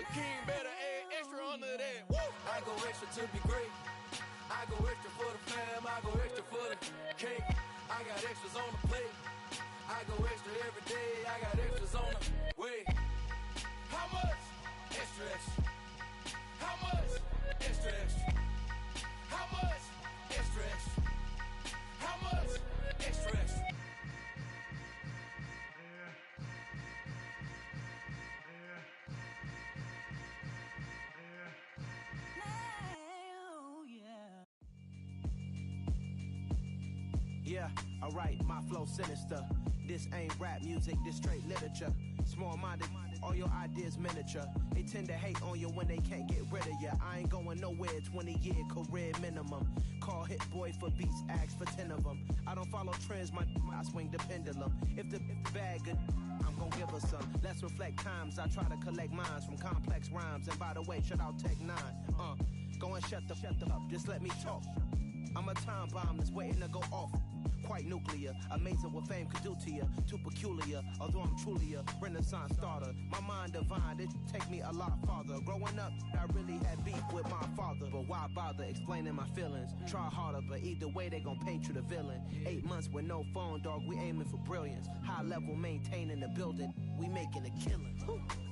a king, better add extra under that. Woo! I go extra to be great. I go extra for the fam, I go extra for the cake. I got extras on the plate. I go extra every day, I got extras on the way. How much? Extra, extra. How much? Extra, extra. How much? Extra, extra. How much? Extra, extra. Yeah, alright, my flow sinister. This ain't rap music, this straight literature. Small-minded, all your ideas miniature. They tend to hate on you when they can't get rid of you. I ain't going nowhere, 20-year career minimum. Call Hit Boy for beats, ask for 10 of them. I don't follow trends, I swing the pendulum. If the bag good, I'm gon' give her some. Let's reflect times, I try to collect minds from complex rhymes. And by the way, shout out Tech 9. Go and shut the up, just let me talk. I'm a time bomb that's waiting to go off. Quite nuclear, amazing what fame could do to you. Too peculiar, although I'm truly a renaissance starter. My mind divine, it take me a lot farther. Growing up, I really had beef with my father. But why bother explaining my feelings? Try harder, but either way they gon' paint you the villain. 8 months with no phone, dog, we aiming for brilliance. High level maintaining the building, we making a killing.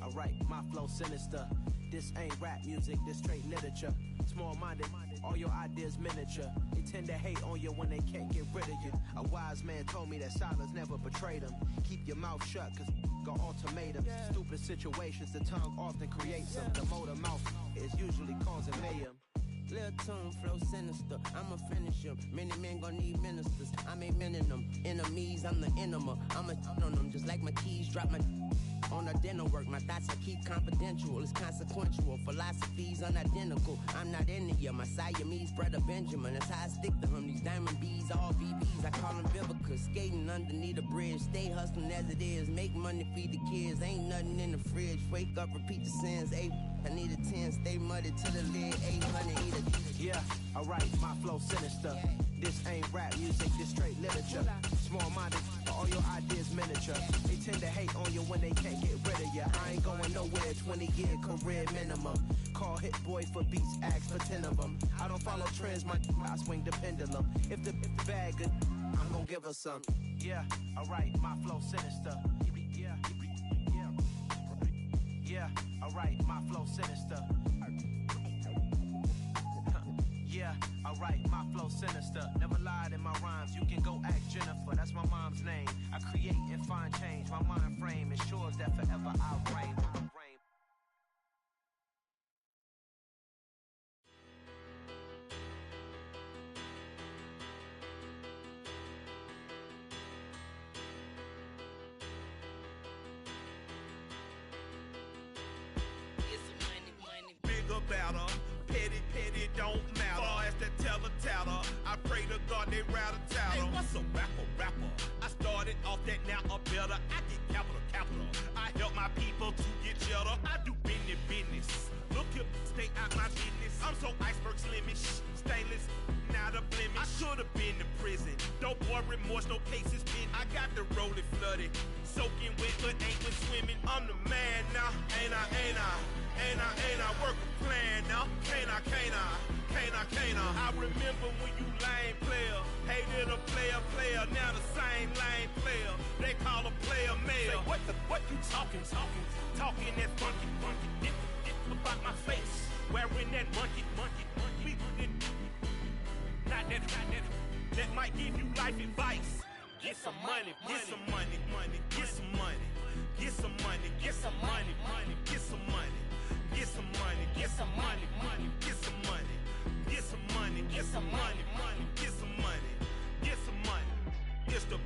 Alright, my flow sinister. This ain't rap music, this straight literature. Small-minded, all your ideas miniature. They tend to hate on you when they can't get rid of you. A wise man told me that silence never betrayed him. Keep your mouth shut, cause got ultimatums. Stupid situations, the tongue often creates them. The motor mouth is usually causing mayhem. Lil' tune, flow sinister, I'ma finish him. Many men gon' need ministers, I'm a men in them. Enemies, I'm the enema, I'ma on them. Just like my keys, drop my on a dinner work. My thoughts I keep confidential, it's consequential. Philosophies unidentical, I'm not in it yet. My Siamese brother Benjamin, that's how I stick to him. These diamond bees, all BBs, I call them Vivica. Skating underneath a bridge, stay hustling as it is. Make money, feed the kids, ain't nothing in the fridge. Wake up, repeat the sins, I need a 10, stay muddy to the lid, 800, eat a. Yeah, alright, my flow sinister. This ain't rap music, this straight literature. Small-minded, all your ideas miniature. They tend to hate on you when they can't get rid of you. I ain't going nowhere, 20-year career minimum. Call Hit Boy for beats, ask for 10 of them. I don't follow trends, I swing the pendulum. If the bag good, I'm gon' give her some. Yeah, alright, my flow sinister. Yeah, alright, my flow sinister. Yeah, alright, my flow sinister. Never lied in my rhymes, you can go ask Jennifer, that's my mom's name. I create and find change, my mind frame ensures that forever I'll reign. About her, petty, don't matter. Far as that tatter, I pray to God they rattle tattle. Hey, what's a rapper? I started off that, now I'm better. I get capital. I help my people to get cheddar. I do business. Look here, stay out my business. I'm so iceberg slimish, stainless, not a blemish. I should've been in prison. No boy remorse, no cases pinned. I got the rolling flooded, soaking wet, but ain't been swimming. I'm the man now, ain't I work a plan now, can't I? I remember when you lame player, hated a player, now the same lame player, they call a player mayor. Say, what you talking that funky, dip about my face, wearing that monkey, we not that might give you life advice. Get some money, get some money, get some money, get some money, get some money, get some money. Get some money, get some money, get some money, get some money, get some money, get some money, get some money. It's the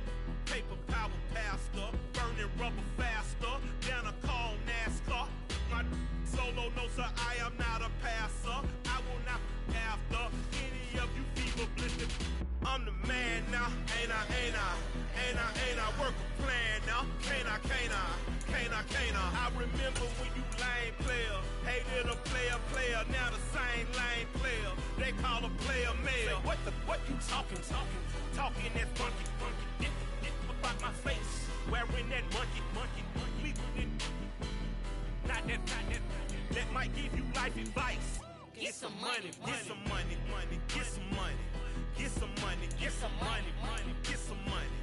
paper power pastor, burning rubber faster, down a call NASCAR. My solo, no sir, I am not a passer. I will not after any of you fever blistered. I'm the man now, ain't I work a plan now, can't I? I remember when you lame player, hated a player, now the same lame player, they call a player mayor. Say, what you talking that funky, dip about my face, wearing that monkey, we not that. that might give you life advice. Get some money, get some money, money, get some money. Get some money, get some money, money, get some money.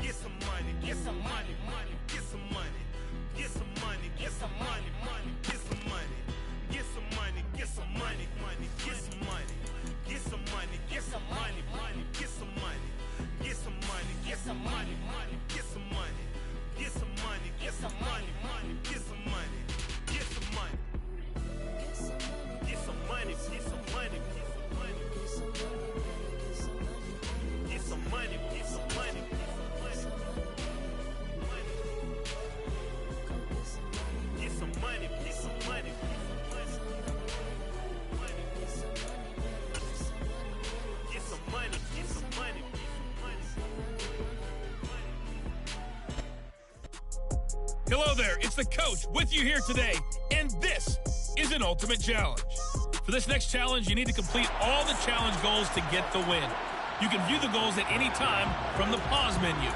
Get some money, get some money, money, get some money. Get some money, get some money, money, get some money. Get some money, get some money, money, get some money. Get some money, get some money, money, get some money. Get some money, get some money, money, get some money. Get some money, get some money, money, get some money. Get some money. Get some money, get some money, get some money. Get some money, get some money, get some money. Get some money, get some money, get some money, get some money. Hello there, it's the coach with you here today, and this is an ultimate challenge. For this next challenge, you need to complete all the challenge goals to get the win. You can view the goals at any time from the pause menu.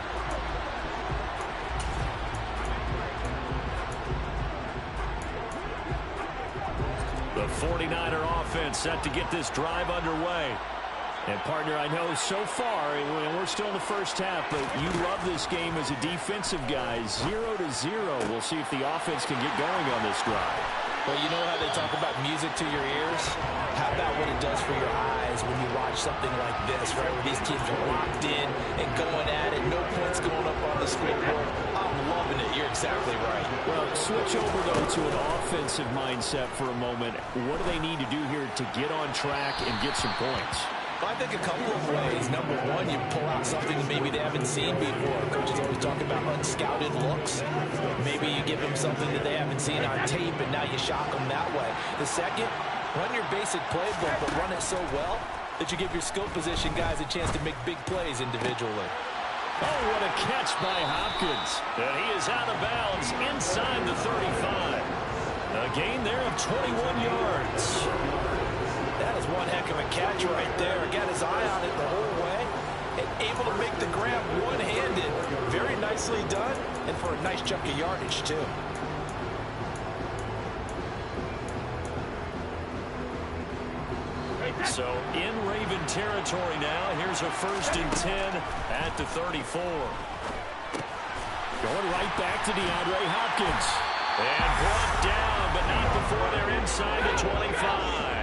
The 49er offense set to get this drive underway. And, partner, I know so far, we're still in the first half, but you love this game as a defensive guy. 0-0. We'll see if the offense can get going on this drive. Well, you know how they talk about music to your ears? How about what it does for your eyes when you watch something like this, right? Where these teams are locked in and going at it. No points going up on the scoreboard. I'm loving it. You're exactly right. Well, switch over, though, to an offensive mindset for a moment. What do they need to do here to get on track and get some points? I think a couple of ways. Number one, you pull out something that maybe they haven't seen before. Coaches always talk about unscouted looks. Maybe you give them something that they haven't seen on tape, and now you shock them that way. The second, run your basic playbook, but run it so well that you give your skill position guys a chance to make big plays individually. Oh, what a catch by Hopkins. And he is out of bounds inside the 35. A gain there of 21 yards. That is one heck of a catch right there. Got his eye on it the whole way and able to make the grab one-handed. Very nicely done, and for a nice chunk of yardage, too. So in Raven territory now. Here's a 1st and 10 at the 34. Going right back to DeAndre Hopkins. And brought down, but not before they're inside the 25.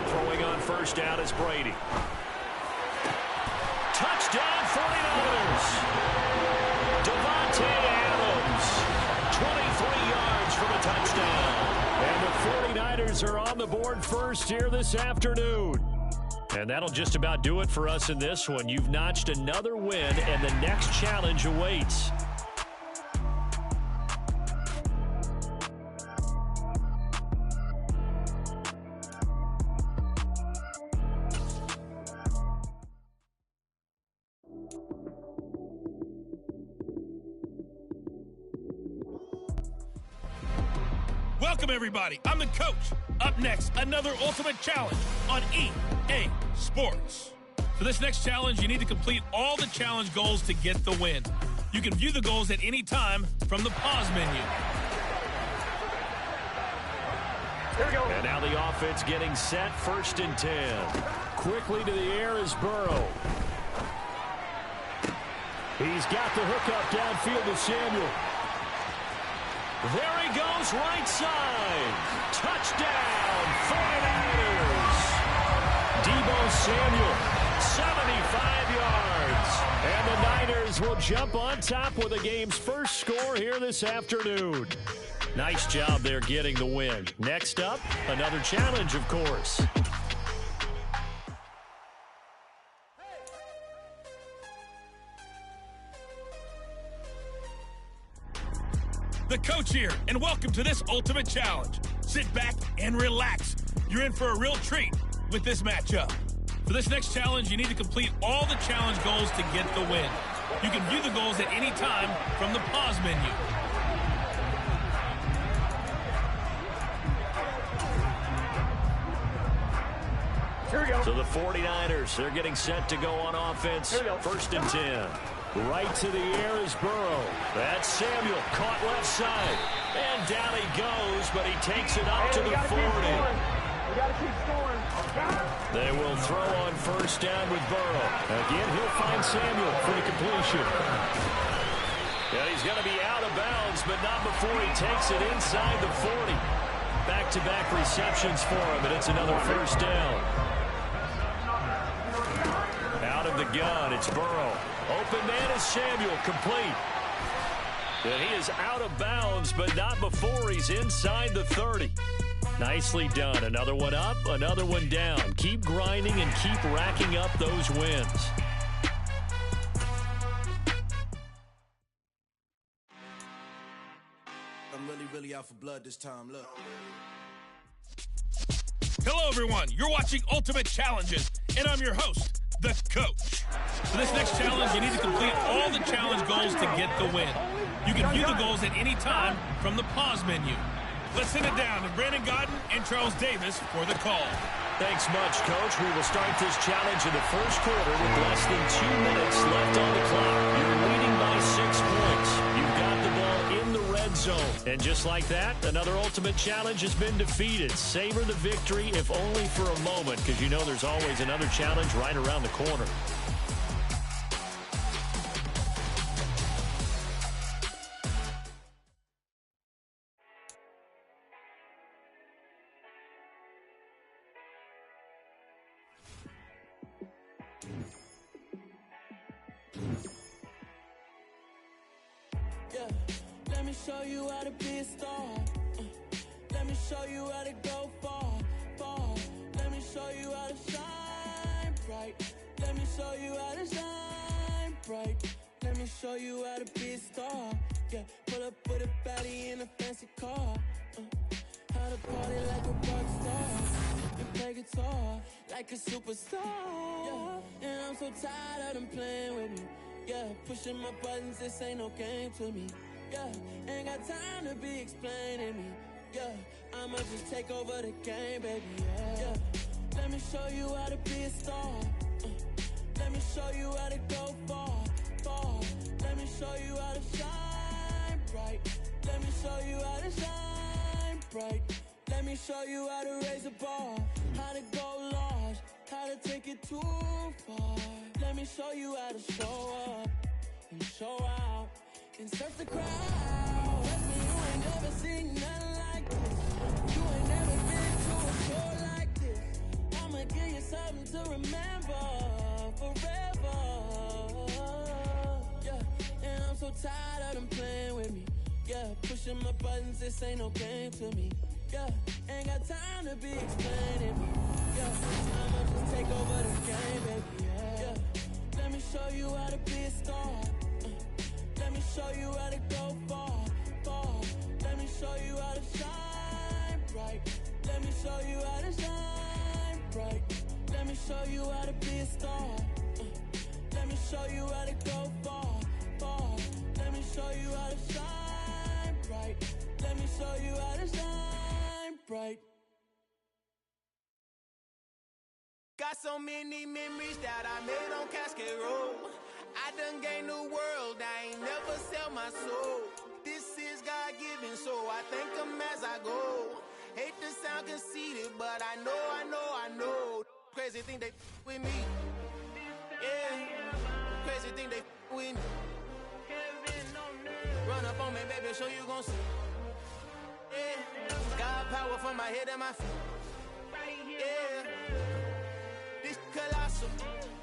Throwing on 1st down is Brady. Touchdown 49ers. Devontae Adams, 23 yards from a touchdown. And the 49ers are on the board first here this afternoon. And that'll just about do it for us in this one. You've notched another win, and the next challenge awaits. Welcome, everybody. I'm the coach. Up next, another ultimate challenge on EA Sports. For this next challenge, you need to complete all the challenge goals to get the win. You can view the goals at any time from the pause menu. Here we go. And now the offense getting set, 1st and 10. Quickly to the air is Burrow. He's got the hookup downfield to Samuel. There he goes, right side. Touchdown, 49ers. Deebo Samuel, 75 yards. And the Niners will jump on top with the game's first score here this afternoon. Nice job there getting the win. Next up, another challenge, of course. The coach here, and welcome to this ultimate challenge. Sit back and relax. You're in for a real treat with this matchup. For this next challenge, you need to complete all the challenge goals to get the win. You can view the goals at any time from the pause menu. So the 49ers, they're getting set to go on offense. 1st and 10. Right to the air is Burrow. That's Samuel, caught left side. And down he goes, but he takes it up to the 40. They will throw on 1st down with Burrow. Again, he'll find Samuel for the completion. Yeah, he's going to be out of bounds, but not before he takes it inside the 40. Back-to-back receptions for him, and it's another 1st down. Out of the gun, it's Burrow. Open man is Samuel, complete. And he is out of bounds, but not before he's inside the 30. Nicely done. Another one up, another one down. Keep grinding and keep racking up those wins. I'm really out for blood this time. Look. Hello, everyone. You're watching Ultimate Challenges, and I'm your host, the Coach. For this next challenge, you need to complete all the challenge goals to get the win. You can view the goals at any time from the pause menu. Let's send it down to Brandon Godden and Charles Davis for the call. Thanks much, Coach. We will start this challenge in the 1st quarter with less than 2 minutes left on the clock. You're leading by 6 points. You've got the ball in the red zone. And just like that, another Ultimate Challenge has been defeated. Savor the victory, if only for a moment, because you know there's always another challenge right around the corner. Yeah, let me show you how to be a star. Let me show you how to go far, far. Let me show you how to shine bright. Let me show you how to shine bright. Let me show you how to be a star. Yeah, pull up with a baddie in a fancy car. How to party like a rock star and play guitar like a superstar. Yeah, and I'm so tired of them playing with me. Yeah, pushing my buttons, this ain't no game to me. Yeah, ain't got time to be explaining me. Yeah, I'ma just take over the game, baby. Yeah, let me show you how to be a star. Let me show you how to go far, far. Let me show you how to shine bright. Let me show you how to shine bright. Let me show you how to raise a bar, how to go large, how to take it too far. Let me show you how to show up and show out and surf the crowd. Trust me, you ain't never seen nothing like this. You ain't never been to a show like this. I'ma give you something to remember forever. Yeah, and I'm so tired of them playing with me. Yeah, pushing my buttons, this ain't no game to me. Yeah, ain't got time to be explaining me. Yeah, I'ma just take over the game, baby. Yeah, let me show you how to be a star. Let me show you how to go far, far. Let me show you how to shine bright. Let me show you how to shine bright. Let me show you how to be a star. Let me show you how to go far, far. Let me show you how to shine bright. Let me show you how to shine bright. Got so many memories that I made on Cascade Road. I done gained the world, I ain't never sell my soul. This is God-given, so I thank him as I go. Hate to sound conceited, but I know. Crazy thing they with me. Yeah, crazy thing they with me. Run up on me, baby, so you gon' see. Yeah, God power from my head and my feet. Yeah, this colossal.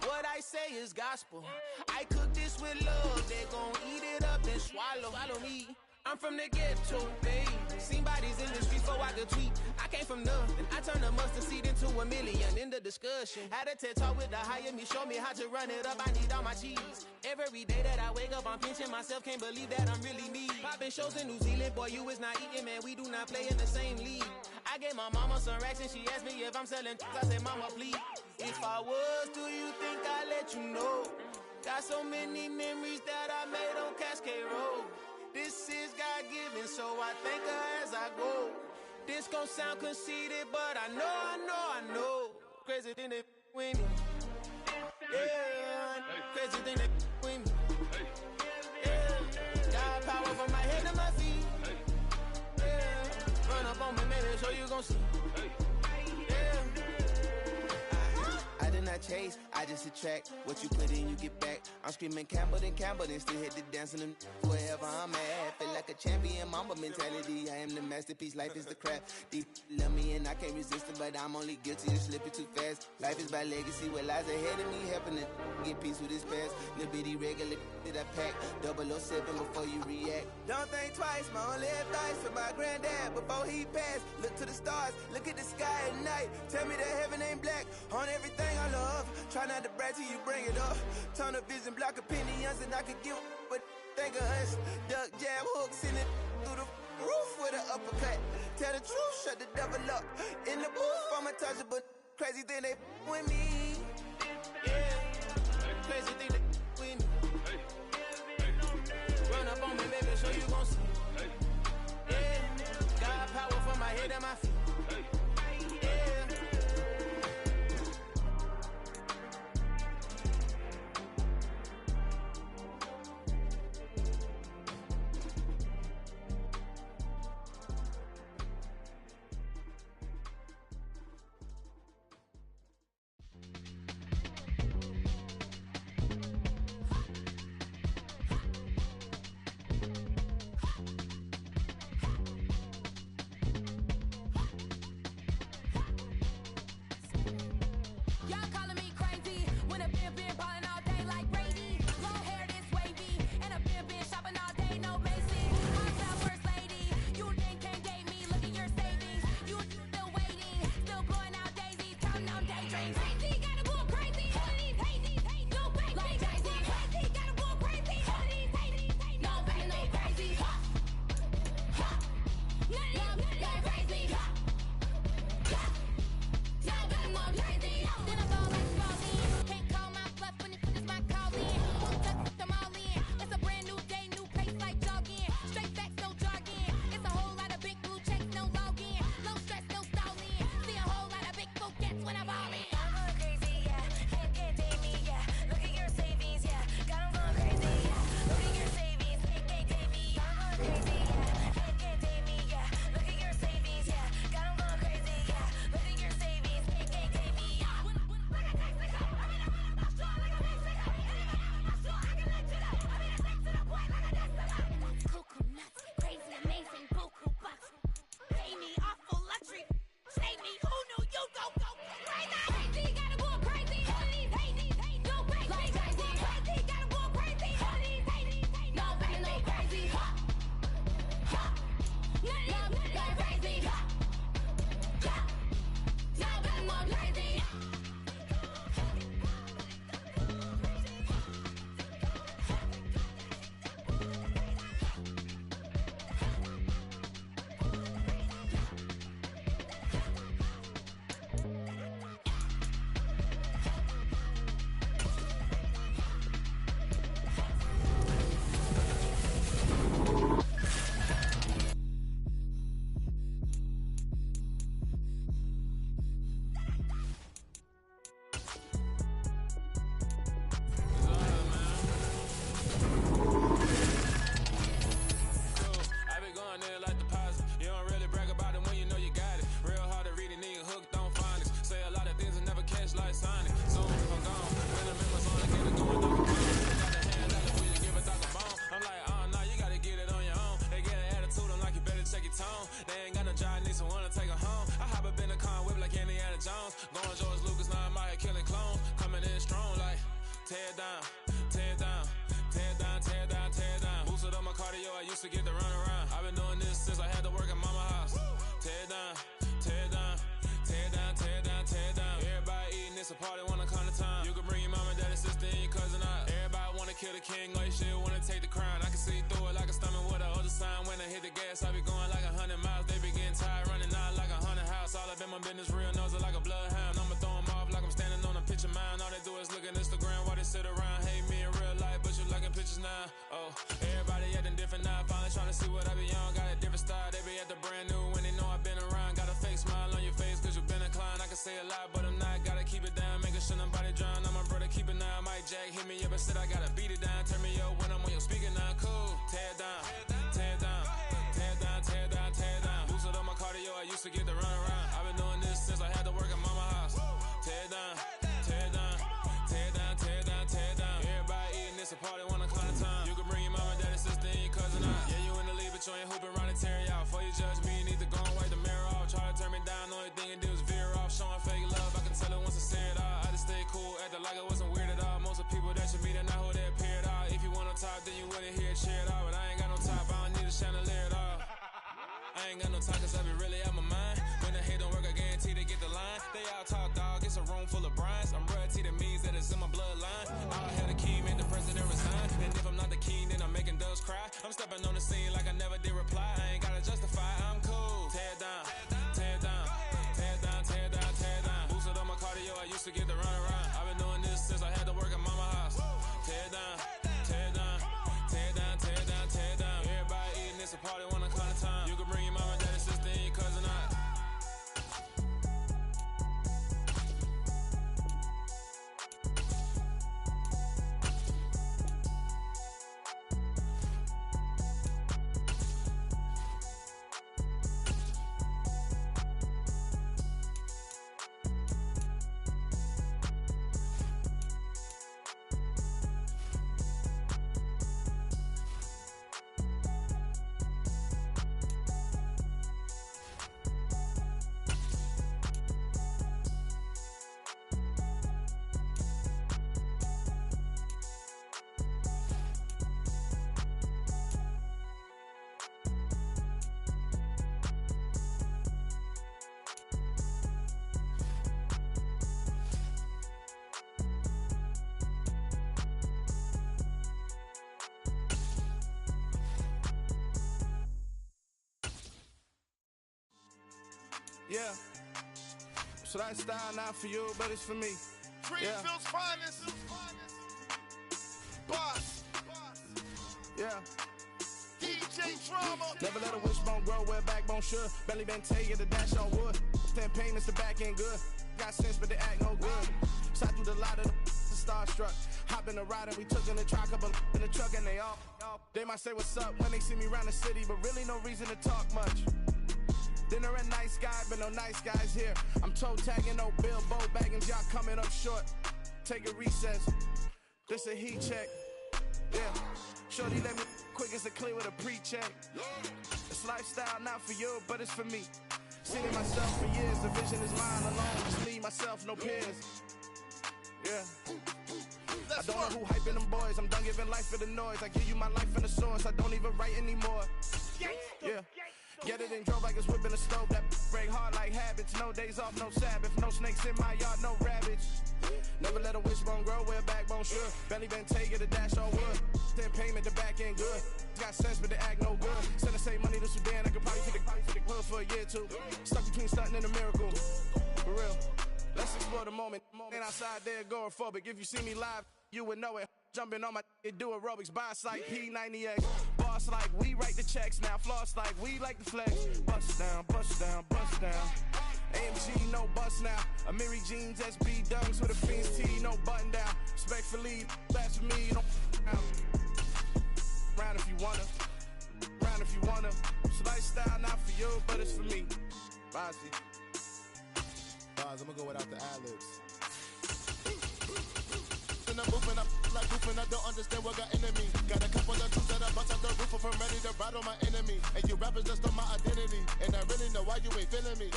What I say is gospel. I cook this with love. They gon' eat it up and swallow me. I'm from the ghetto, babe. Seen bodies in the streets before I could tweet. I came from nothing. I turned a mustard seed into a million in the discussion. Had a TED talk with the higher me, show me how to run it up. I need all my cheese. Every day that I wake up, I'm pinching myself. Can't believe that I'm really me. Popping shows in New Zealand, boy, you is not eating, man. We do not play in the same league. I gave my mama some racks and she asked me if I'm selling. I said, mama, please. If I was, do you think I'd let you know? Got so many memories that I made on Cascade Road. This is God-given, so I thank her as I go. This gon' sound conceited, but I know. crazy thing they with me. Yeah, crazy thing they with me. Yeah, got power from my head to my feet. Yeah, run up on me, maybe so you gon' see. Yeah. I did not chase, I just attract. What you put in, you get back. I'm screaming Campbell, then still hit the dancing and wherever I'm at. Feel like a champion, mamba mentality. I am the masterpiece, life is the crap. These love me and I can't resist it, but I'm only guilty of slipping too fast. Life is by legacy, what lies ahead of me, helping to get peace with this past. Little bitty regular that I pack, 007 before you react. Don't think twice, my only advice for my granddad before he passed. Look to the stars, look at the sky at night. Tell me that heaven ain't black on everything I love. Try not to brag till you bring it up. Tunnel vision, block opinions, and I could give but think of us. Duck, jab, hooks in it through the roof with an uppercut. Tell the truth, shut the devil up. In the booth, I'm untouchable. Crazy thing they with me. Yeah, crazy thing they with me. Run up on me, baby, so you gon' see. Yeah, got power from my head and my feet. Say a lot, but I'm not, gotta Jack hit me up and said I gotta beat it down. Turn me up when I'm on your speaker now. Cool. Tear it down. Tear it down. Tear it down. Tear it down. Tear it down. Boosted up my cardio. I used to get the run around. I've been doing this since I had to work at mama house. Tear it down. Tear it down. Tear it down. Tear it down. Tear it down. Everybody eating this a party one o'clock time. You can bring your mama, daddy, sister, and your cousin out. Yeah, you in the league, but you ain't hooping around and tear you out. Before you judge me, you need to go and wipe the mirror off. Try to turn me down, the only thing it did was veer off. Showing fake love, I can tell it once I say it all. I just stay cool, acting like it wasn't weird at all. Most of the people that you meet are not who they appear at all. If you want on top, then you wouldn't hear it cheer it all. But I ain't got no top, I don't need a chandelier at all. I ain't got no time, cause I be really out my mind. When the hate don't work, I guarantee they get the line. They all talk, dog, it's a room full of Bryans. I'm royalty, that means that it's in my bloodline. I'll have the king, make the president resign. And if I'm not the king, then I'm making doves cry. I'm stepping on the scene like I never did reply. I ain't gotta justify, I'm cool. Tear it down, tear it down, tear it down, tear it down, tear it down. Boosted on my cardio, I used to get the run around. I've been doing this since I had to work at mama house. Tear it down, tear it down, tear it down, tear it down, tear it down. Everybody eating this a party 1 o'clock time. You can bring your mama, daddy, sister, and your cousin out. Yeah. So that style not for you, but it's for me. Greenfield's finest. Boss. Yeah. DJ Drama. Never let a wishbone grow where backbone should. Belly been taking the dash on wood. 10 payments, the back end good. Got sense, but they act no good. Side through the lot of the starstruck. Hop in the ride and we took in the truck, couple in the truck, and they all. They might say what's up when they see me around the city, but really no reason to talk much. Dinner a nice guy, but no nice guys here. I'm toe tagging, no Bilbo baggins, y'all coming up short. Take a recess. This a heat check. Yeah. Shorty let me quick as a clear with a pre-check. It's lifestyle not for you, but it's for me. Seen it myself for years. The vision is mine alone. Just me, myself, no peers. Yeah. I don't know who hyping them boys. I'm done giving life for the noise. I give you my life in the source. I don't even write anymore. Yeah. Get it and drove like it's whipping a stove. That break hard like habits. No days off, no Sabbath. No snakes in my yard, no rabbits. Never let a wishbone grow where backbone should. Belly been taking the dash on wood. 10 payment, the back end good. Got sense, but they act no good. Send the same money to Sudan. I could probably take the hood for a year or two. Stuck between stunting and a miracle. For real. Let's explore the moment. Ain't outside there agoraphobic. If you see me live, you would know it. Jumping on my do aerobics, boss like P90X. Boss like we write the checks now. Floss like we like the flex. Bust down, bust down, bust down. AMG, no bust now. Amiri jeans, SB dunks with a Fiends T, no button down. Respectfully, that's for me, don't down. Round if you wanna. Round if you wanna. It's lifestyle not for you, but it's for me. Bossy. Boz, I'm gonna go without the ad-libs. I'm moving, I'm like goofing, I don't understand what got into me. Got a couple of tools that I bust out the roof, I'm ready to ride on my enemy. And you rappers just on my identity, and I really know why you ain't feeling me.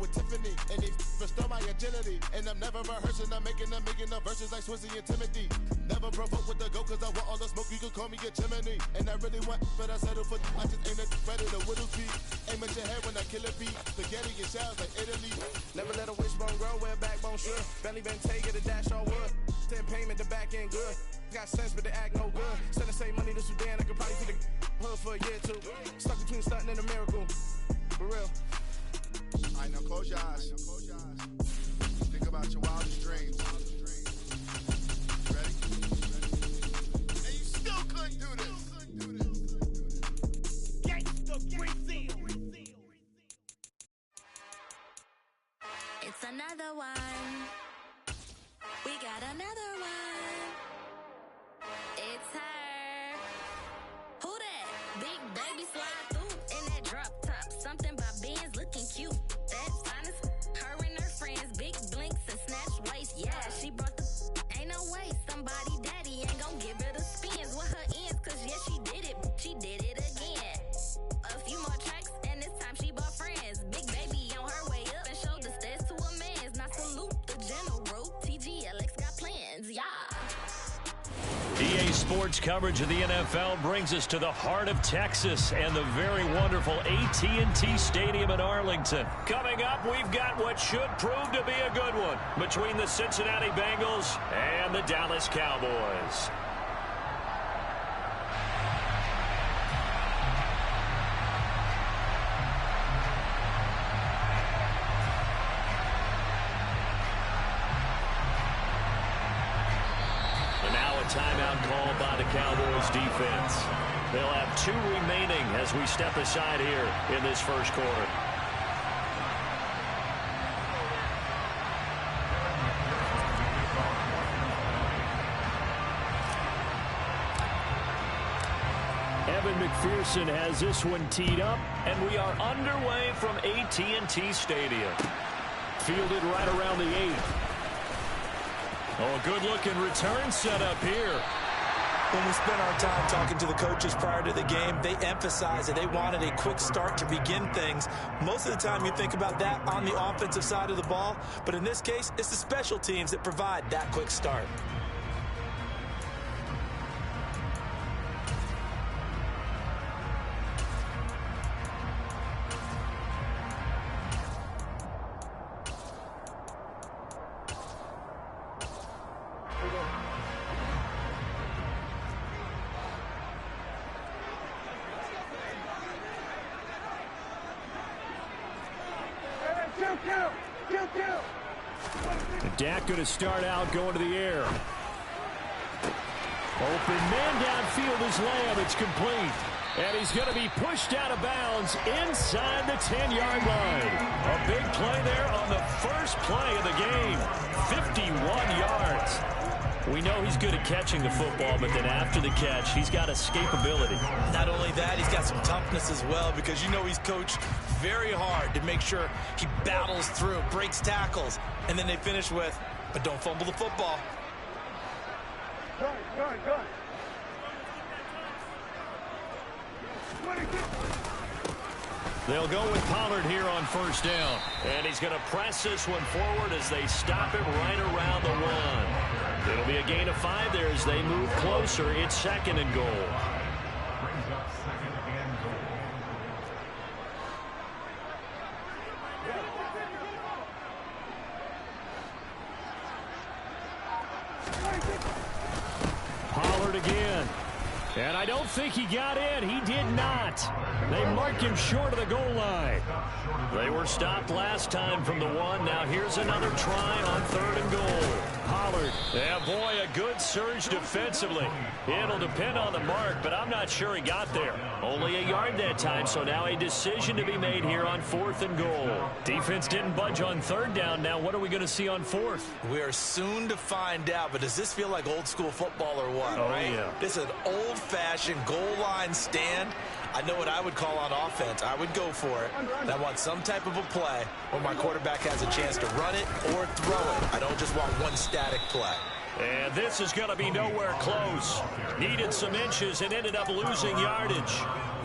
With Tiffany, and they restore my agility. And I'm never rehearsing, I'm making up verses like Swizzy and Timothy. Never provoke with the go, cause I want all the smoke, you can call me a chimney. And I really want, but I settle for, I just ain't ready to whittle feet. Aim at your head when I kill a beat. Spaghetti and shells like Italy. Never let a wishbone grow where backbone should. Belly been taking the dash on wood. 10 payment, the back end good. Got sense, but they act no good. Send the same money to Sudan, I could probably see the hood for a year or two. Stuck between stunting and a miracle. For real. Alright, now close your eyes. Think about your wildest dreams. Ready? And you still couldn't do this. Gangsta Brazil. It's another one. We got another one. Today's sports coverage of the NFL brings us to the heart of Texas and the very wonderful AT&T Stadium in Arlington. Coming up, we've got what should prove to be a good one between the Cincinnati Bengals and the Dallas Cowboys. Timeout called by the Cowboys defense. They'll have 2 remaining as we step aside here in this first quarter. Evan McPherson has this one teed up, and we are underway from AT&T Stadium. Fielded right around the 8. Oh, a good-looking return set up here. When we spent our time talking to the coaches prior to the game, they emphasized that they wanted a quick start to begin things. Most of the time you think about that on the offensive side of the ball, but in this case, it's the special teams that provide that quick start. Dak going to start out going to the air. Open man downfield is Lamb. It's complete. And he's going to be pushed out of bounds inside the 10-yard line. A big play there on the first play of the game. 51 yards. We know he's good at catching the football, but then after the catch, he's got escapability. Not only that, he's got some toughness as well, because you know he's coached very hard to make sure he battles through, breaks tackles, and then they finish with, but don't fumble the football. Good. They'll go with Pollard here on first down. And he's going to press this one forward as they stop it right around the 1. It'll be a gain of 5 there as they move closer. It's 2nd and goal. Pollard again. And I don't think he got in. He did not. They marked him short of the goal line. They were stopped last time from the 1. Now here's another try on 3rd and goal. Pollard. Yeah, boy, a good surge defensively. It'll depend on the mark, but I'm not sure he got there. Only a yard that time, so now a decision to be made here on 4th and goal. Defense didn't budge on 3rd down. Now what are we going to see on 4th? We are soon to find out, but does this feel like old school football or what? Oh, right? Yeah. This is an old-fashioned goal line stand. I know what I would call on offense. I would go for it. And I want some type of a play where my quarterback has a chance to run it or throw it. I don't just want one static play. And this is going to be nowhere close. Needed some inches and ended up losing yardage.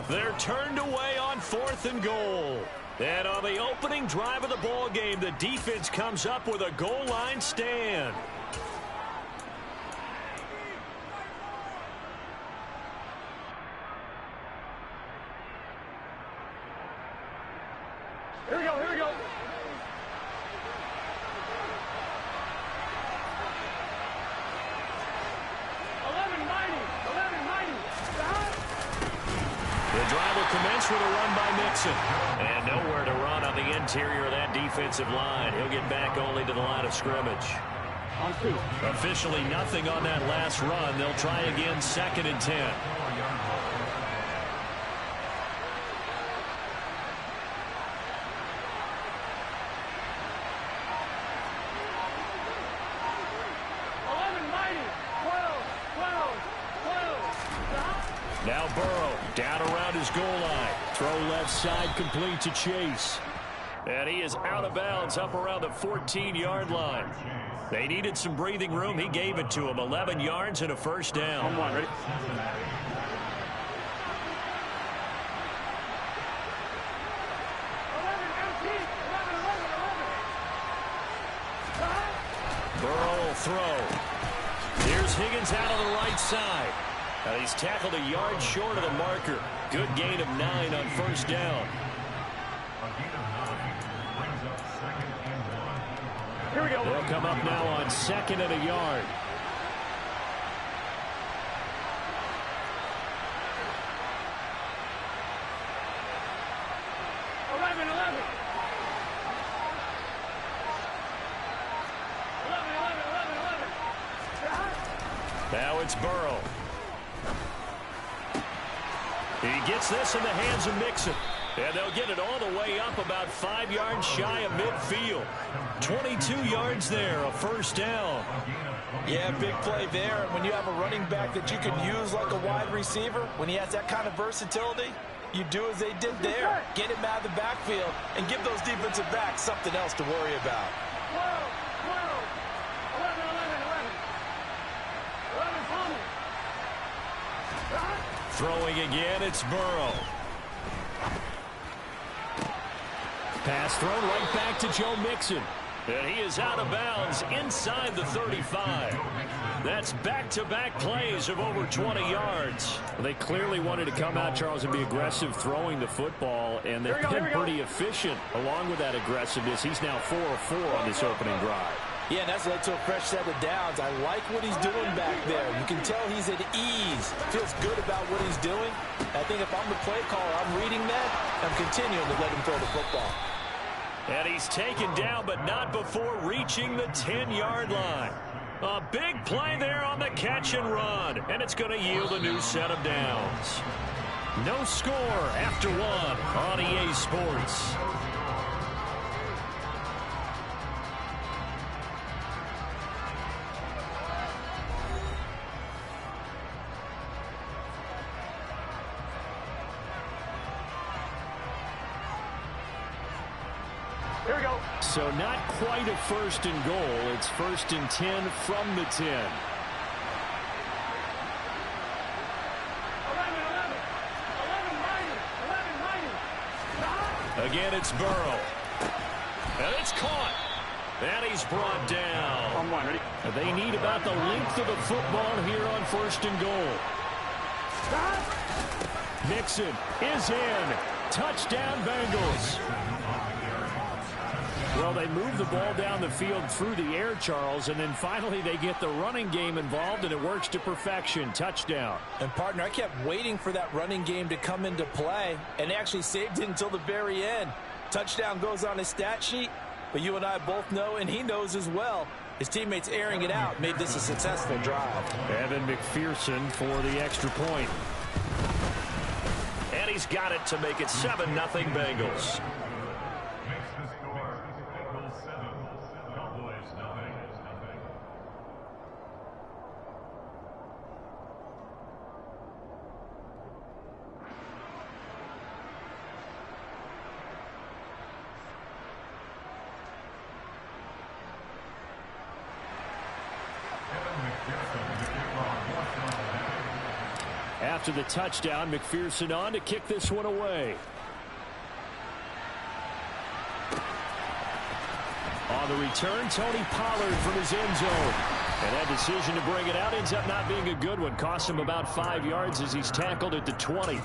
They're turned away on 4th and goal. And on the opening drive of the ball game, the defense comes up with a goal line stand. Here we go. 11-90. The drive will commence with a run by Mixon. And nowhere to run on the interior of that defensive line. He'll get back only to the line of scrimmage. On 2. Officially nothing on that last run. They'll try again 2nd and 10. Now Burrow down around his goal line. Throw left side complete to Chase. And he is out of bounds up around the 14-yard line. They needed some breathing room. He gave it to him. 11 yards and a first down. On 1, ready? Burrow will throw. Here's goes Higgins out on the right side. Now he's tackled a yard short of the marker. Good gain of 9 on first down. Here we go. They'll come up now on 2nd and a yard. Now it's Burrow. He gets this in the hands of Mixon. And they'll get it all the way up about 5 yards shy of midfield. 22 yards there, a first down. Yeah, big play there. And when you have a running back that you can use like a wide receiver, when he has that kind of versatility, you do as they did there. Get him out of the backfield and give those defensive backs something else to worry about. Throwing again, it's Burrow. Pass thrown right back to Joe Mixon. And he is out of bounds inside the 35. That's back-to-back plays of over 20 yards. They clearly wanted to come out, Charles, and be aggressive throwing the football, and they've been pretty efficient along with that aggressiveness. He's now 4 of 4 on this opening drive. Yeah, and that's led to a fresh set of downs. I like what he's doing back there. You can tell he's at ease. Feels good about what he's doing. I think if I'm the play caller, I'm reading that. I'm continuing to let him throw the football. And he's taken down, but not before reaching the 10-yard line. A big play there on the catch and run, and it's going to yield a new set of downs. No score after 1 on EA Sports. Here we go. So not quite a 1st and goal. It's 1st and 10 from the 10. 11. Again, it's Burrow. And it's caught. And he's brought down. On 1, ready? They need about the length of the football here on 1st and goal. Mixon is in. Touchdown, Bengals. Well, they move the ball down the field through the air, Charles, and then finally they get the running game involved, and it works to perfection. Touchdown. And, partner, I kept waiting for that running game to come into play, and they actually saved it until the very end. Touchdown goes on his stat sheet, but you and I both know, and he knows as well, his teammates airing it out made this a successful drive. Evan McPherson for the extra point. And he's got it to make it 7-0 Bengals. After the touchdown, McPherson on to kick this one away. On the return, Tony Pollard from his end zone. And that decision to bring it out ends up not being a good one. Costs him about 5 yards as he's tackled at the 20.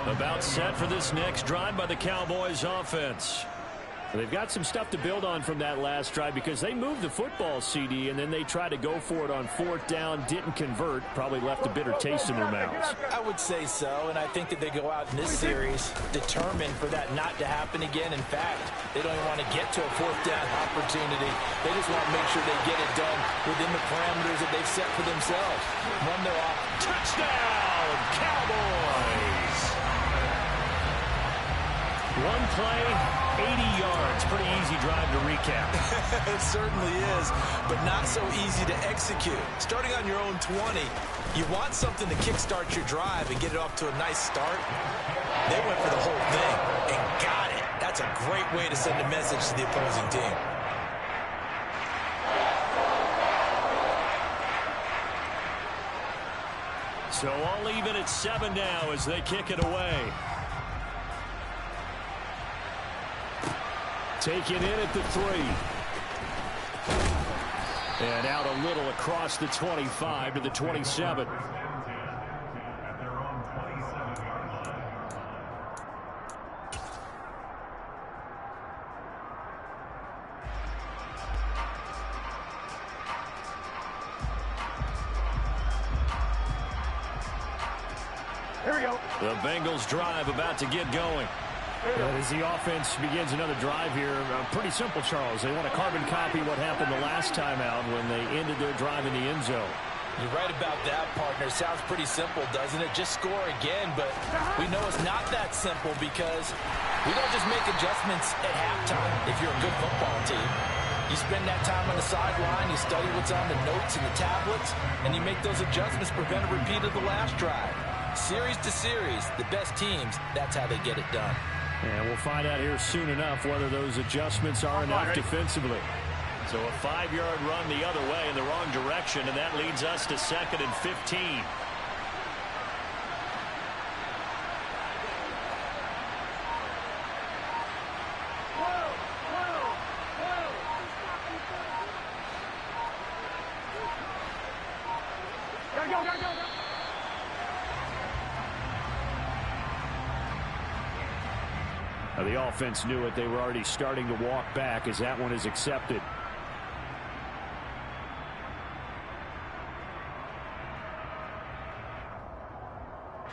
About set for this next drive by the Cowboys offense. They've got some stuff to build on from that last drive because they moved the football, CD, and then they tried to go for it on 4th down, didn't convert, probably left a bitter taste in their mouths. I would say so, and I think that they go out in this series determined for that not to happen again. In fact, they don't even want to get to a 4th down opportunity. They just want to make sure they get it done within the parameters that they've set for themselves. Run their off. Touchdown, Cowboys! One play, 80 yards. Pretty easy drive to recap. It certainly is, but not so easy to execute. Starting on your own 20, you want something to kickstart your drive and get it off to a nice start. They went for the whole thing and got it. That's a great way to send a message to the opposing team. So all even at 7 now as they kick it away. Taken in at the 3. And out a little across the 25 to the 27. Here we go. The Bengals drive about to get going. As the offense begins another drive here, pretty simple, Charles. They want to carbon copy what happened the last time out when they ended their drive in the end zone. You're right about that, partner. Sounds pretty simple, doesn't it? Just score again, but we know it's not that simple because we don't just make adjustments at halftime if you're a good football team. You spend that time on the sideline, you study what's on the notes and the tablets, and you make those adjustments, prevent a repeat of the last drive. Series to series, the best teams, that's how they get it done. And we'll find out here soon enough whether those adjustments are enough defensively. So a 5-yard run the other way in the wrong direction, and that leads us to 2nd and 15. The offense knew it. They were already starting to walk back as that one is accepted.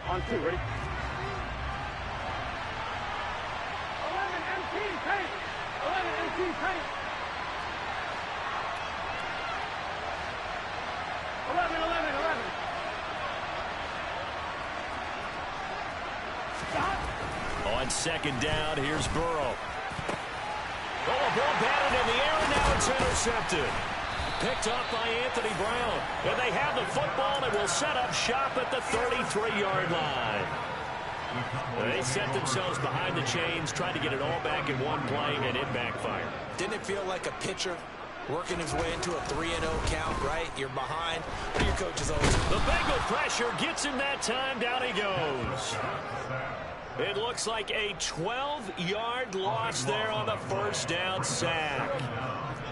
On 2, ready? 11 MT paint. 11 MT paint. 11. Stop. On 2nd down, here's Burrow. Oh, a ball batted in the air, and now it's intercepted. Picked up by Anthony Brown. And they have the football and will set up shop at the 33-yard line. They set themselves behind the chains, trying to get it all back in one play, and it backfired. Didn't it feel like a pitcher working his way into a 3-0 count, right? You're behind. What are your coaches always? The Bengal pressure gets him that time. Down he goes. It looks like a 12-yard loss there on the first down sack.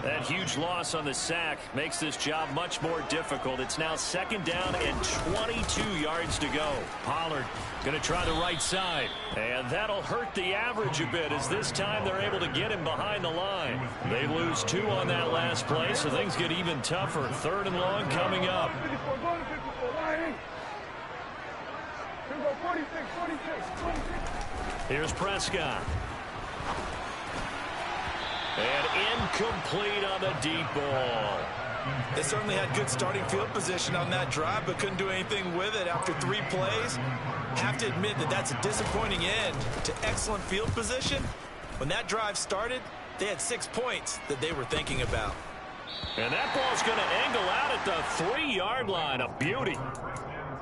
That huge loss on the sack makes this job much more difficult. It's now 2nd down and 22 yards to go. Pollard going to try the right side. And that'll hurt the average a bit as this time they're able to get him behind the line. They lose 2 on that last play, so things get even tougher. 3rd and long coming up. 54, go to 54, line. Here we go, 46. Here's Prescott. And incomplete on the deep ball. They certainly had good starting field position on that drive, but couldn't do anything with it after 3 plays. Have to admit that that's a disappointing end to excellent field position. When that drive started, they had 6 points that they were thinking about. And that ball's going to angle out at the 3-yard line. A beauty.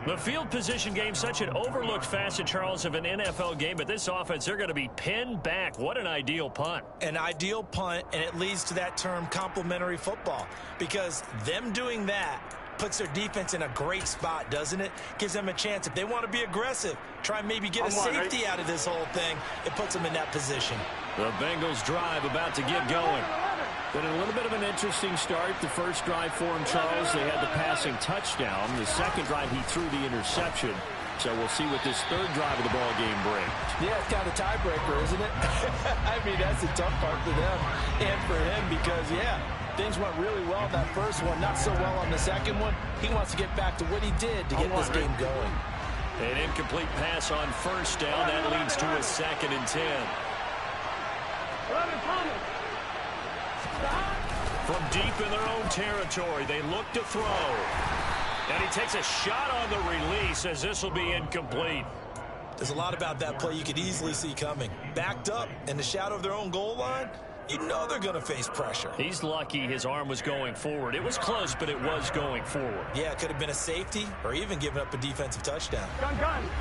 The field position game, such an overlooked facet, Charles, of an NFL game, but this offense, they're going to be pinned back. What an ideal punt. An ideal punt, and it leads to that term complementary football, because them doing that puts their defense in a great spot, doesn't it? Gives them a chance. If they want to be aggressive, try and maybe get a safety out of this whole thing, it puts them in that position. The Bengals drive about to get going. Been a little bit of an interesting start. The first drive for him, Charles, they had the passing touchdown. The second drive, he threw the interception. So we'll see what this 3rd drive of the ball game brings. Yeah, it's kind of a tiebreaker, isn't it? I mean, that's the tough part for them and for him because, yeah, things went really well that first one, not so well on the second one. He wants to get back to what he did to get this game going. An incomplete pass on 1st down. That leads to a 2nd and 10. From deep in their own territory, they look to throw. And he takes a shot on the release as this will be incomplete. There's a lot about that play you could easily see coming. Backed up in the shadow of their own goal line, you know they're going to face pressure. He's lucky his arm was going forward. It was close, but it was going forward. Yeah, it could have been a safety or even given up a defensive touchdown.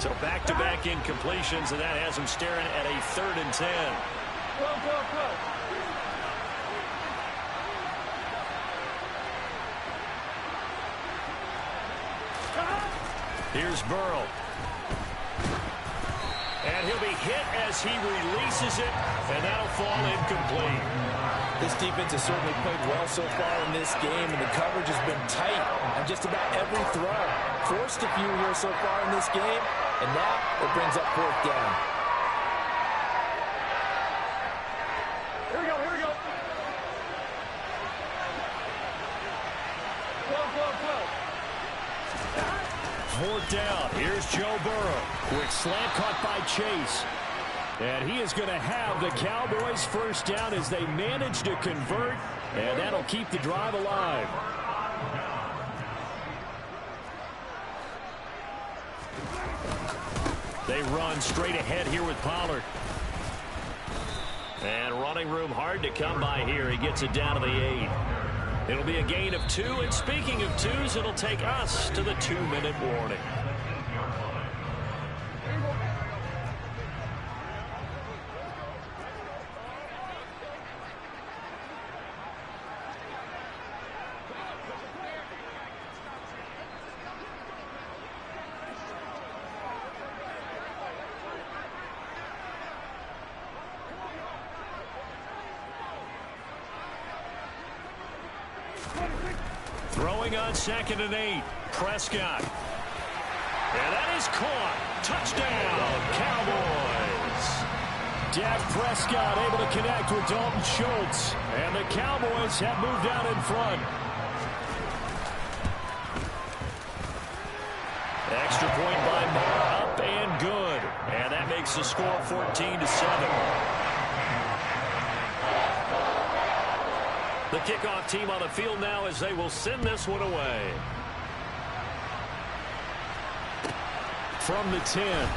So back-to-back incompletions, and that has him staring at a 3rd and 10. Here's Burrow. And he'll be hit as he releases it, and that'll fall incomplete. This defense has certainly played well so far in this game, and the coverage has been tight on just about every throw. Forced a few here so far in this game, and now it brings up 4th down. Here we go, here we go. Go. 4th down. Here's Joe Burrow. Quick slant caught by Chase. And he is going to have the Cowboys' 1st down as they manage to convert, and that'll keep the drive alive. They run straight ahead here with Pollard. And running room hard to come by here. He gets it down to the 8. It'll be a gain of 2, and speaking of 2s, it'll take us to the 2-minute warning. Throwing on 2nd and 8. Prescott. And that is caught. Touchdown, Cowboys. Dak Prescott able to connect with Dalton Schultz. And the Cowboys have moved out in front. Extra point by Moore, up and good. And that makes the score 14-7. The kickoff team on the field now as they will send this one away. From the 10.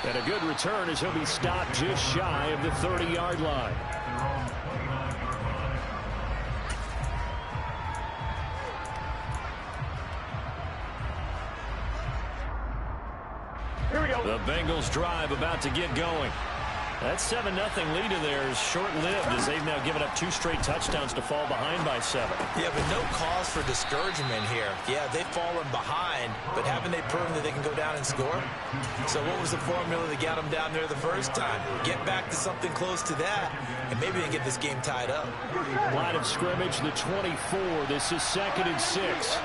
And a good return as he'll be stopped just shy of the 30-yard line. Here we go. The Bengals drive about to get going. That 7-0 lead of theirs short-lived as they've now given up 2 straight touchdowns to fall behind by 7. Yeah, but no cause for discouragement here. Yeah, they've fallen behind, but haven't they proven that they can go down and score? So what was the formula that got them down there the first time? Get back to something close to that, and maybe they get this game tied up. Line of scrimmage, the 24. This is 2nd and 6.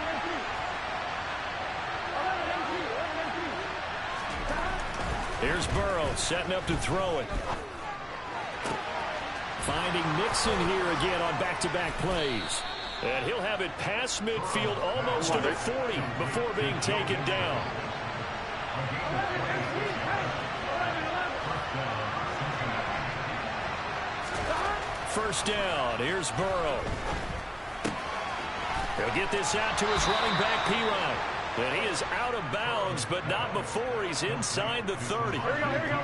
Here's Burrow setting up to throw it. Finding Nixon here again on back-to-back plays. And he'll have it past midfield almost to the 40 before being taken down. First down. Here's Burrow. He'll get this out to his running back, P-Ryan. And he is out of bounds, but not before he's inside the 30. Here we go, here we go.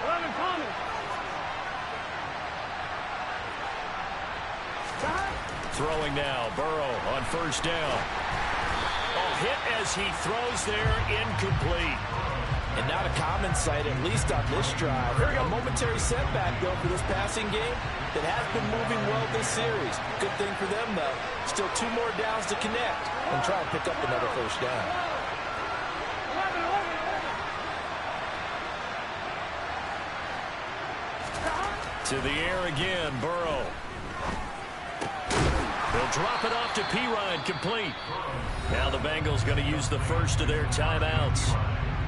11 coming. Throwing now, Burrow on first down. Oh, hit as he throws there, incomplete. And not a common sight, at least on this drive. A momentary setback, though, for this passing game that has been moving well this series. Good thing for them, though. Still 2 more downs to connect and try and pick up another first down. To the air again, Burrow. They'll drop it off to P-Ryan, complete. Now the Bengals going to use the first of their timeouts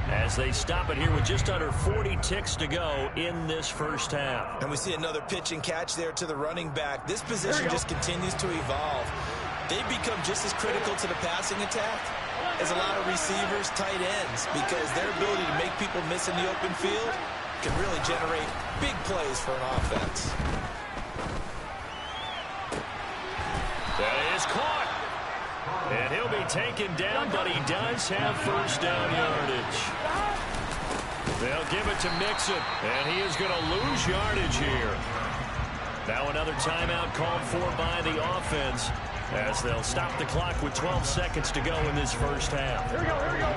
as they stop it here with just under 40 ticks to go in this first half. And we see another pitch and catch there to the running back. This position just continues to evolve. They've become just as critical to the passing attack as a lot of receivers, tight ends, because their ability to make people miss in the open field can really generate big plays for an offense. That is caught. And he'll be taken down, but he does have first down yardage. They'll give it to Mixon, and he is going to lose yardage here. Now another timeout called for by the offense as they'll stop the clock with 12 seconds to go in this first half. Here we go, here we go.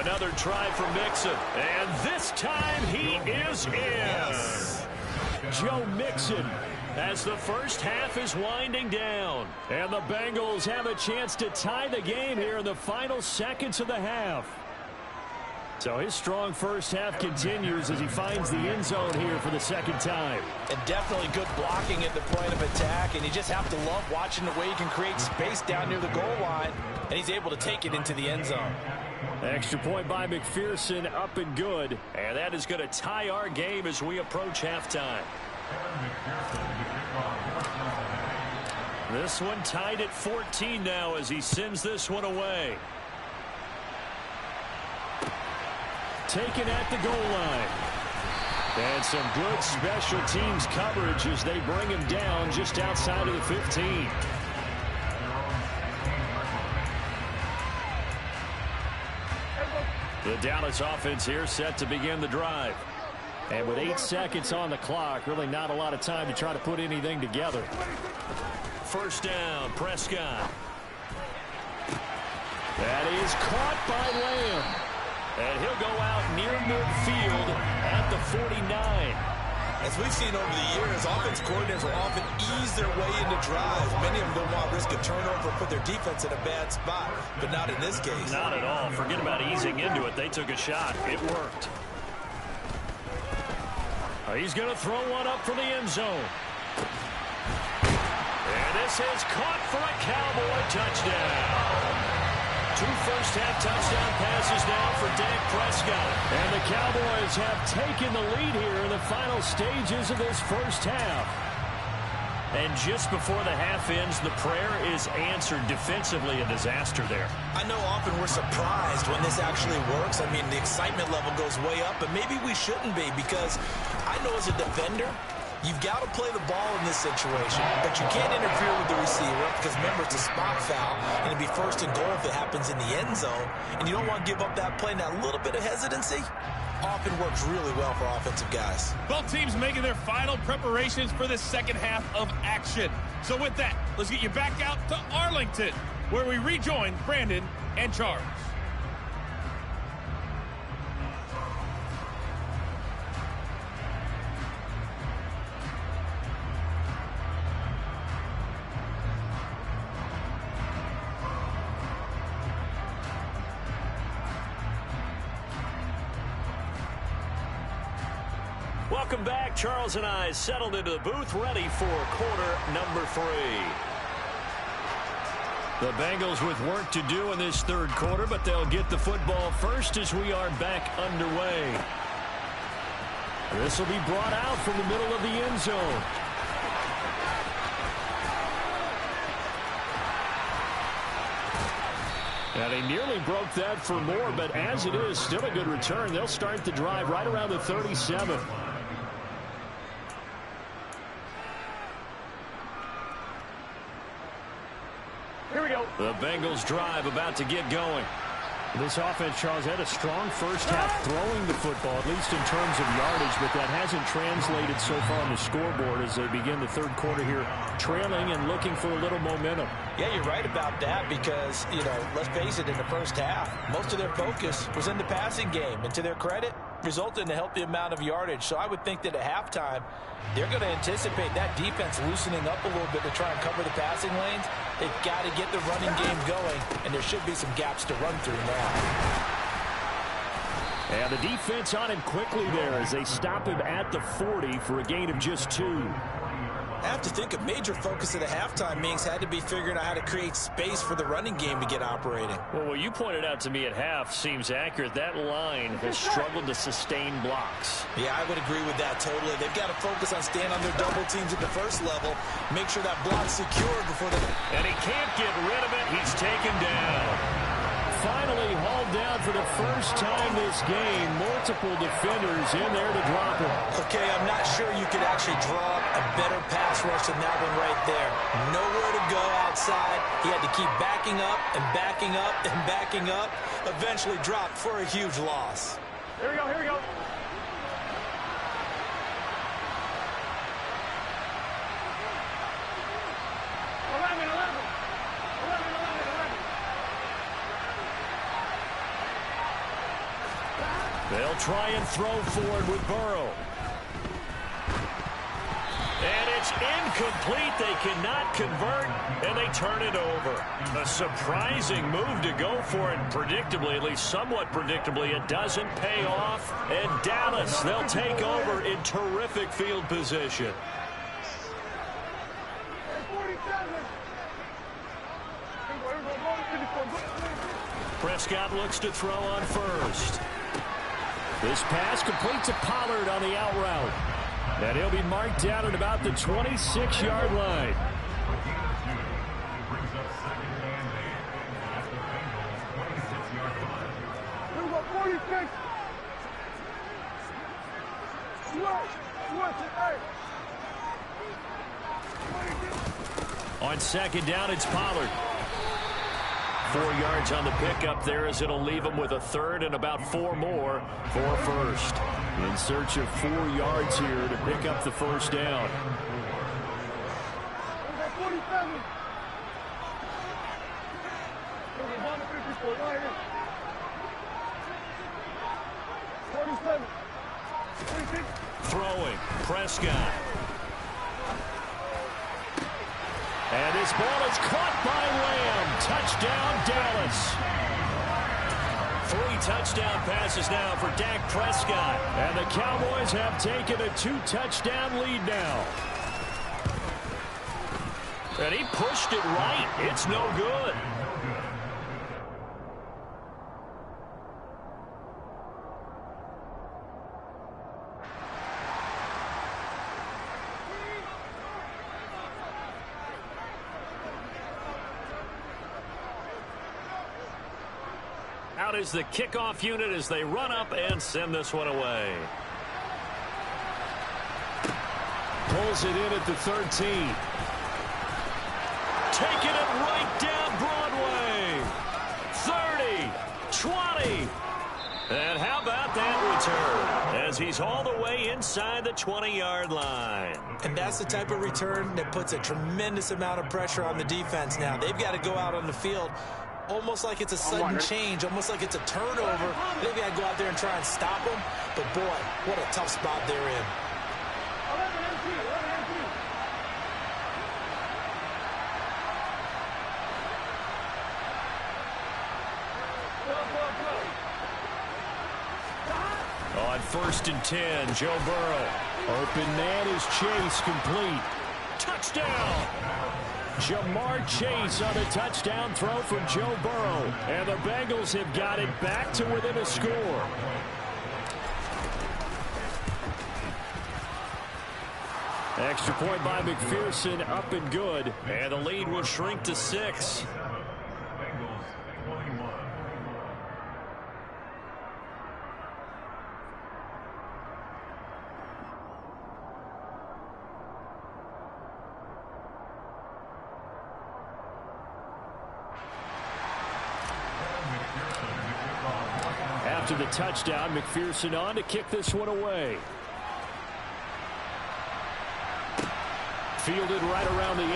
Another try for Mixon. And this time he is in. Yes. Joe Mixon as the first half is winding down. And the Bengals have a chance to tie the game here in the final seconds of the half. So his strong first half continues as he finds the end zone here for the second time. And definitely good blocking at the point of attack. And you just have to love watching the way he can create space down near the goal line. And he's able to take it into the end zone. Extra point by McPherson, up and good. And that is going to tie our game as we approach halftime. This one tied at 14 now as he sends this one away. Taken at the goal line. And some good special teams coverage as they bring him down just outside of the 15. The Dallas offense here set to begin the drive. And with 8 seconds on the clock, really not a lot of time to try to put anything together. First down, Prescott. That is caught by Lamb. And he'll go out near midfield at the 49. As we've seen over the years, offense coordinators will often ease their way into drives. Many of them don't want to risk a turnover or put their defense in a bad spot, but not in this case. Not at all. Forget about easing into it. They took a shot. It worked. He's going to throw one up for the end zone. And this is caught for a Cowboy touchdown. 2 first-half touchdown passes now for Dak Prescott. And the Cowboys have taken the lead here in the final stages of this first half. And just before the half ends, the prayer is answered. Defensively, a disaster there. I know often we're surprised when this actually works. I mean, the excitement level goes way up, but maybe we shouldn't be, because I know as a defender, you've got to play the ball in this situation, but you can't interfere with the receiver because, remember, it's a spot foul, and it'd be first and goal if it happens in the end zone, and you don't want to give up that play. And that little bit of hesitancy often works really well for offensive guys. Both teams making their final preparations for the second half of action. So with that, let's get you back out to Arlington, where we rejoin Brandon and Charles. Welcome back. Charles and I settled into the booth, ready for quarter number 3. The Bengals with work to do in this third quarter, but they'll get the football first as we are back underway. This will be brought out from the middle of the end zone. And he nearly broke that for more, but as it is, still a good return. They'll start the drive right around the 37. Here we go. The Bengals drive about to get going. This offense, Charles, had a strong first half throwing the football, at least in terms of yardage, but that hasn't translated so far on the scoreboard as they begin the third quarter here, trailing and looking for a little momentum. Yeah, you're right about that because, let's face it, in the first half, most of their focus was in the passing game. And to their credit, resulted in a healthy amount of yardage. So I would think that at halftime, they're going to anticipate that defense loosening up a little bit to try and cover the passing lanes. They've got to get the running game going, and there should be some gaps to run through now. And the defense on him quickly there as they stop him at the 40 for a gain of just 2. I have to think a major focus of the halftime meetings had to be figuring out how to create space for the running game to get operating. Well, what you pointed out to me at half seems accurate. That line has struggled to sustain blocks. Yeah, I would agree with that totally. They've got to focus on staying on their double teams at the first level, make sure that block's secure before they... And he can't get rid of it. He's taken down. Finally hauled down for the first time this game. Multiple defenders in there to drop him. Okay, I'm not sure you could actually draw a better pass rush than that one right there. Nowhere to go outside. He had to keep backing up and backing up and backing up. Eventually dropped for a huge loss. Here we go, here we go. They'll try and throw forward with Burrow. And it's incomplete. They cannot convert, and they turn it over. A surprising move to go for it. Predictably, at least somewhat predictably, it doesn't pay off. And Dallas, they'll take over in terrific field position. Prescott looks to throw on first. This pass complete to Pollard on the out route. And he'll be marked down at about the 26-yard line. On second down, it's Pollard. 4 yards on the pickup there as it'll leave him with a third and about 4 more for first. In search of 4 yards here to pick up the first down. Throwing, Prescott. And this ball is caught by Lamb. Touchdown, Dallas. 3 touchdown passes now for Dak Prescott. And the Cowboys have taken a 2-touchdown lead now. And he pushed it right. It's no good. Out is the kickoff unit as they run up and send this one away. Pulls it in at the 13. Taking it right down Broadway. 30, 20. And how about that return as he's all the way inside the 20-yard line. And that's the type of return that puts a tremendous amount of pressure on the defense now. They've got to go out on the field almost like it's a sudden change, almost like it's a turnover. They've got to go out there and try and stop them. But, boy, what a tough spot they're in. On 1st and 10, Joe Burrow. Open man is Chase, complete. Touchdown! Jamar Chase on a touchdown throw from Joe Burrow. And the Bengals have got it back to within a score. Extra point by McPherson, up and good. And the lead will shrink to 6. After the touchdown, McPherson on to kick this one away. Fielded right around the 8.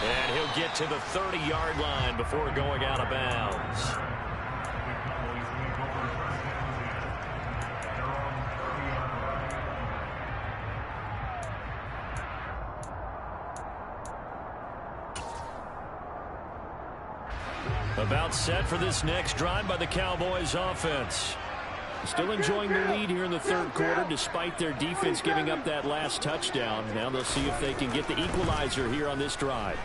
And he'll get to the 30-yard line before going out of bounds. About set for this next drive by the Cowboys offense. Still enjoying the lead here in the third quarter despite their defense giving up that last touchdown. Now they'll see if they can get the equalizer here on this drive.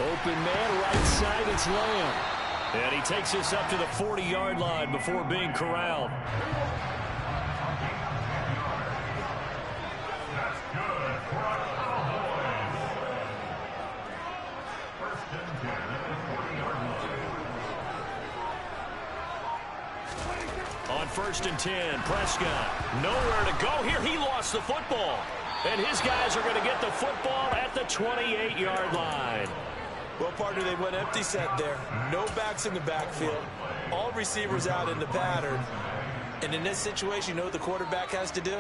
Open man right side, it's Lamb. And he takes this up to the 40-yard line before being corralled. On 1st and 10, Prescott nowhere to go here. He lost the football. And his guys are going to get the football at the 28-yard line. Well, partner, they went empty set there. No backs in the backfield. All receivers out in the pattern. And in this situation, you know what the quarterback has to do?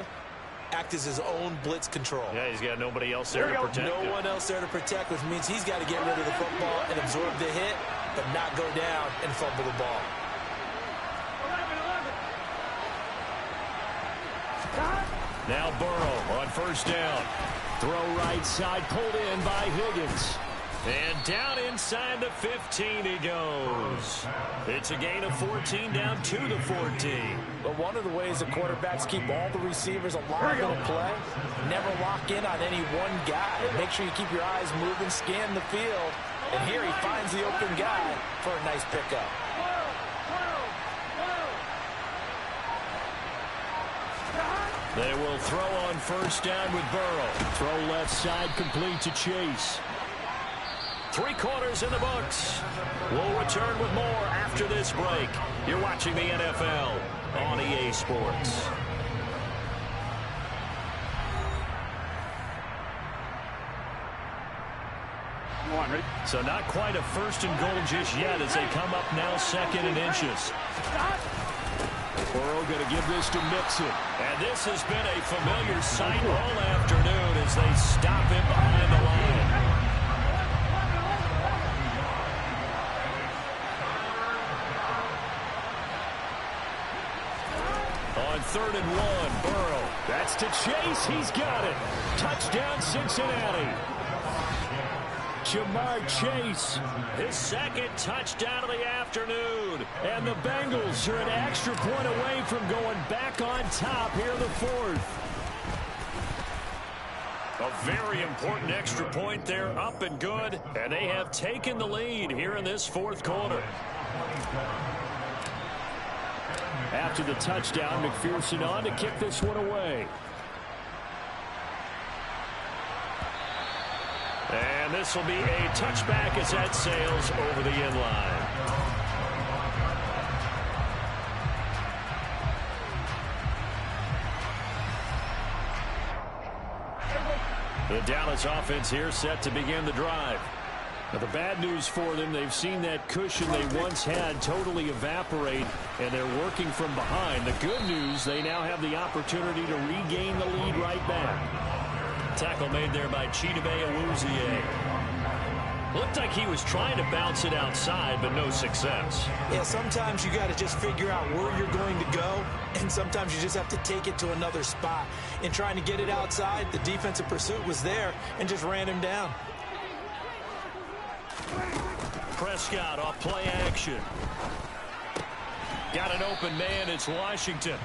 act as his own blitz control. Yeah, he's got nobody else there to protect him. No one else there to protect, which means he's got to get rid of the football and absorb the hit, but not go down and fumble the ball. Now Burrow on first down. Throw right side, pulled in by Higgins. And down inside the 15 he goes. It's a gain of 14 down to the 14. But one of the ways the quarterbacks keep all the receivers alive in a play, never lock in on any one guy. Make sure you keep your eyes moving, scan the field. And here he finds the open guy for a nice pickup. They will throw on first down with Burrow. Throw left side, complete to Chase. 3 quarters in the books. We'll return with more after this break. You're watching the NFL on EA Sports. So not quite a first and goal just yet as they come up now second and inches. Burrow going to give this to Mixon. And this has been a familiar sight all afternoon as they stop him behind the line. On 3rd and 1, Burrow. That's to Chase. He's got it. Touchdown, Cincinnati. Jamar Chase, his second touchdown of the afternoon. And the Bengals are an extra point away from going back on top here in the 4th. A very important extra point there, up and good. And they have taken the lead here in this 4th quarter. After the touchdown, McPherson on to kick this one away. And this will be a touchback as that sails over the end line. The Dallas offense here set to begin the drive. Now the bad news for them, they've seen that cushion they once had totally evaporate, and they're working from behind. The good news, they now have the opportunity to regain the lead right back. Tackle made there by Chidobe Awuzie. Looked like he was trying to bounce it outside, but no success. Yeah, sometimes you got to just figure out where you're going to go, and sometimes you just have to take it to another spot. In trying to get it outside, the defensive pursuit was there and just ran him down. Prescott off play action. Got an open man, it's Washington.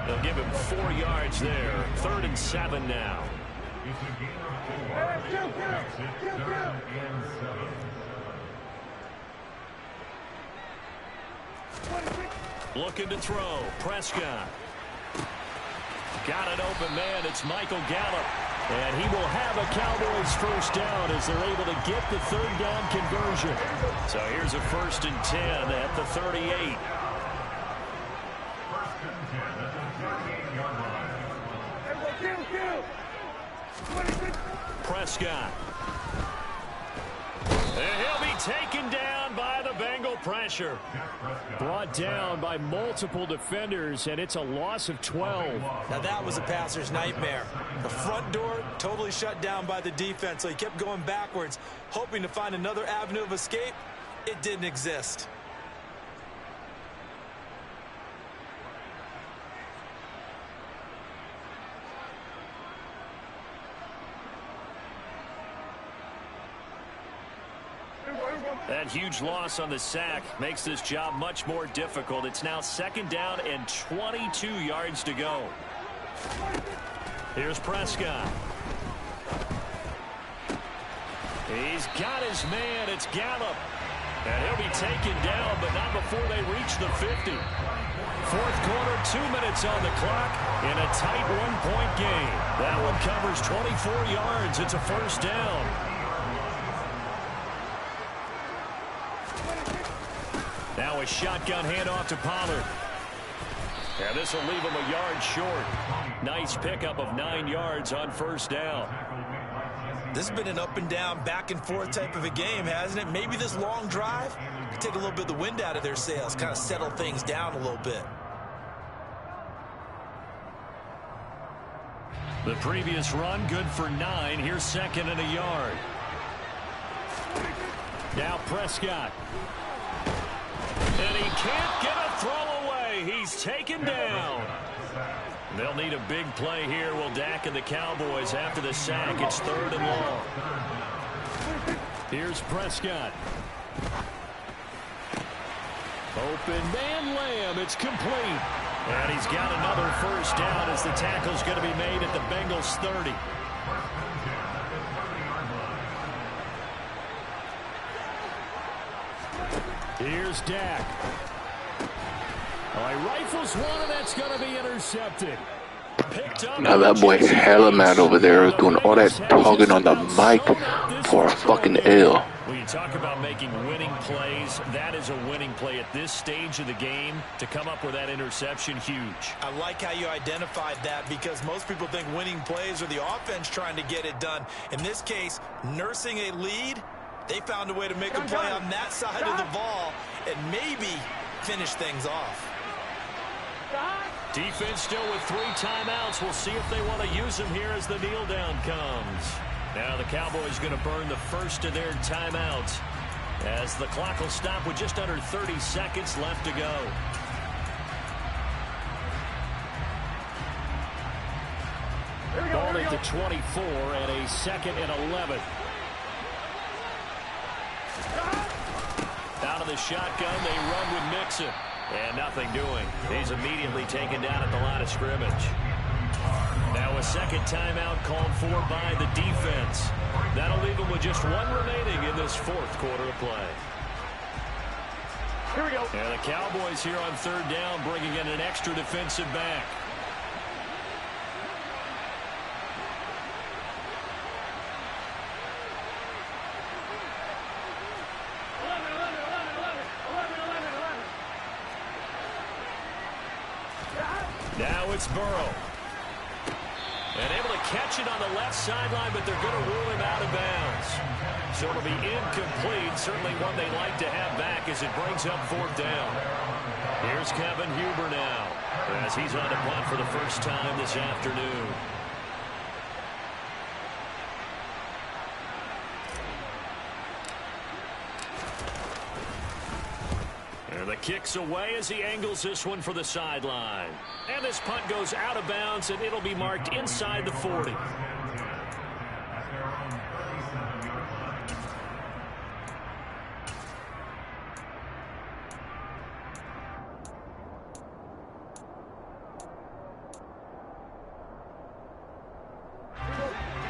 They'll give him 4 yards there. 3rd and 7 now. Looking to throw. Prescott. Got an open man. It's Michael Gallup. And he will have a Cowboys first down as they're able to get the 3rd down conversion. So here's a 1st and 10 at the 38. Prescott. And he'll be taken down by the Bengal pressure. Brought down by multiple defenders, and it's a loss of 12. Now that was a passer's nightmare. The front door totally shut down by the defense, so he kept going backwards, hoping to find another avenue of escape. It didn't exist. That huge loss on the sack makes this job much more difficult. It's now 2nd down and 22 yards to go. Here's Prescott. He's got his man. It's Gallup. And he'll be taken down, but not before they reach the 50. 4th quarter, 2 minutes on the clock in a tight 1-point game. That one covers 24 yards. It's a 1st down. Now a shotgun handoff to Pollard. And this will leave him a yard short. Nice pickup of 9 yards on 1st down. This has been an up and down, back and forth type of a game, hasn't it? Maybe this long drive could take a little bit of the wind out of their sails, kind of settle things down a little bit. The previous run, good for 9. Here's second and a yard. Now Prescott. And he can't get a throw away. He's taken down. They'll need a big play here. Will Dak and the Cowboys after the sack. It's 3rd and long. Here's Prescott. Open man, Lamb. It's complete. And he's got another first down as the tackle's going to be made at the Bengals 30. Here's Dak. Oh, he rifles one, and that's going to be intercepted. Now that boy hella mad over there doing all that talking on the mic for a fucking L. When you talk about making winning plays, that is a winning play at this stage of the game. To come up with that interception, huge. I like how you identified that, because most people think winning plays are the offense trying to get it done. In this case, nursing a lead, they found a way to make a play on that side of the ball and maybe finish things off. Defense still with 3 timeouts. We'll see if they want to use them here as the kneel down comes. Now the Cowboys going to burn the first of their timeouts as the clock will stop with just under 30 seconds left to go. Ball at the 24 and a 2nd and 11. Out of the shotgun, they run with Mixon. And nothing doing. He's immediately taken down at the line of scrimmage. Now a second timeout called for by the defense. That'll leave them with just 1 remaining in this 4th quarter of play. Here we go. And the Cowboys here on 3rd down, bringing in an extra defensive back. Now it's Burrow. And able to catch it on the left sideline, but they're going to rule him out of bounds. So it'll be incomplete. Certainly one they like to have back as it brings up 4th down. Here's Kevin Huber now as he's on the punt for the first time this afternoon. And the kick's away as he angles this one for the sideline. And this punt goes out of bounds, and it'll be marked inside the 40.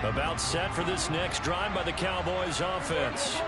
About set for this next drive by the Cowboys offense.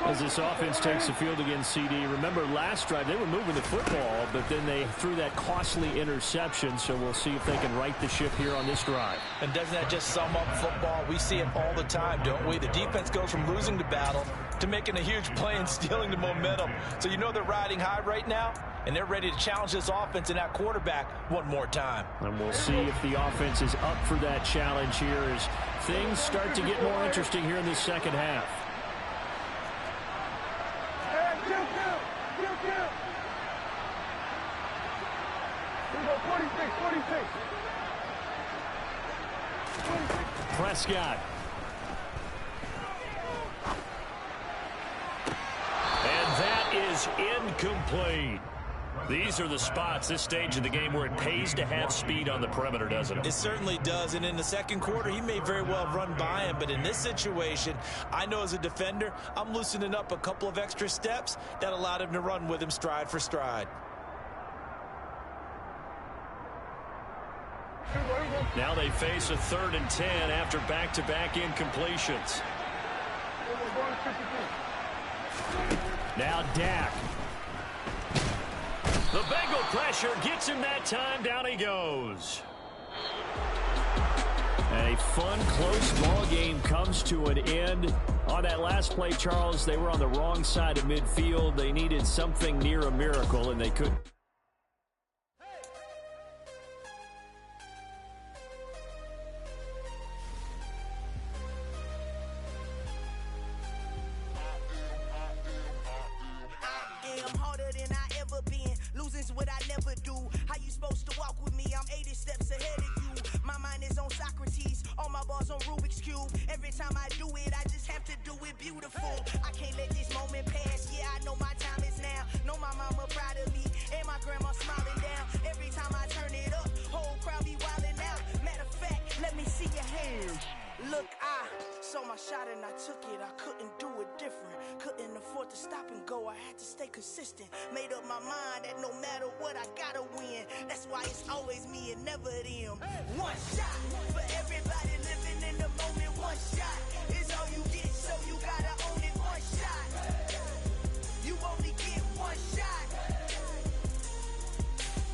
As this offense takes the field against CD, remember last drive they were moving the football, but then they threw that costly interception, so we'll see if they can right the ship here on this drive. And doesn't that just sum up football? We see it all the time, don't we? The defense goes from losing the battle to making a huge play and stealing the momentum. So you know they're riding high right now, and they're ready to challenge this offense and that quarterback one more time. And we'll see if the offense is up for that challenge here as things start to get more interesting here in this second half. Prescott. And that is incomplete. These are the spots, this stage of the game, where it pays to have speed on the perimeter, doesn't it? It certainly does, and in the second quarter, he may very well run by him, but in this situation, I know as a defender, I'm loosening up a couple of extra steps that allowed him to run with him stride for stride. Now they face a 3rd and 10 after back-to-back incompletions. Now Dak. The Bengal pressure gets him that time. Down he goes. A fun, close ball game comes to an end. On that last play, Charles, they were on the wrong side of midfield. They needed something near a miracle, and they couldn't. What I never do. How you supposed to walk with me? I'm 80 steps ahead of you. My mind is on Socrates. time I do it, I just have to do it beautiful. I can't let this moment pass. Yeah, I know my time is now. Know my mama proud of me, and my grandma smiling down. Every time I turn it up, whole crowd be wildin' out. Matter of fact, let me see your hands. Look, I saw my shot and I took it. I couldn't do it different. Couldn't afford to stop and go. I had to stay consistent. Made up my mind that no matter what, I gotta win. That's why it's always me and never them. One shot for everybody living in the moment. One shot is all you get, so you gotta own it. One shot. You only get one shot.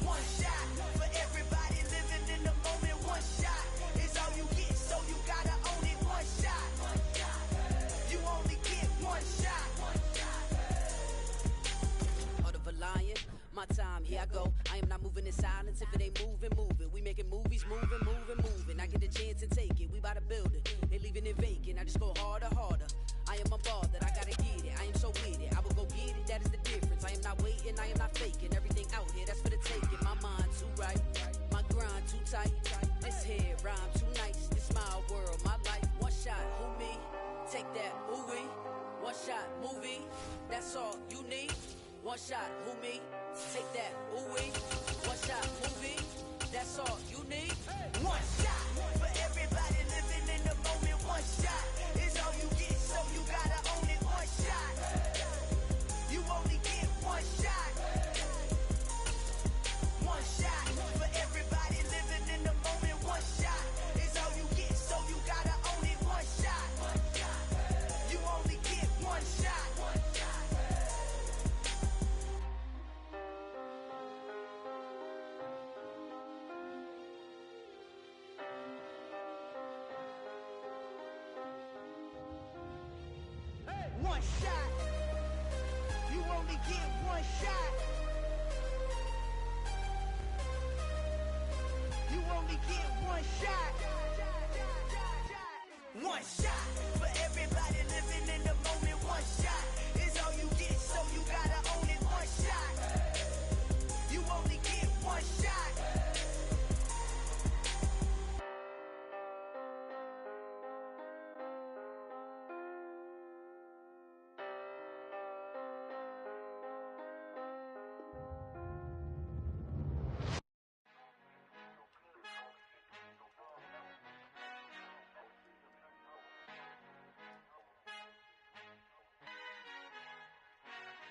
One shot for everybody living in the moment. One shot is all you get, so you gotta own it. One shot. You only get one shot. Heart of a lion, my time, here I go. I am not moving in silence. If it ain't moving, move it. We making movies, moving. I get a chance and take it. We bout to build it. Ain't leaving it vacant. I just go harder. I am a ball that I gotta get it. I am so with it. I will go get it. That is the difference. I am not waiting. I am not faking. Everything out here, that's for the taking. My mind too right. My grind too tight. This here rhyme too nice. This my world, my life. One shot, who me? Take that, who we? One shot, movie. That's all you need. One shot, who me? Take that, who we? One shot, movie. That's all you need. One shot for everybody living in the moment. One shot is all you get, so you gotta own it. One shot. You only get one shot. One shot for everybody living in the moment. One shot is all you get, so you gotta own it. One shot. You only get one shot. One shot. You only get one shot. You only get one shot. One shot for everybody living in the moment. One shot is all you get, so you gotta own it. One shot. You only get one shot.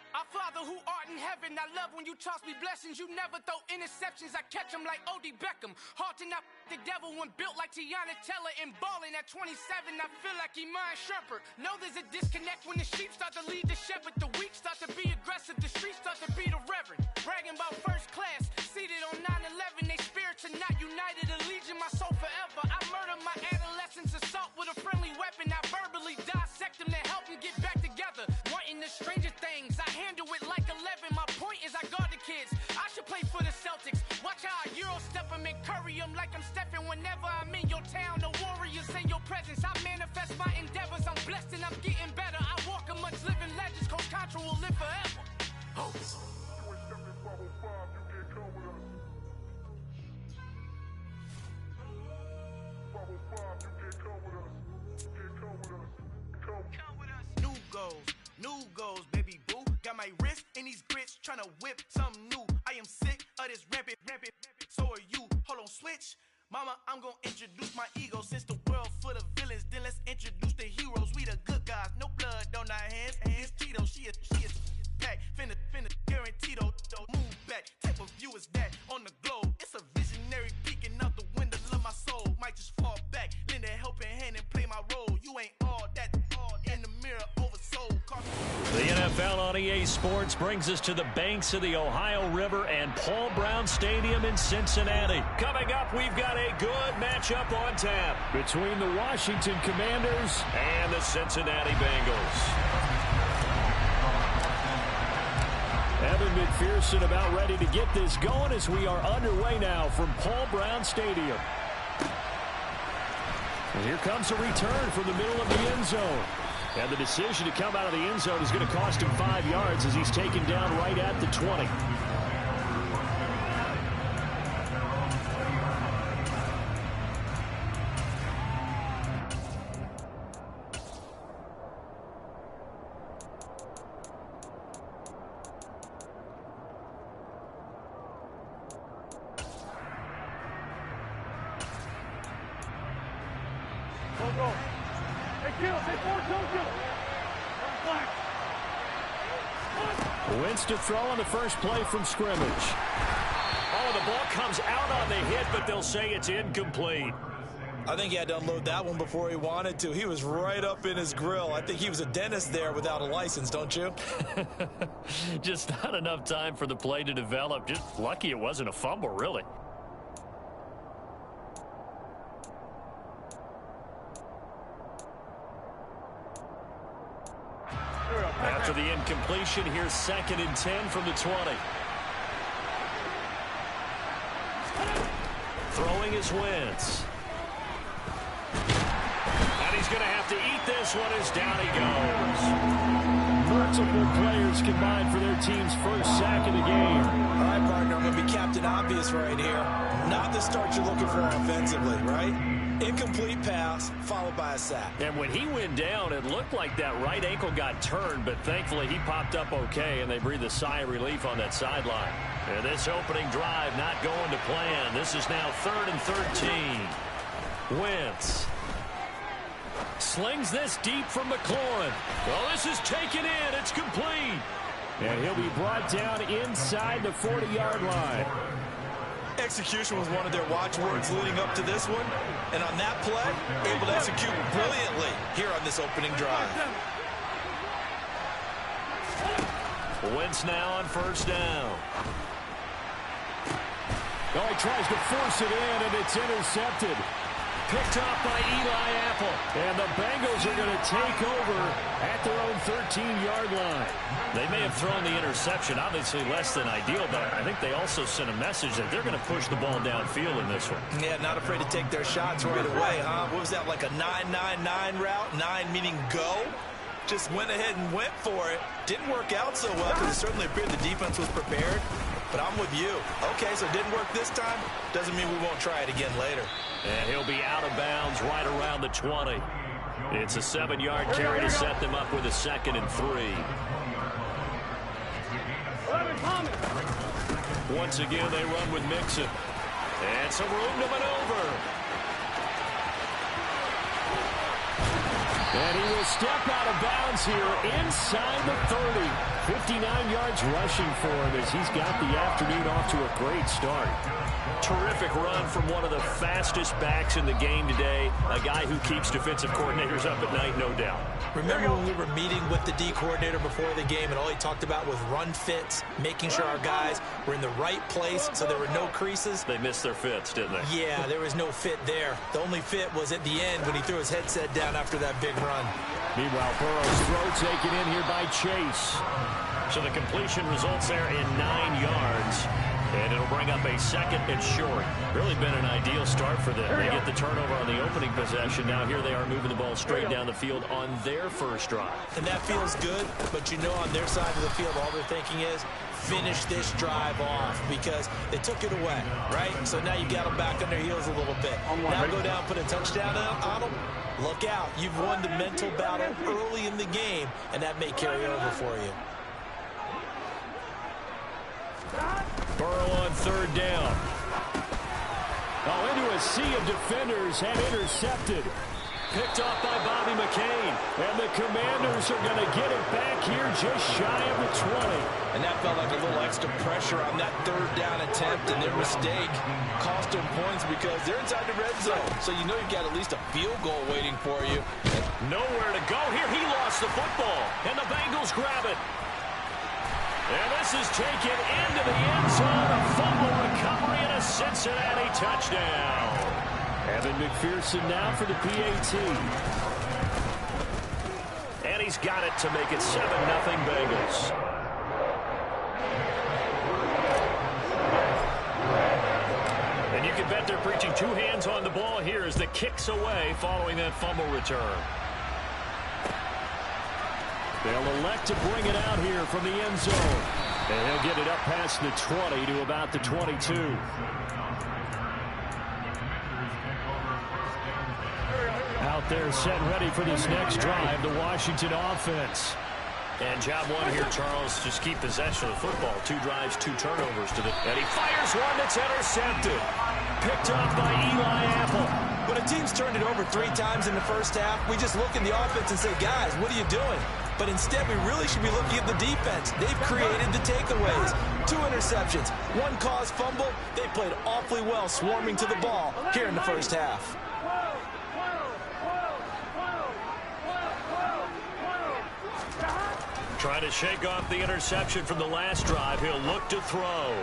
Our Father who art in heaven, I love when you toss me blessings. You never throw interceptions, I catch them like O.D. Beckham. Hard to not the devil when built like Tiana Teller and balling at 27. I feel like Iman Shumpert. Know there's a disconnect when the sheep start to lead the shepherd. The weak start to be aggressive, the streets start to be the reverend. Bragging about first class, seated on 9/11. They spirits are not united, allegiant my soul forever. I murder my adolescence, assault with a friendly weapon. I verbally dissect them to help them get back together. Wanting the stranger things, I handle it like 11. My point is I guard the kids. I should play for the Celtics. Watch how I Euro step them and curry them like I'm stepping. Whenever I'm in your town, the Warriors in your presence. I manifest my endeavors. I'm blessed and I'm getting better. I walk amongst living legends. Coach Contra will live forever. Oh. New goals, baby boo. Got my wrist in these grits, tryna whip something new. I am sick of this rampant. So are you. Hold on, switch. Mama, I'm gonna introduce my ego. Since the world full of villains, then let's introduce the heroes. We the good guys, no blood on our hands. It's Tito, she is pack. Finna, guaranteed. Move back. Type of view is that on the globe? It's a visionary peeking out the window of my soul. Might just fall back, lend a helping hand and play my role. You ain't all that. In the mirror, oversold. The NFL on EA Sports brings us to the banks of the Ohio River and Paul Brown Stadium in Cincinnati. Coming up, we've got a good matchup on tap between the Washington Commanders and the Cincinnati Bengals. Evan McPherson about ready to get this going as we are underway now from Paul Brown Stadium. And here comes a return from the middle of the end zone. And the decision to come out of the end zone is going to cost him 5 yards as he's taken down right at the 20. Wins to throw on the first play from scrimmage. Oh, the ball comes out on the hit, but they'll say it's incomplete. I think he had to unload that one before he wanted to. He was right up in his grill. I think he was a dentist there without a license, don't you? Just not enough time for the play to develop. Just lucky it wasn't a fumble, really. After the incompletion, here's 2nd and 10 from the 20. Throwing his Wentz. And he's going to have to eat this one as down he goes. Multiple players combined for their team's first sack of the game. All right, partner, I'm going to be Captain Obvious right here. Not the start you're looking for offensively, right? Incomplete pass, followed by a sack. And when he went down, it looked like that right ankle got turned, but thankfully he popped up okay, and they breathed a sigh of relief on that sideline. And this opening drive not going to plan. This is now 3rd and 13. Wentz slings this deep from McLaurin. Well, this is taken in. It's complete. And he'll be brought down inside the 40-yard line. Execution was one of their watchwords leading up to this one. And on that play, able to execute brilliantly here on this opening drive. Wentz now on 1st down. Oh, he tries to force it in, and it's intercepted. Picked off by Eli Apple. And the Bengals are going to take over at their own 13-yard line. They may have thrown the interception, obviously less than ideal, but I think they also sent a message that they're going to push the ball downfield in this one. Yeah, not afraid to take their shots right away, huh? What was that, like a 9-9-9 route? 9 meaning go? Just went ahead and went for it. Didn't work out so well because it certainly appeared the defense was prepared. But I'm with you. Okay, so it didn't work this time. Doesn't mean we won't try it again later. And he'll be out of bounds right around the 20. It's a 7-yard carry to set them up with a 2nd and 3. Once again, they run with Mixon. And some room to maneuver. And he will step out of bounds here inside the 30. 59 yards rushing for him as he's got the afternoon off to a great start. Terrific run from one of the fastest backs in the game today. A guy who keeps defensive coordinators up at night, no doubt. Remember when we were meeting with the D coordinator before the game and all he talked about was run fits, making sure our guys were in the right place so there were no creases? They missed their fits, didn't they? Yeah, there was no fit there. The only fit was at the end when he threw his headset down after that big run. Meanwhile, Burrow's throw taken in here by Chase. So the completion results there in 9 yards. And it'll bring up a 2nd and short. Really been an ideal start for them. They get the turnover on the opening possession. Now here they are moving the ball straight down the field on their first drive. And that feels good, but you know on their side of the field, all they're thinking is finish this drive off because they took it away, right? So now you've got them back on their heels a little bit. Now go down, put a touchdown on them. Look out. You've won the mental battle early in the game, and that may carry over for you. Burrow on 3rd down. Oh, into a sea of defenders and intercepted. Picked off by Bobby McCain. And the Commanders are going to get it back here just shy of the 20. And that felt like a little extra pressure on that 3rd down attempt, and their mistake cost them points because they're inside the red zone. So you know you've got at least a field goal waiting for you. Nowhere to go here. He lost the football, and the Bengals grab it. And this is taken into the end zone. A fumble recovery and a Cincinnati touchdown. Evan McPherson now for the PAT. And he's got it to make it 7-0 Bengals. And you can bet they're preaching 2 hands on the ball here as the kick's away following that fumble return. They'll elect to bring it out here from the end zone. And he'll get it up past the 20 to about the 22. Out there set ready for this next drive, the Washington offense. And job one here, Charles, just keep possession of the football. 2 drives, 2 turnovers to the... And he fires one that's intercepted. picked up by Eli Apple. When a team's turned it over 3 times in the first half, we just look at the offense and say, guys, what are you doing? But instead, we really should be looking at the defense. They've created the takeaways. 2 interceptions, 1 caused fumble. They played awfully well swarming to the ball here in the first half. Trying to shake off the interception from the last drive. He'll look to throw.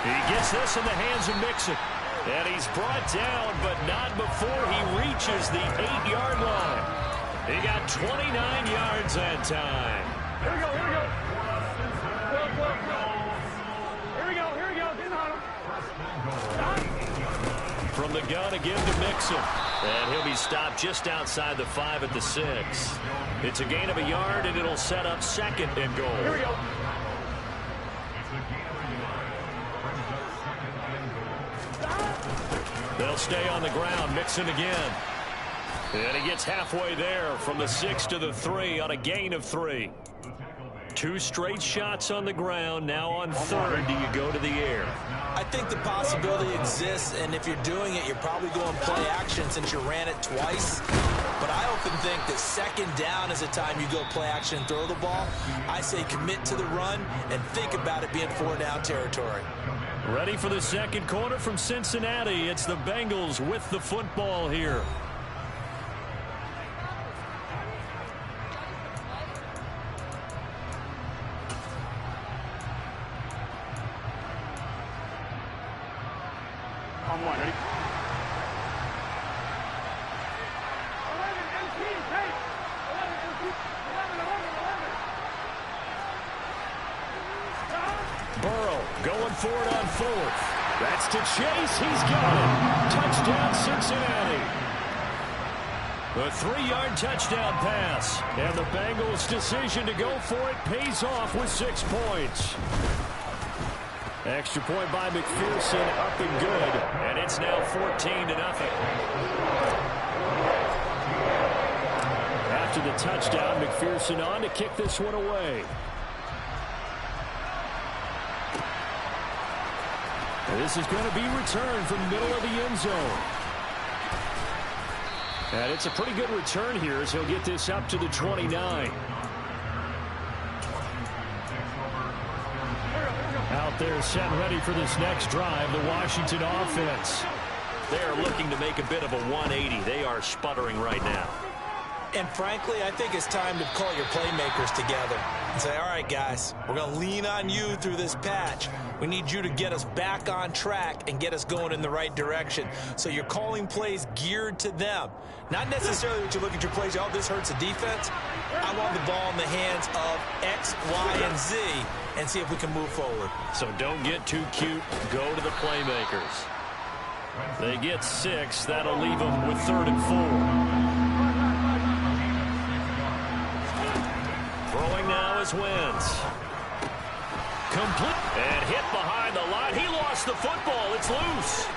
He gets this in the hands of Mixon. And he's brought down, but not before he reaches the 8-yard line. He got 29 yards that time. Here we go, here we go. Here we go, here we go. Get on him. From the gun again to Mixon. And he'll be stopped just outside the 5 at the 6. It's a gain of a yard, and it'll set up 2nd and goal. Here we go. They'll stay on the ground. Mixon again. And he gets halfway there from the 6 to the 3 on a gain of 3. 2 straight shots on the ground. Now on 3rd, do you go to the air? I think the possibility exists, and if you're doing it, you're probably going play action since you ran it twice. But I often think that 2nd down is a time you go play action and throw the ball. I say commit to the run and think about it being 4-down territory. Ready for the 2nd quarter from Cincinnati. It's the Bengals with the football here. On 1, ready? 11 MT, hey! 11 MT, 11. Burrow going for it on 4th. That's to Chase. He's got it. Touchdown, Cincinnati. A 3-yard touchdown pass. And the Bengals' decision to go for it pays off with 6 points. Extra point by McPherson, up and good. And it's now 14-0. After the touchdown, McPherson on to kick this one away. This is going to be returned from the middle of the end zone. And it's a pretty good return here as he'll get this up to the 29. Out there set ready for this next drive, the Washington offense. They are looking to make a bit of a 180. They are sputtering right now. And frankly, I think it's time to call your playmakers together and say, all right, guys, we're going to lean on you through this patch. We need you to get us back on track and get us going in the right direction. So you're calling plays geared to them. Not necessarily that you look at your plays, oh, this hurts the defense. I want the ball in the hands of X, Y, and Z and see if we can move forward. So don't get too cute. Go to the playmakers. They get 6. That'll leave them with 3rd and 4. Throwing now is Wentz. Complete. And hit behind the line. He lost the football. It's loose.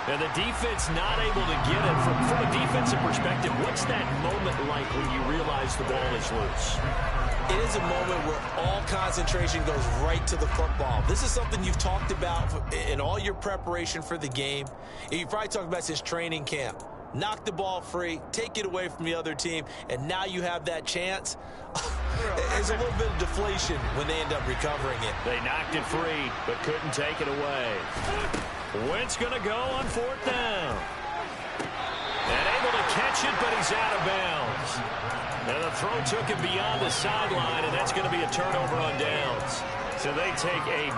And the defense not able to get it. From a defensive perspective, what's that moment like when you realize the ball is loose? It is a moment where all concentration goes right to the football. This is something you've talked about in all your preparation for the game. You probably talked about since training camp. Knock the ball free, take it away from the other team, and now you have that chance. There's a little bit of deflation when they end up recovering it. They knocked it free, but couldn't take it away. Wentz going to go on 4th down. And able to catch it, but he's out of bounds. And the throw took him beyond the sideline, and that's going to be a turnover on downs. So they take a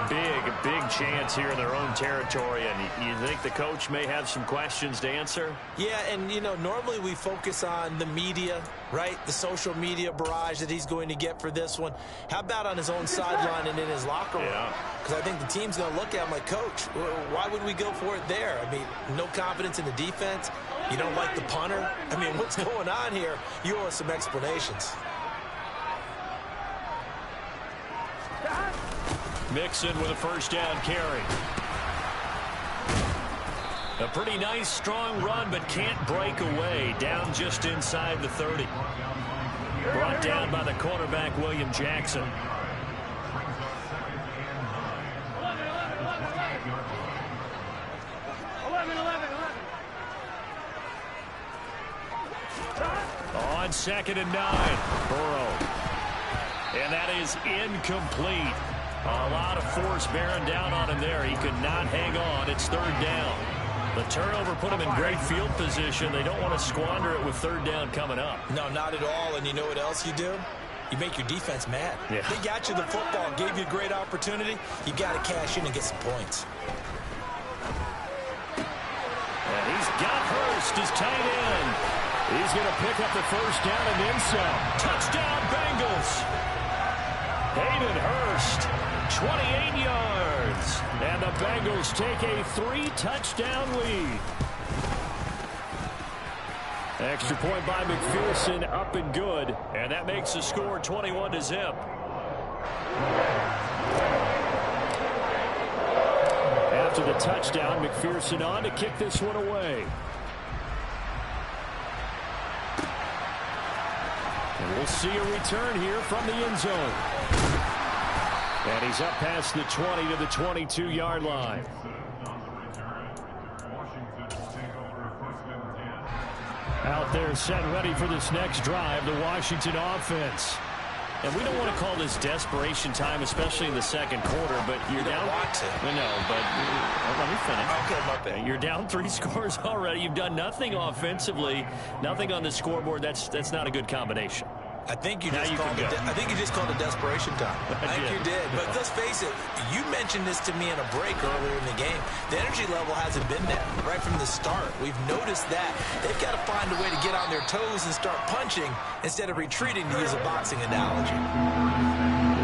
big chance here in their own territory, and you think the coach may have some questions to answer? Yeah, and, you know, normally we focus on the media, right? The social media barrage that he's going to get for this one. How about on his own sideline and in his locker room? Because I think the team's going to look at him like, Coach, why would we go for it there? I mean, no confidence in the defense. You don't like the punter? I mean, what's going on here? You owe us some explanations. Mixon with a 1st down carry. A pretty nice, strong run, but can't break away. Down just inside the 30. Brought down by the quarterback, William Jackson. on 2nd and 9. Burrow. And that is incomplete. A lot of force bearing down on him there. He could not hang on. It's 3rd down. The turnover put him in great field position. They don't want to squander it with 3rd down coming up. No, not at all. And you know what else you do? You make your defense mad. Yeah. They got you the football, gave you a great opportunity. You got to cash in and get some points. And he's got Hurst as tight end. He's going to pick up the 1st down and then some. Touchdown, Bengals. Hayden Hurst, 28 yards. And the Bengals take a 3-touchdown lead. Extra point by McPherson, up and good. And that makes the score 21-0. After the touchdown, McPherson on to kick this one away. And we'll see a return here from the end zone. And he's up past the 20 to the 22-yard line. Out there set ready for this next drive, the Washington offense. And we don't want to call this desperation time, especially in the 2nd quarter, but you're down. Want to. No, but let me finish. Okay, my bad. You're down 3 scores already. You've done nothing offensively, nothing on the scoreboard. That's not a good combination. I think you just called it desperation time. I think you did. But let's face it, you mentioned this to me in a break earlier in the game. The energy level hasn't been there right from the start. We've noticed that. They've got to find a way to get on their toes and start punching instead of retreating, to use a boxing analogy.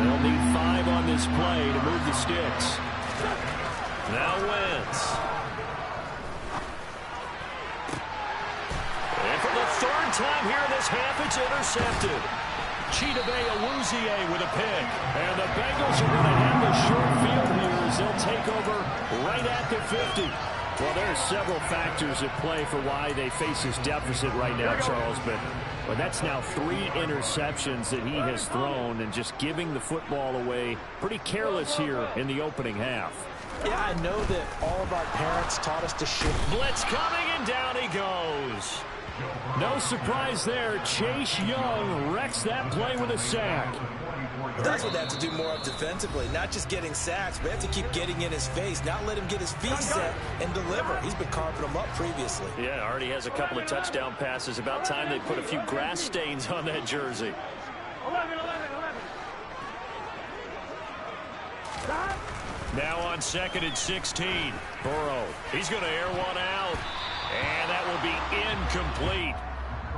They'll need 5 on this play to move the sticks. Now Wentz. And for the 3rd time here in this half, it's intercepted. Chidobe Awuzie with a pick. And the Bengals are going to have a short field here as they'll take over right at the 50. Well, there are several factors at play for why they face this deficit right now, Charles. But that's now 3 interceptions that he has thrown and just giving the football away pretty careless here in the opening half. Yeah, I know that all of our parents taught us to shoot. Blitz coming, and down he goes. No surprise there. Chase Young wrecks that play with a sack. That's what they have to do more of defensively, not just getting sacks, but have to keep getting in his face, not let him get his feet set and deliver. He's been carving them up previously. Yeah, already has a couple of touchdown passes. About time they put a few grass stains on that jersey. 11. Now on 2nd and 16. Burrow. He's going to air one out. And that will be incomplete.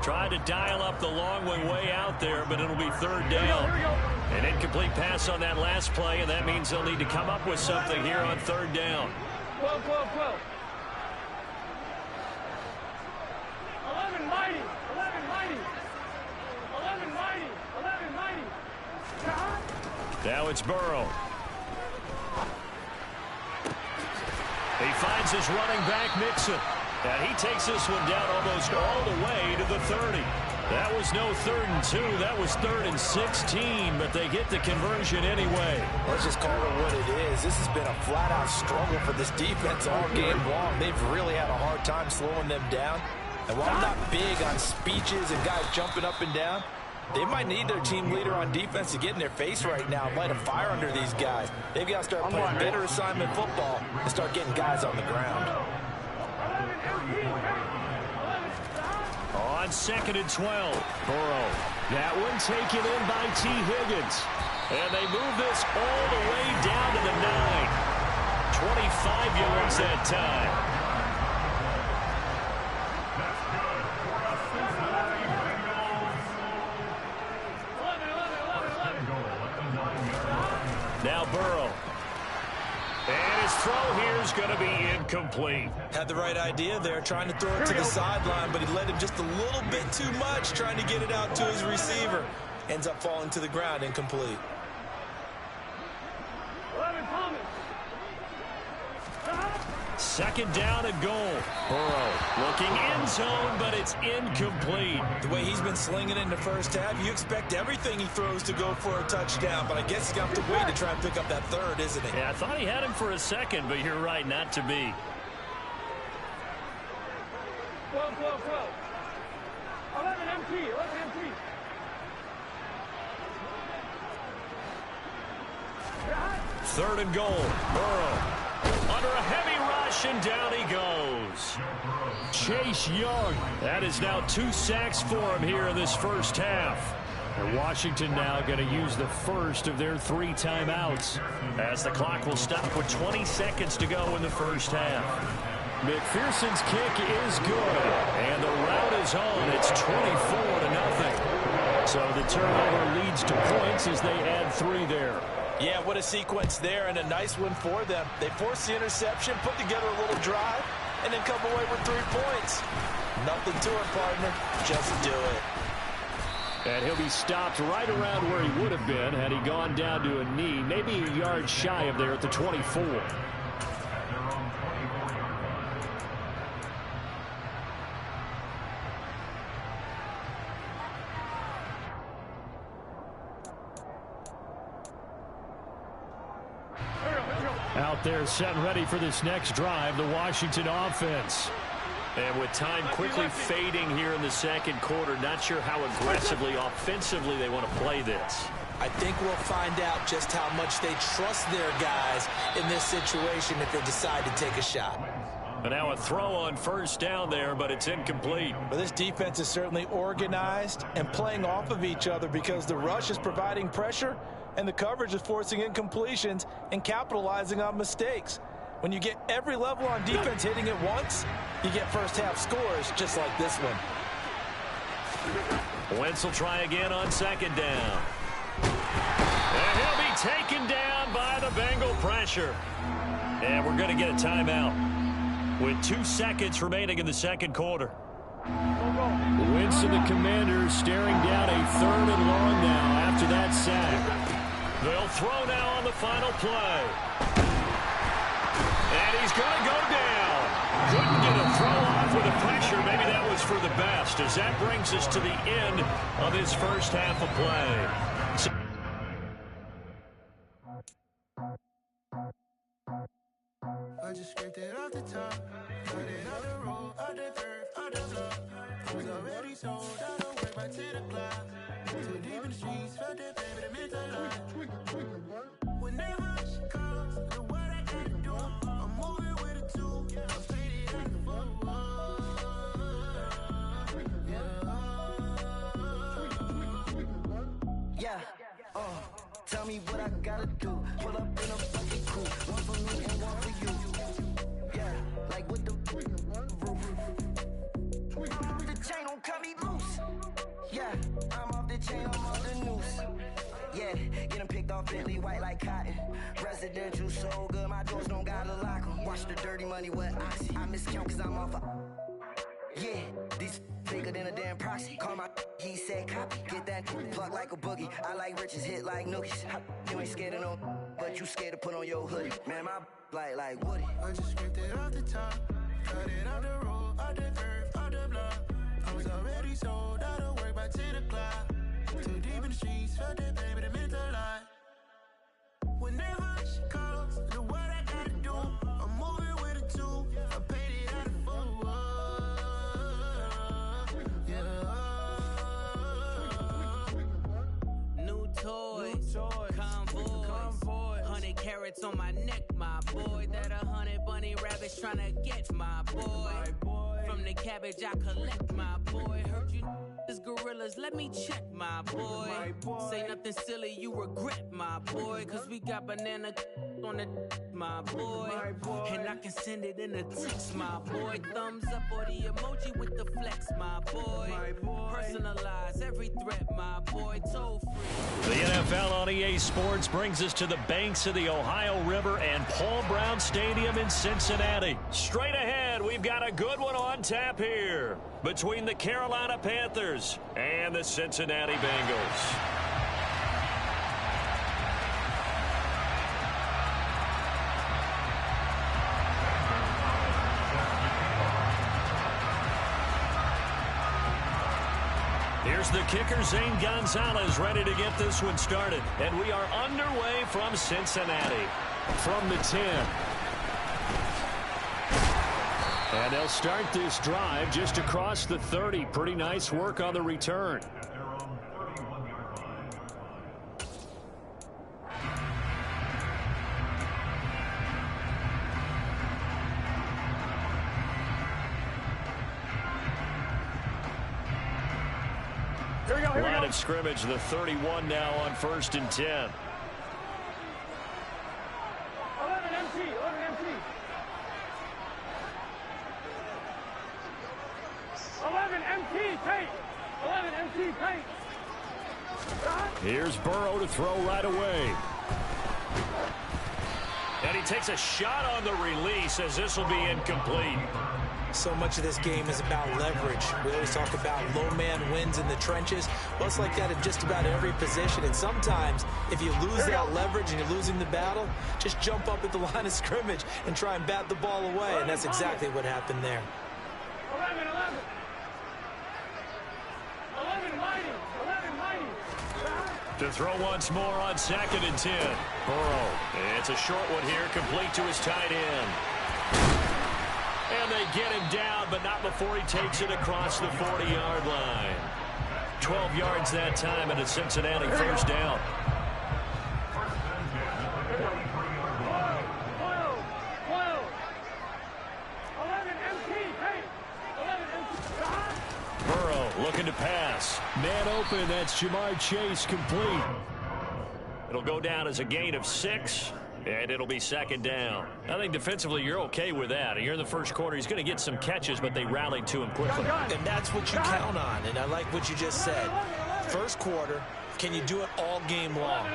Tried to dial up the long one way out there, but it'll be 3rd down. An incomplete pass on that last play, and that means they'll need to come up with something here on 3rd down. 12. 11 mighty. Now it's Burrow. He finds his running back, Mixon. And he takes this one down almost all the way to the 30. That was no 3rd and 2. That was 3rd and 16, but they get the conversion anyway. Let's just call it what it is. This has been a flat-out struggle for this defense all game long. They've really had a hard time slowing them down. And while I'm not big on speeches and guys jumping up and down, they might need their team leader on defense to get in their face right now and light a fire under these guys. They've got to start playing better assignment football and start getting guys on the ground. On 2nd and 12, Burrow. That one taken in by T. Higgins. And they move this all the way down to the 9. 25 yards that time. Now Burrow. And his throw here is going to be incomplete. Had the right idea there, trying to throw it to the sideline, but he led him just a little bit too much, trying to get it out to his receiver. Ends up falling to the ground, incomplete. 11 Thomas. 2nd down and goal. Burrow looking end zone, but it's incomplete. The way he's been slinging it in the first half, you expect everything he throws to go for a touchdown, but I guess he's got to wait to try and pick up that 3rd, isn't he? Yeah, I thought he had him for a second, but you're right, not to be. 12. 11 MT. 3rd and goal. Burrow under a heavy rush, and down he goes. Chase Young. That is now 2 sacks for him here in this first half. And Washington now going to use the first of their 3 timeouts, as the clock will stop with 20 seconds to go in the first half. McPherson's kick is good, and the route is on. It's 24-0. So the turnover leads to points as they add 3 there. Yeah, what a sequence there, and a nice one for them. They force the interception, put together a little drive, and then come away with 3 points. Nothing to it, partner. Just do it. And he'll be stopped right around where he would have been had he gone down to a knee, maybe a yard shy of there at the 24. Out there set and ready for this next drive, the Washington offense. And with time quickly fading here in the second quarter, not sure how aggressively, offensively they want to play this. I think we'll find out just how much they trust their guys in this situation if they decide to take a shot. And now a throw on first down there, but it's incomplete. Well, this defense is certainly organized and playing off of each other because the rush is providing pressure and the coverage is forcing incompletions and capitalizing on mistakes. When you get every level on defense hitting it once, you get first half scores just like this one. Wentz will try again on second down. And he'll be taken down by the Bengal pressure. And we're going to get a timeout with 2 seconds remaining in the second quarter. Wentz and the Commanders staring down a 3rd and long now after that sack. They'll throw now on the final play. And he's going to go down. Couldn't get a throw off with the pressure. Maybe that was for the best, as that brings us to the end of his first half of play. I just scraped it off the top, cut it out the road, out the curve, out the block. I was already sold, I don't work by 10 o'clock. Too deep in the streets, felt that baby, that meant a lot. Whenever she calls, the what I gotta do, I'm moving with a 2, I'm faded out the phone. Yeah, tell me what I gotta do. Pull up in a fucking coupe, one for me and one for you. Yeah, like with the roof. The chain don't cut me loose. Yeah, I'm off the chain, I'm off the noose. Yeah, get them picked off Bentley white like cotton. Residential so good, my doors don't gotta lock them. Watch the dirty money with Oxy. I miscount cause I'm off a... Yeah, these bigger than a damn proxy. Call my he said copy. Get that plug like a boogie. I like riches, hit like nookies. You ain't scared of no, but you scared to put on your hoodie. Man, my like Woody. I just scraped it off the top, cut it out the road, out the curve, out the block. I was already sold, I don't work by 10 o'clock. Too deep in the streets, felt that baby, that meant a lot. Whenever she calls, the what I gotta do, I'm moving with a 2, I paid it out of 4. New toys, convoy, 100 carats on my neck, my boy. That 100 bunny rabbits tryna get my boy. From the cabbage I collect, my boy. Heard you is gorillas, let me check, my boy. Say nothing silly, you regret, my boy. Cause we got banana on the my boy. And I can send it in a text, my boy. Thumbs up or the emoji with the flex, my boy. Personalize every threat, my boy. Toll free. The NFL on EA Sports brings us to the banks of the Ohio River and Paul Brown Stadium in Cincinnati. Straight ahead, we've got a good one on tap here between the Carolina Panthers and the Cincinnati Bengals. Here's the kicker, Zane Gonzalez, ready to get this one started. And we are underway from Cincinnati. From the 10. And they'll start this drive just across the 30. Pretty nice work on the return. Line of scrimmage, the 31 now on 1st and 10. 11 MT, 11 MT. 11 MT, take. 11 MT, take. Here's Burrow to throw right away. And he takes a shot on the release as this will be incomplete. So much of this game is about leverage. We always talk about low man wins in the trenches. Well, it's like that in just about every position. And sometimes, if you lose that leverage and you're losing the battle, just jump up at the line of scrimmage and try and bat the ball away. And that's exactly what happened there. 11, 11. 11 mighty. 11 mighty. To throw once more on 2nd and 10. Burrow. It's a short one here, complete to his tight end. And they get him down, but not before he takes it across the 40-yard line. 12 yards that time, and a Cincinnati first down. Burrow looking to pass. Man open, that's Jamar Chase, complete. It'll go down as a gain of 6. And it'll be 2nd down. I think defensively you're okay with that. You're in the first quarter. He's going to get some catches, but they rallied to him quickly. And that's what you count on. And I like what you just said. First quarter, can you do it all game long?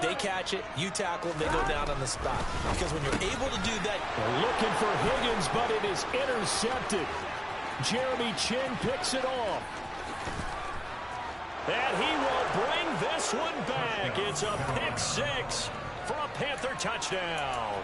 They catch it, you tackle them, they go down on the spot. Because when you're able to do that. They're looking for Higgins, but it is intercepted. Jeremy Chin picks it off. And he will bring this one back. It's a pick 6. For a Panther touchdown.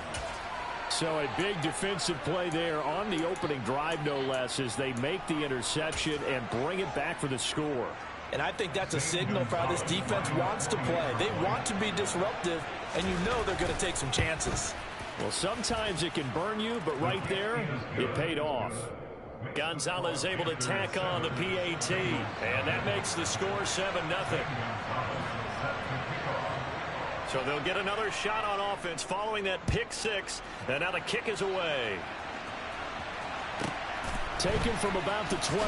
So a big defensive play there on the opening drive, no less, as they make the interception and bring it back for the score. And I think that's a signal for how this defense wants to play. They want to be disruptive, and you know they're going to take some chances. Well, sometimes it can burn you, but right there, it paid off. Gonzalez able to tack on the PAT, and that makes the score 7-0. So they'll get another shot on offense following that pick 6. And now the kick is away. Taken from about the 12.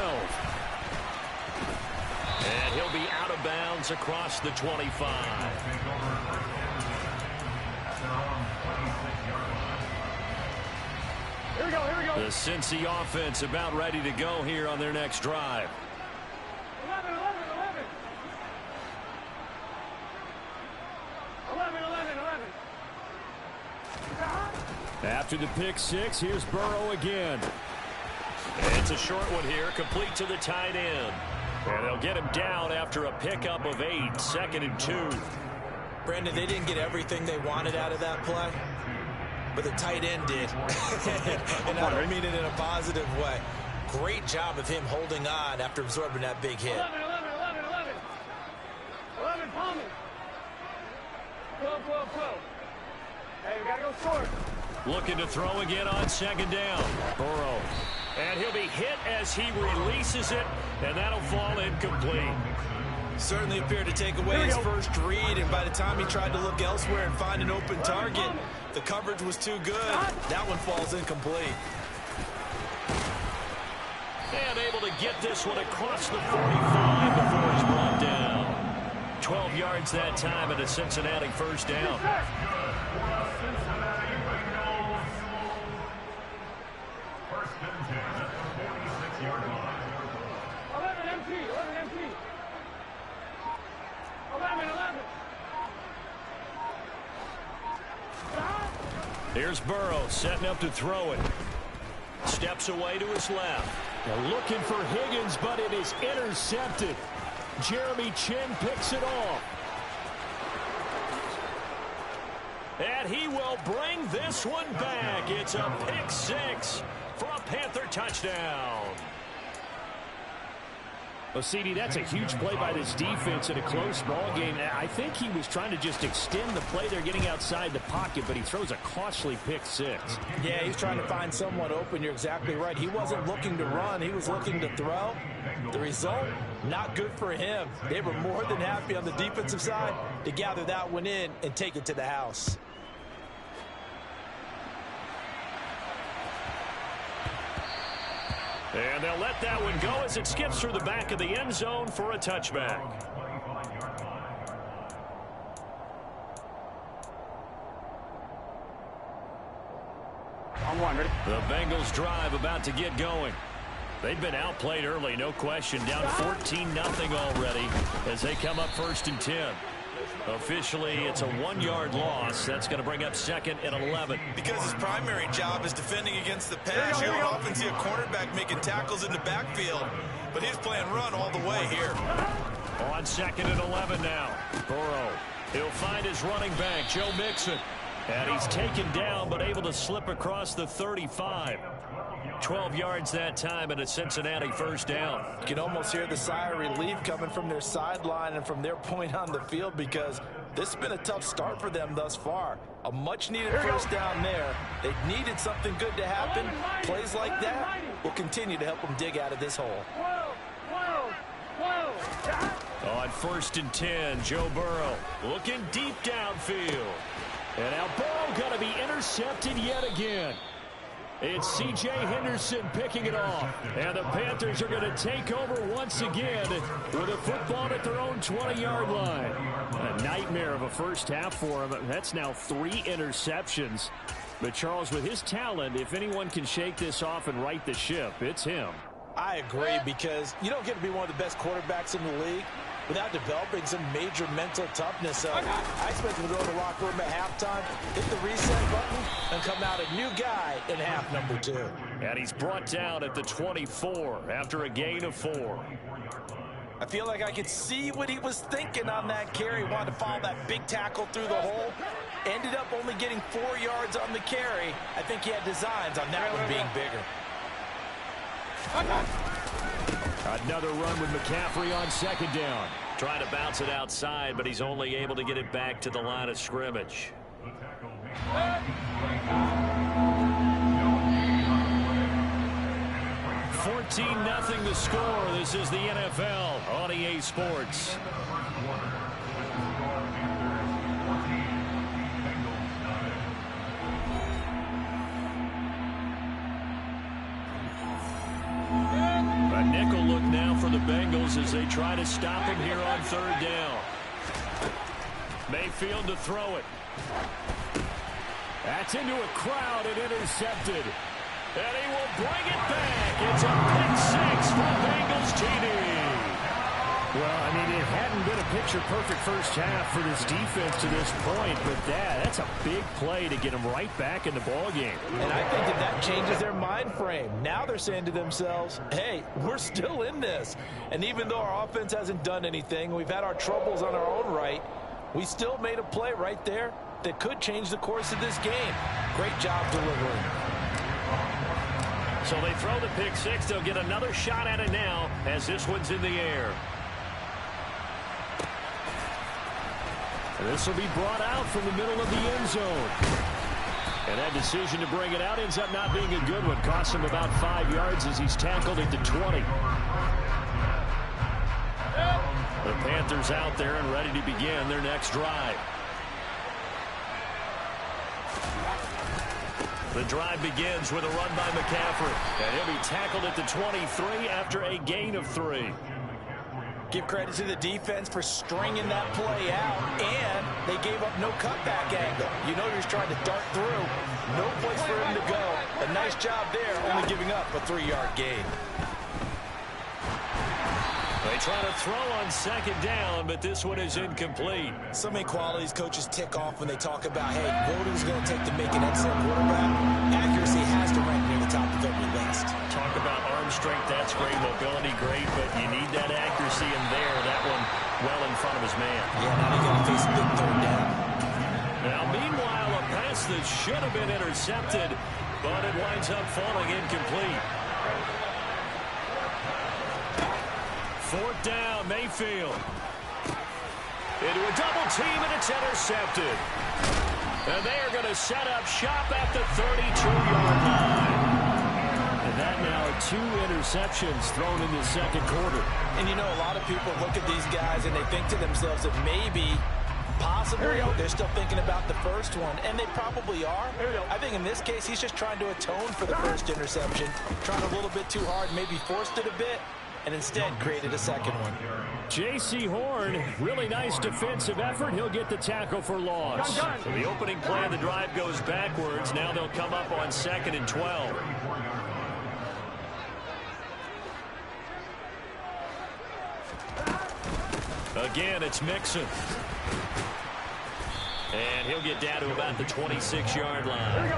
And he'll be out of bounds across the 25. Here we go, here we go. The Cincy offense about ready to go here on their next drive. 11, 11, 11. 11, 11, 11. After the pick 6, here's Burrow again. It's a short one here, complete to the tight end. And they'll get him down after a pickup of 8, 2nd and 2. Brandon, they didn't get everything they wanted out of that play, but the tight end did. And I don't mean it in a positive way. Great job of him holding on after absorbing that big hit. 11, 11, 11, 11. 11, Palmer. 12, 12, 12. Hey, we got to go short. Looking to throw again on 2nd down. Burrow. And he'll be hit as he releases it, and that'll fall incomplete. Certainly appeared to take away his first read, and by the time he tried to look elsewhere and find an open target, the coverage was too good. That one falls incomplete. And able to get this one across the 45 before he's brought down. 12 yards that time, and a Cincinnati first down. Here's Burrow setting up to throw it. Steps away to his left. They're looking for Higgins, but it is intercepted. Jeremy Chin picks it off. And he will bring this one back. It's a pick 6 for a Panther touchdown. Well, CD, that's a huge play by this defense in a close ball game. I think he was trying to just extend the play. They're getting outside the pocket, but he throws a costly pick 6. Yeah, he's trying to find someone open. You're exactly right. He wasn't looking to run. He was looking to throw. The result, not good for him. They were more than happy on the defensive side to gather that one in and take it to the house. And they'll let that one go as it skips through the back of the end zone for a touchback. The Bengals drive about to get going. They've been outplayed early, no question. Down 14-0 already as they come up 1st and 10. Officially, it's a 1-yard loss. That's going to bring up 2nd and 11. Because his primary job is defending against the pass. You don't often see a cornerback making tackles in the backfield, but he's playing run all the way here. On 2nd and 11 now. Burrow. He'll find his running back, Joe Mixon. And he's taken down, but able to slip across the 35. 12 yards that time, and a Cincinnati 1st down. You can almost hear the sigh of relief coming from their sideline and from their point on the field, because this has been a tough start for them thus far. A much-needed 1st down there. They needed something good to happen. Plays like that will continue to help them dig out of this hole. On 1st and 10, Joe Burrow looking deep downfield. And now Burrow going to be intercepted yet again. It's C.J. Henderson picking it off. And the Panthers are going to take over once again with a football at their own 20-yard line. A nightmare of a first half for him. That's now 3 interceptions. But Charles, with his talent, if anyone can shake this off and right the ship, it's him. I agree, because you don't get to be one of the best quarterbacks in the league without developing some major mental toughness. I expect him to go to the locker room at halftime, hit the reset button, and come out a new guy in half number 2. And he's brought down at the 24 after a gain of 4. I feel like I could see what he was thinking on that carry. Wanted to follow that big tackle through the hole. Ended up only getting 4 yards on the carry. I think he had designs on that one being bigger. Another run with McCaffrey on 2nd down. Trying to bounce it outside, but he's only able to get it back to the line of scrimmage. 14-0 the score. This is the NFL on EA Sports. A nickel look now for the Bengals as they try to stop him here on 3rd down. Mayfield to throw it. That's into a crowd and intercepted. And he will bring it back. It's a pick 6 for Bengals TD. Well, I mean, it hadn't been a picture-perfect first half for this defense to this point, but that's a big play to get them right back in the ballgame. And I think that changes their mind frame. Now they're saying to themselves, hey, we're still in this. And even though our offense hasn't done anything, we've had our troubles on our own right, we still made a play right there that could change the course of this game. Great job delivering. So they throw the pick 6. They'll get another shot at it now as this one's in the air. And this will be brought out from the middle of the end zone. And that decision to bring it out ends up not being a good one. Costs him about 5 yards as he's tackled at the 20. The Panthers out there and ready to begin their next drive. The drive begins with a run by McCaffrey. And he'll be tackled at the 23 after a gain of 3. Give credit to the defense for stringing that play out, and they gave up no cutback angle. You know you're trying to dart through. No place for him to go. A nice job there, only giving up a 3-yard gain. They try to throw on 2nd down, but this one is incomplete. So many qualities coaches tick off when they talk about, hey, what is it going to take to make an excellent quarterback? Accuracy has to rank near the top of every list. Talk about arm strength, that's great. Mobility, great, but you need that accuracy in there. That one well in front of his man. Yeah, now you got to face a big 3rd down. Now, meanwhile, a pass that should have been intercepted, but it winds up falling incomplete. 4th down, Mayfield. Into a double team, and it's intercepted. And they are going to set up shop at the 32-yard line. And that now 2 interceptions thrown in the 2nd quarter. And you know, a lot of people look at these guys and they think to themselves that maybe Possibly. They're still thinking about the first one, and they probably are. I think in this case, he's just trying to atone for the first interception, trying a little bit too hard, maybe forced it a bit, and instead created a second one. J.C. Horn, really nice defensive effort. He'll get the tackle for loss. So the opening play of the drive goes backwards. Now they'll come up on 2nd and 12. Again, it's Mixon. And he'll get down to about the 26-yard line.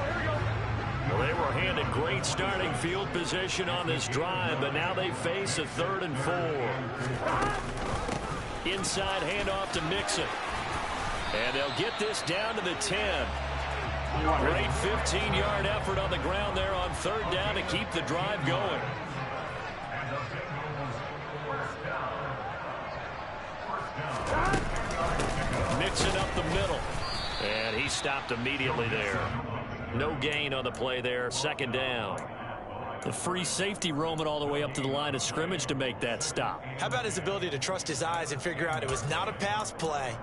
Well, they were handed great starting field position on this drive, but now they face a 3rd and 4. Inside handoff to Mixon. And they'll get this down to the 10. Great 15-yard effort on the ground there on 3rd down to keep the drive going. Mixon up the middle. And he stopped immediately there. No gain on the play there. 2nd down. The free safety roaming all the way up to the line of scrimmage to make that stop. How about his ability to trust his eyes and figure out it was not a pass play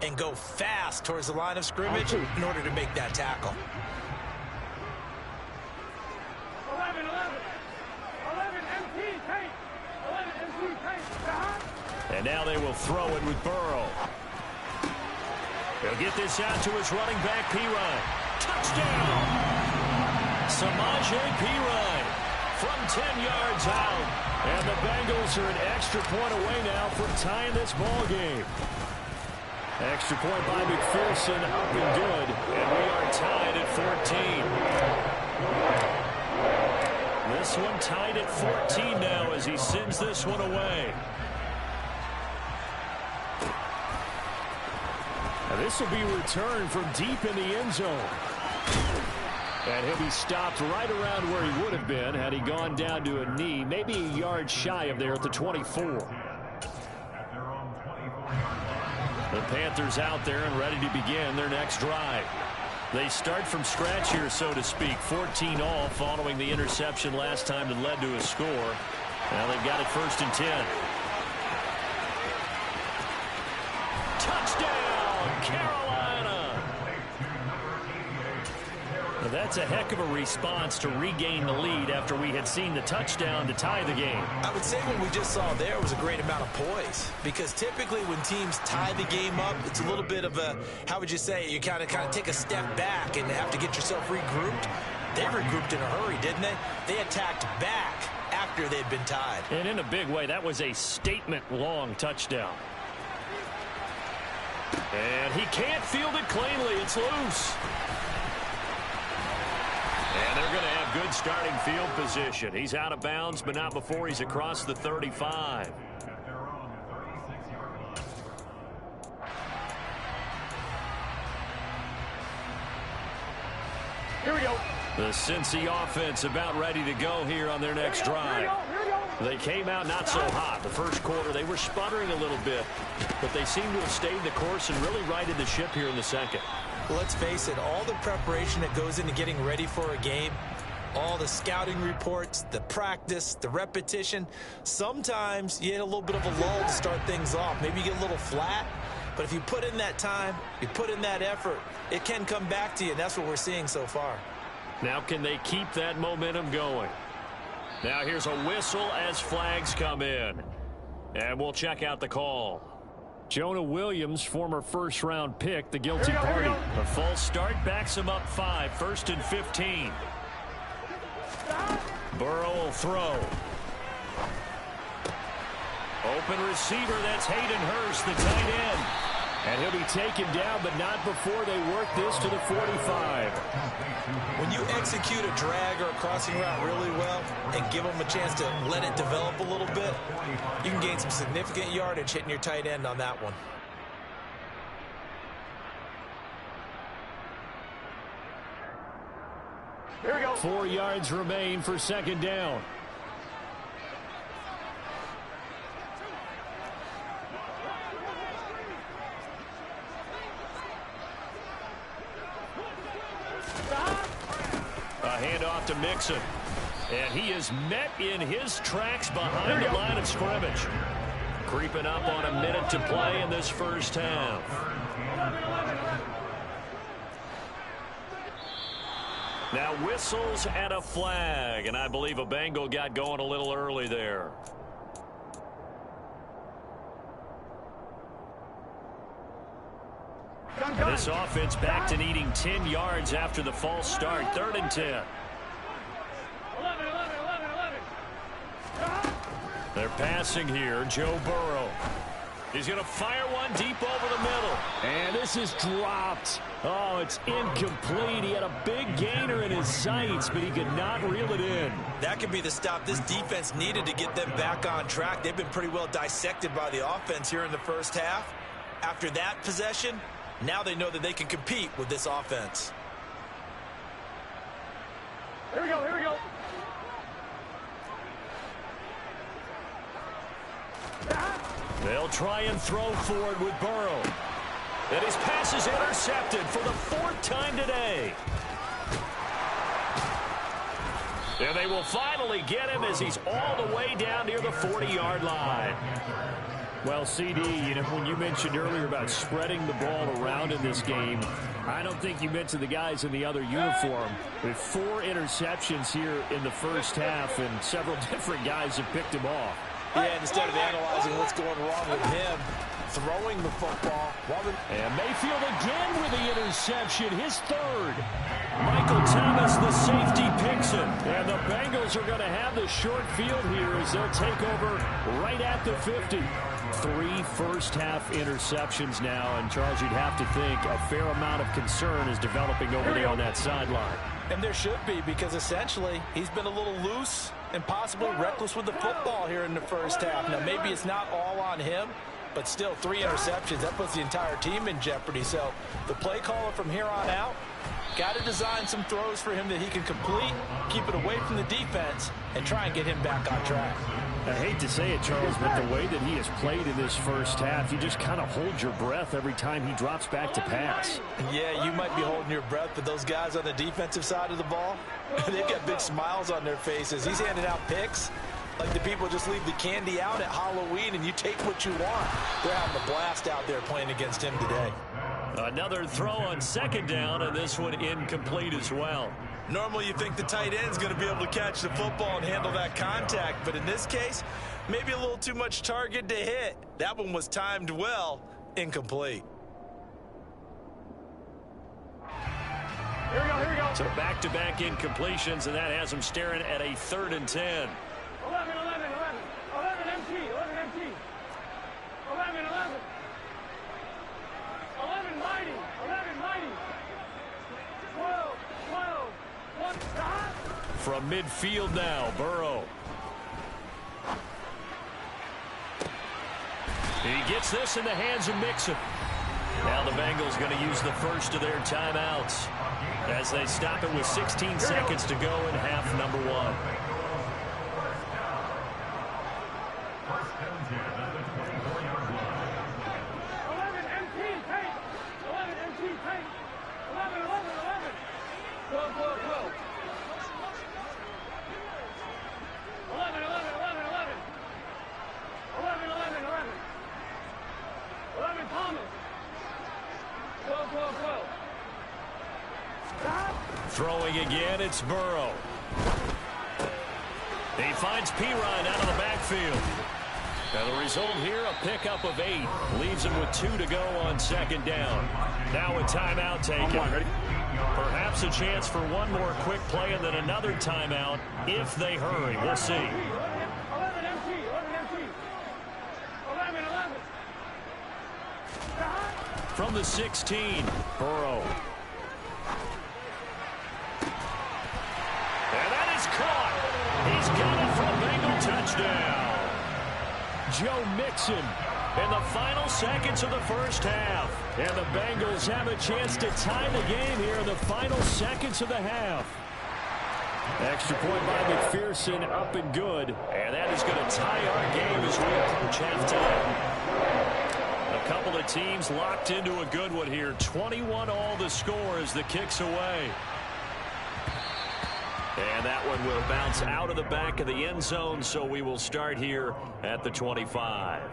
and go fast towards the line of scrimmage in order to make that tackle. 11 MT tape. 11 MT tape. And now they will throw it with Burrow. He'll get this out to his running back, Pirine. Touchdown! Samaje Pirine from 10 yards out. And the Bengals are an extra point away now from tying this ball game. Extra point by McPherson, up and good. And we are tied at 14. This one tied at 14 now as he sends this one away. Now this will be returned from deep in the end zone. And he'll be stopped right around where he would have been had he gone down to a knee, maybe a yard shy of there at the 24. The Panthers out there and ready to begin their next drive. They start from scratch here, so to speak. 14 all following the interception last time that led to a score. Now they've got it 1st and 10. Touchdown, Carolina! Now that's a heck of a response to regain the lead after we had seen the touchdown to tie the game. I would say what we just saw there was a great amount of poise, because typically when teams tie the game up, it's a little bit of a, how would you say, you kind of take a step back and have to get yourself regrouped. They regrouped in a hurry, didn't they? They attacked back after they'd been tied. And in a big way, that was a statement-long touchdown. And he can't field it cleanly. It's loose. And they're going to have good starting field position. He's out of bounds, but not before he's across the 35. Here we go. The Cincy offense about ready to go here on their next drive. They came out not so hot. The first quarter, they were sputtering a little bit, but they seem to have stayed the course and really righted the ship here in the second. Well, let's face it, all the preparation that goes into getting ready for a game, all the scouting reports, the practice, the repetition, sometimes you hit a little bit of a lull to start things off. Maybe you get a little flat, but if you put in that time, you put in that effort, it can come back to you, and that's what we're seeing so far. Now can they keep that momentum going? Now here's a whistle as flags come in. And we'll check out the call. Jonah Williams, former first-round pick, the guilty party. A false start backs him up 5, 1st and 15. Burrow will throw. Open receiver, that's Hayden Hurst, the tight end. And he'll be taken down, but not before they work this to the 45. When you execute a drag or a crossing route really well and give them a chance to let it develop a little bit, you can gain some significant yardage hitting your tight end on that one. Here we go. 4 yards remain for 2nd down. Handoff to Mixon. And he is met in his tracks behind the line of scrimmage. Creeping up on a minute to play in this first half. Now whistles and a flag, and I believe a Bengal got going a little early there. This offense back to needing 10 yards after the false start. 3rd and 10. They're passing here. Joe Burrow. He's going to fire one deep over the middle. And this is dropped. Oh, it's incomplete. He had a big gainer in his sights, but he could not reel it in. That could be the stop this defense needed to get them back on track. They've been pretty well dissected by the offense here in the first half. After that possession, now they know that they can compete with this offense. Here we go, here we go. They'll try and throw forward with Burrow. And his pass is intercepted for the 4th time today. And they will finally get him as he's all the way down near the 40-yard line. Well, CD, you know, when you mentioned earlier about spreading the ball around in this game, I don't think you mentioned the guys in the other uniform. With 4 interceptions here in the first half, and several different guys have picked him off. Yeah, instead of analyzing what's going wrong with him, throwing the football. And Mayfield again with the interception, his 3rd. Michael Thomas, the safety, picks him. And the Bengals are going to have the short field here as they'll take over right at the 50. 3 first-half interceptions now, and Charles, you'd have to think a fair amount of concern is developing over there on that sideline. And there should be, because essentially he's been a little loose and possibly reckless with the football here in the first half. Now, maybe it's not all on him, but still 3 interceptions. That puts the entire team in jeopardy. So the play caller from here on out got to design some throws for him that he can complete, keep it away from the defense, and try and get him back on track. I hate to say it, Charles, but the way that he has played in this first half, you just kind of hold your breath every time he drops back to pass. Yeah, you might be holding your breath, but those guys on the defensive side of the ball, they've got big smiles on their faces. He's handing out picks like the people just leave the candy out at Halloween and you take what you want. They're having a blast out there playing against him today. Another throw on 2nd down, and this one incomplete as well. Normally you think the tight end's going to be able to catch the football and handle that contact, but in this case, maybe a little too much target to hit. That one was timed well, incomplete. Here we go, here we go. So back-to-back incompletions, and that has them staring at a 3rd and 10. 11 MT, 11 MT. 11 mighty, 11 mighty. 12, 1 stop. From midfield now, Burrow. He gets this in the hands of Mixon. Now the Bengals going to use the first of their timeouts as they stop it with 16 seconds to go in half number 1. Throwing again, it's Burrow. He finds Pirine out of the backfield. And the result here, a pickup of 8. Leaves him with 2 to go on 2nd down. Now a timeout taken. Perhaps a chance for one more quick play and then another timeout if they hurry. We'll see. 11 MT, 11 MT. 11. From the 16, Burrow. And that is caught. He's got it for a Bengal touchdown. Joe Mixon in the final seconds of the first half. And the Bengals have a chance to tie the game here in the final seconds of the half. Extra point by McPherson, up and good. And that is going to tie our game as we approach halftime. A couple of teams locked into a good one here. 21 all the score as the kick's away. And that one will bounce out of the back of the end zone, so we will start here at the 25.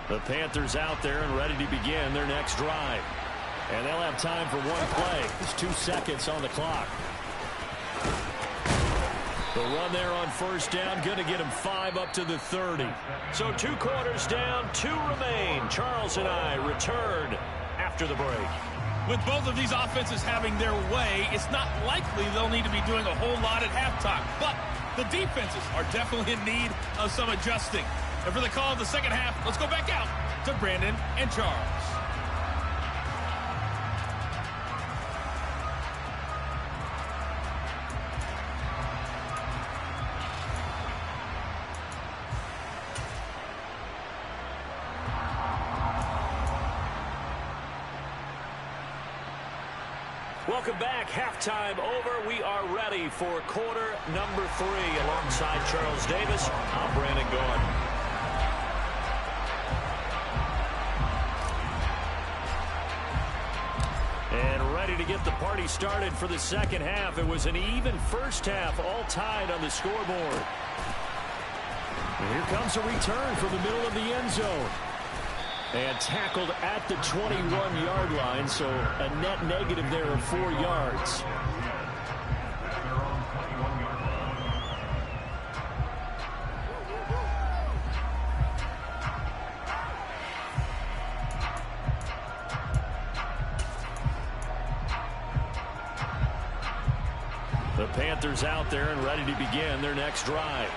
The Panthers out there and ready to begin their next drive. And they'll have time for one play. There's 2 seconds on the clock. The run there on first down, going to get him 5 up to the 30. So 2 quarters down, 2 remain. Charles and I return after the break. With both of these offenses having their way, it's not likely they'll need to be doing a whole lot at halftime. But the defenses are definitely in need of some adjusting. And for the call of the second half, let's go back out to Brandon and Charles. Welcome back. Halftime over. We are ready for quarter number 3. Alongside Charles Davis, I'm Brandon Gordon. And ready to get the party started for the second half. It was an even first half, all tied on the scoreboard. And here comes a return from the middle of the end zone. And tackled at the 21-yard line, so a net negative there of 4 yards. The Panthers out there and ready to begin their next drive.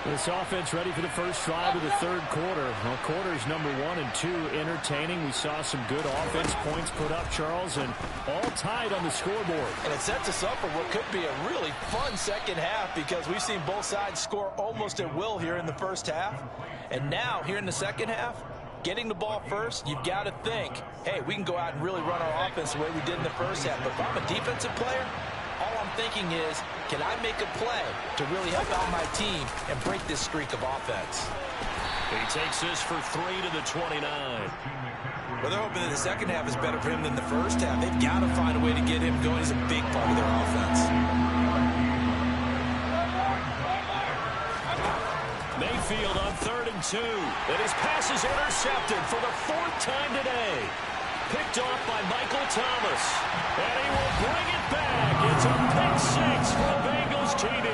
This offense ready for the first drive of the third quarter. Well, quarters number 1 and 2 entertaining. We saw some good offense points put up, Charles, and all tied on the scoreboard. And it sets us up for what could be a really fun second half because we've seen both sides score almost at will here in the first half. And now, here in the second half, getting the ball first, you've got to think, hey, we can go out and really run our offense the way we did in the first half. But if I'm a defensive player, all I'm thinking is, can I make a play to really help out my team and break this streak of offense? He takes this for 3 to the 29. Well, they're hoping that the second half is better for him than the first half. They've got to find a way to get him going. He's a big part of their offense. Mayfield on 3rd and 2. And his pass is intercepted for the 4th time today. Picked off by Michael Thomas. And he will bring it back. It's a pick 6 for the Bengals TD.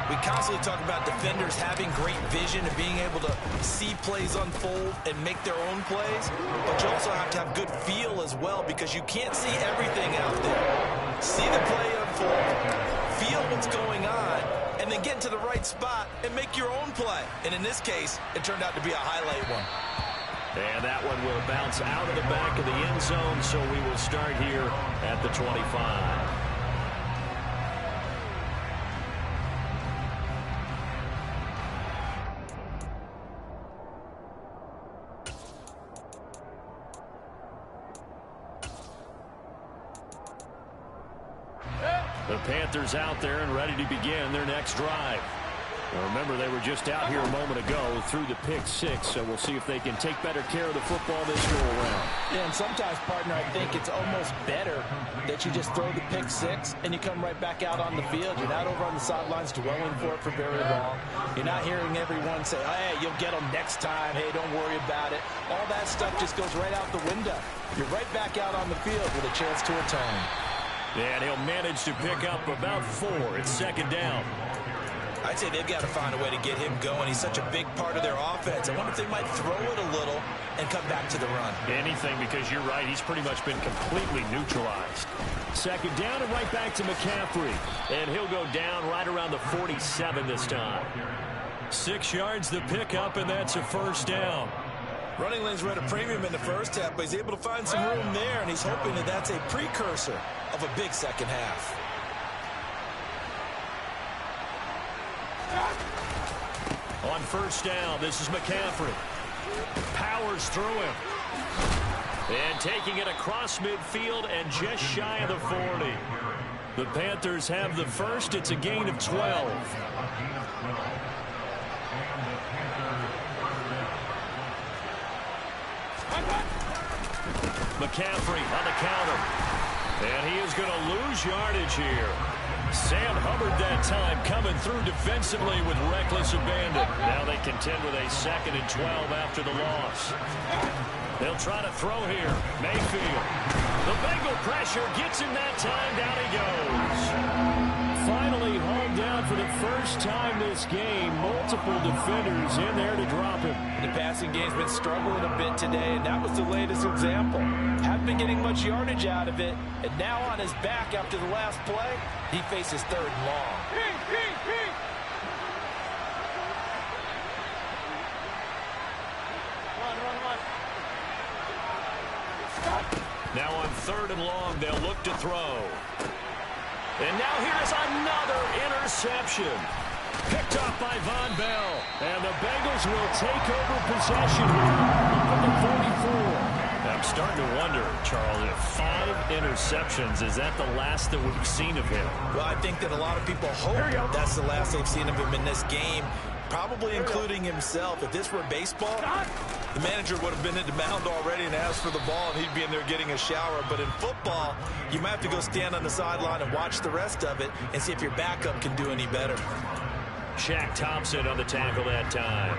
We constantly talk about defenders having great vision and being able to see plays unfold and make their own plays. But you also have to have good feel as well because you can't see everything out there. See the play unfold, feel what's going on, and then get to the right spot and make your own play. And in this case, it turned out to be a highlight one. And that one will bounce out of the back of the end zone, so we will start here at the 25. The Panthers out there and ready to begin their next drive. Now remember, they were just out here a moment ago through the pick 6, so we'll see if they can take better care of the football this go around. Yeah, and sometimes, partner, I think it's almost better that you just throw the pick 6 and you come right back out on the field. You're not over on the sidelines dwelling for it for very long. You're not hearing everyone say, hey, you'll get them next time. Hey, don't worry about it. All that stuff just goes right out the window. You're right back out on the field with a chance to atone. And he'll manage to pick up about 4. It's 2nd down. I'd say they've got to find a way to get him going. He's such a big part of their offense. I wonder if they might throw it a little and come back to the run. Anything, because you're right. He's pretty much been completely neutralized. 2nd down and right back to McCaffrey. And he'll go down right around the 47 this time. 6 yards the pickup, and that's a 1st down. Running lanes were at a premium in the first half, but he's able to find some room there, and he's hoping that that's a precursor of a big second half. On 1st down, this is McCaffrey. Powers through him. And taking it across midfield and just shy of the 40. The Panthers have the first. It's a gain of 12. McCaffrey on the counter. And he is going to lose yardage here. Sam Hubbard that time coming through defensively with reckless abandon. Now they contend with a 2nd and 12 after the loss. They'll try to throw here. Mayfield. The Bengal pressure gets him that time. Down he goes. Finally hauled down for the first time this game. Multiple defenders in there to drop him. The passing game's been struggling a bit today, and that was the latest example. Haven't been getting much yardage out of it, and now on his back after the last play, he faces 3rd and long. Now on 3rd and long, they'll look to throw. And now here's another interception. Picked off by Von Bell. And the Bengals will take over possession from the 44. I'm starting to wonder, Charles, if 5 interceptions, is that the last that we've seen of him? Well, I think that a lot of people hope that's the last they've seen of him in this game, probably including himself. If this were baseball, the manager would have been at the mound already and asked for the ball, and he'd be in there getting a shower. But in football, you might have to go stand on the sideline and watch the rest of it and see if your backup can do any better. Shaq Thompson on the tackle that time.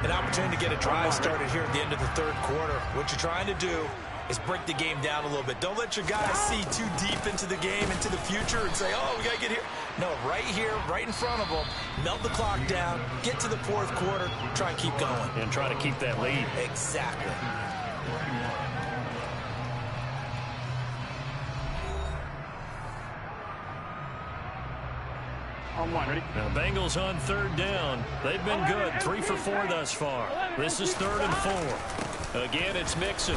An opportunity to get a drive started here at the end of the 3rd quarter. What you're trying to do is break the game down a little bit. Don't let your guys see too deep into the game, into the future, and say, oh, we got to get here. No, right here, right in front of them, melt the clock down, get to the 4th quarter, try and keep going. And try to keep that lead. Exactly. Now, Bengals on 3rd down. They've been good. 3 for 4 thus far. This is 3rd and 4. Again, it's Mixon.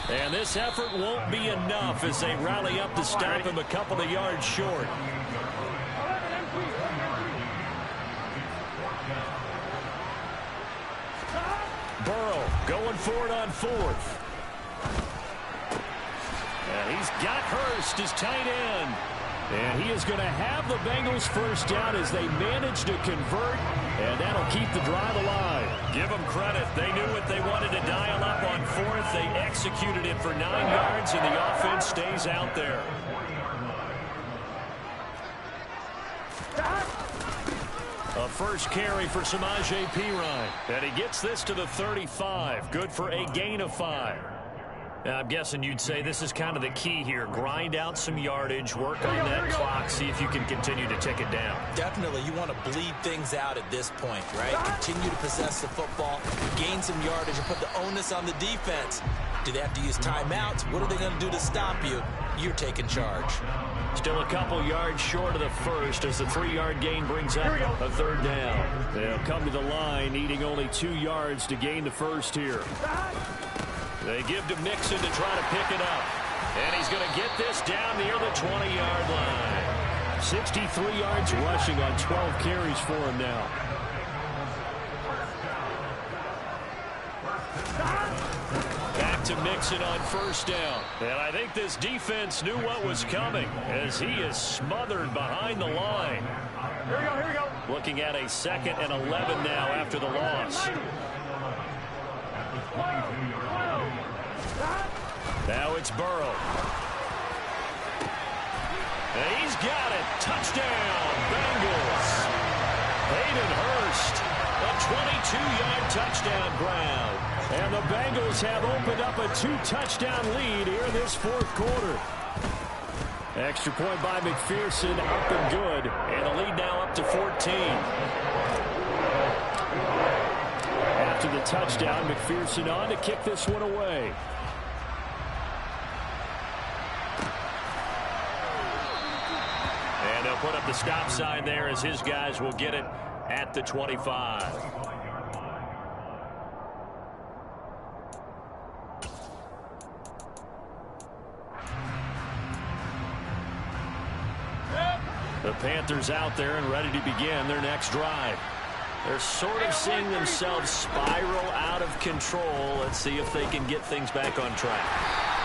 And this effort won't be enough as they rally up to stop him a couple of yards short. Burrow going for it on 4th. And he's got Hurst as tight end. And he is going to have the Bengals first down as they manage to convert, and that'll keep the drive alive. Give them credit. They knew what they wanted to dial up on 4th. They executed it for 9 yards, and the offense stays out there. A first carry for Samaje Perine. And he gets this to the 35. Good for a gain of 5. I'm guessing you'd say this is kind of the key here. Grind out some yardage, work on that clock, see if you can continue to tick it down. Definitely. You want to bleed things out at this point, right? Continue to possess the football, gain some yardage, and put the onus on the defense. Do they have to use timeouts? What are they going to do to stop you? You're taking charge. Still a couple yards short of the first as the 3-yard gain brings up a 3rd down. They'll come to the line, needing only 2 yards to gain the first here. They give to Mixon to try to pick it up. And he's going to get this down near the 20-yard line. 63 yards rushing on 12 carries for him now. Back to Mixon on 1st down. And I think this defense knew what was coming as he is smothered behind the line. Here we go. Looking at a 2nd and 11 now after the loss. Now it's Burrow. And he's got it. Touchdown, Bengals. Hayden Hurst, a 22-yard touchdown grab. And the Bengals have opened up a 2-touchdown lead here in this 4th quarter. Extra point by McPherson, up and good. And the lead now up to 14. After the touchdown, McPherson on to kick this one away. And they'll put up the stop sign there as his guys will get it at the 25. The Panthers out there and ready to begin their next drive. They're sort of seeing themselves spiral out of control. Let's see if they can get things back on track.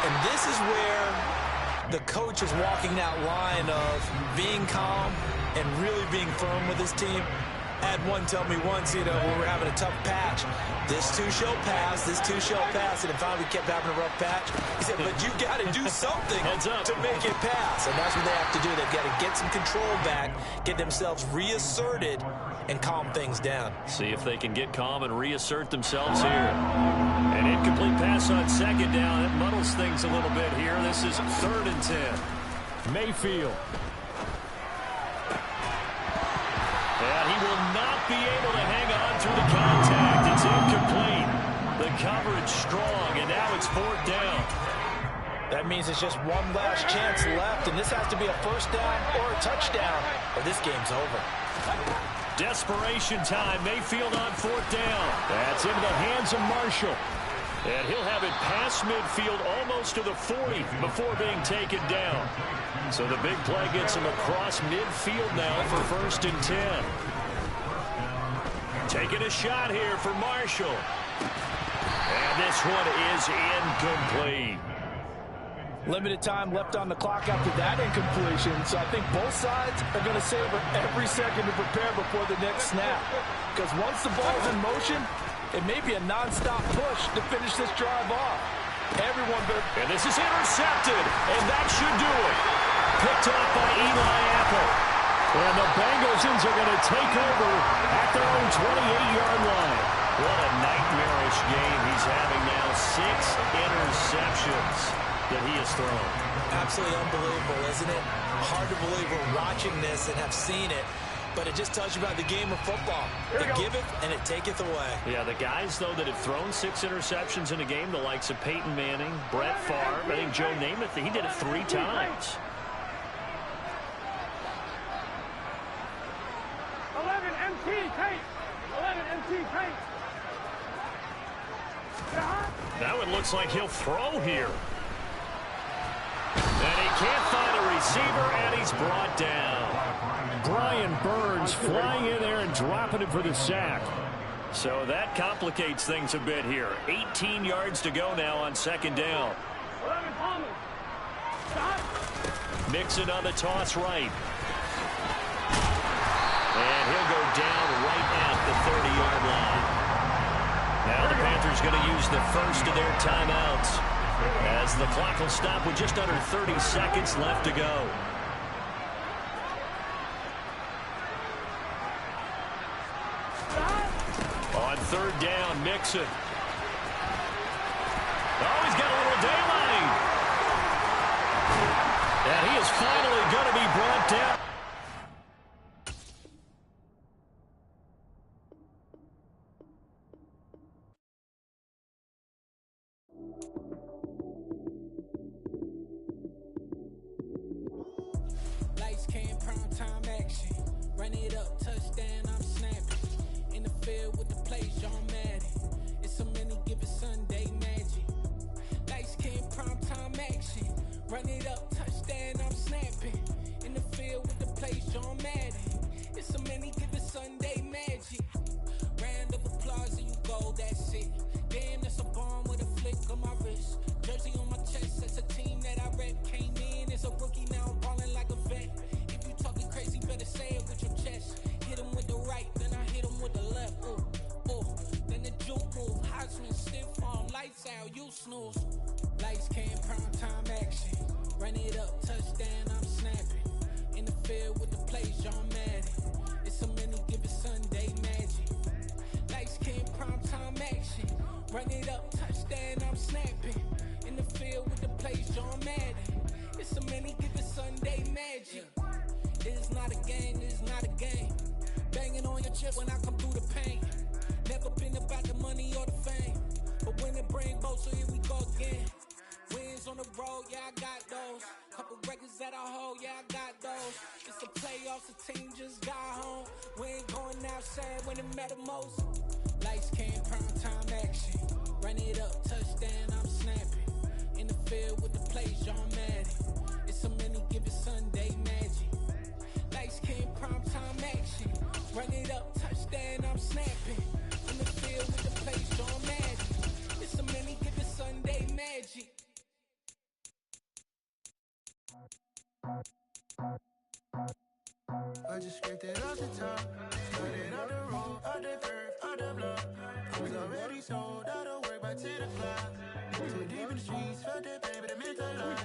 And this is where the coach is walking that line of being calm and really being firm with his team. I had one tell me once, when we're having a tough patch, this too shall pass, this too shall pass, and if I kept having a rough patch, he said, but you got to do something to make it pass, and that's what they have to do. They've got to get some control back, get themselves reasserted, and calm things down. See if they can get calm and reassert themselves here. An incomplete pass on second down. It muddles things a little bit here. This is 3rd and 10. Mayfield. And he will not be able to hang on through the contact. It's incomplete. The coverage strong, and now it's 4th down. That means it's just one last chance left, and this has to be a first down or a touchdown, or this game's over. Desperation time. Mayfield on 4th down. That's into the hands of Marshall. And he'll have it past midfield almost to the 40 before being taken down. So the big play gets him across midfield now for 1st and 10. Taking a shot here for Marshall. And this one is incomplete. Limited time left on the clock after that incompletion, so I think both sides are going to savor every second to prepare before the next snap. Because once the ball's in motion, it may be a non-stop push to finish this drive off. Everyone better... And this is intercepted, and that should do it. Picked off by Eli Apple. And the Bengals are going to take over at their own 28-yard line. What a nightmarish game he's having now. 6 interceptions that he has thrown. Absolutely unbelievable, isn't it? Hard to believe we're watching this and have seen it. But it just tells you about the game of football. It giveth and it taketh away. Yeah, the guys, though, that have thrown 6 interceptions in a game, the likes of Peyton Manning, Brett Favre, I think Joe Namath, he did it 3 times. 11 MT paint. 11 MT paint. Now it looks like he'll throw here. And he can't find a receiver, and he's brought down. Brian Burns flying in there and dropping him for the sack. So that complicates things a bit here. 18 yards to go now on 2nd down. Mixon on the toss right. And he'll go down right at the 30-yard line. Now the Panthers going to use the first of their timeouts, as the clock will stop with just under 30 seconds left to go. On 3rd down, Mixon. Oh, he's got a little daylight. And he is finally going to be brought down. Lights, cam, prime time action. Run it up, touchdown, I'm snapping. In the field with the plays, John Madden. It's a many given Sunday magic. Lights, cam, prime time action. Run it up, touchdown, I'm snapping. In the field with the plays, John Madden. It's a many given Sunday magic. Round of applause and you go, that's it. Damn, that's a bomb with a flick on my wrist. Jersey on my chest, that's a team that I rep. Came in as a rookie, now I'm ballin' like a vet. If you talking crazy, better say it with your chest. Hit him with the right, then I hit him with the left. Ooh, ooh, then the juke move. Heisman stiff on, lights out, you snooze. Lights, cam, prime time action. Run it up, touchdown, I'm snapping. In the field with the plays, John Madden. It's a many given Sunday magic. Lights, cam, prime time action. Run it up, touchdown, I'm snapping. In the field with the plays, John Madden. It's a many given Sunday magic. It is not a game, it is not a game. Banging on your chest when I come through the pain. Never been about the money or the fame. But when it bring both, so here we go again. Wins on the road, yeah, I got those. Couple records that I hold, yeah, I got those. It's the playoffs, the team just got home. We ain't going outside when it matter most. Lights, cam, prime time action. Run it up, touchdown, I'm snapping. In the field with the plays, John Madden. It's a many given Sunday magic. Lights, cam, prime time action. Run it up, touchdown, I'm snapping. In the field with the plays, John Madden. It's a many given Sunday magic. I just scraped it off the top, started on the was already sold out of work by 10 o'clock. Too deep in the streets, felt that baby, the mental line.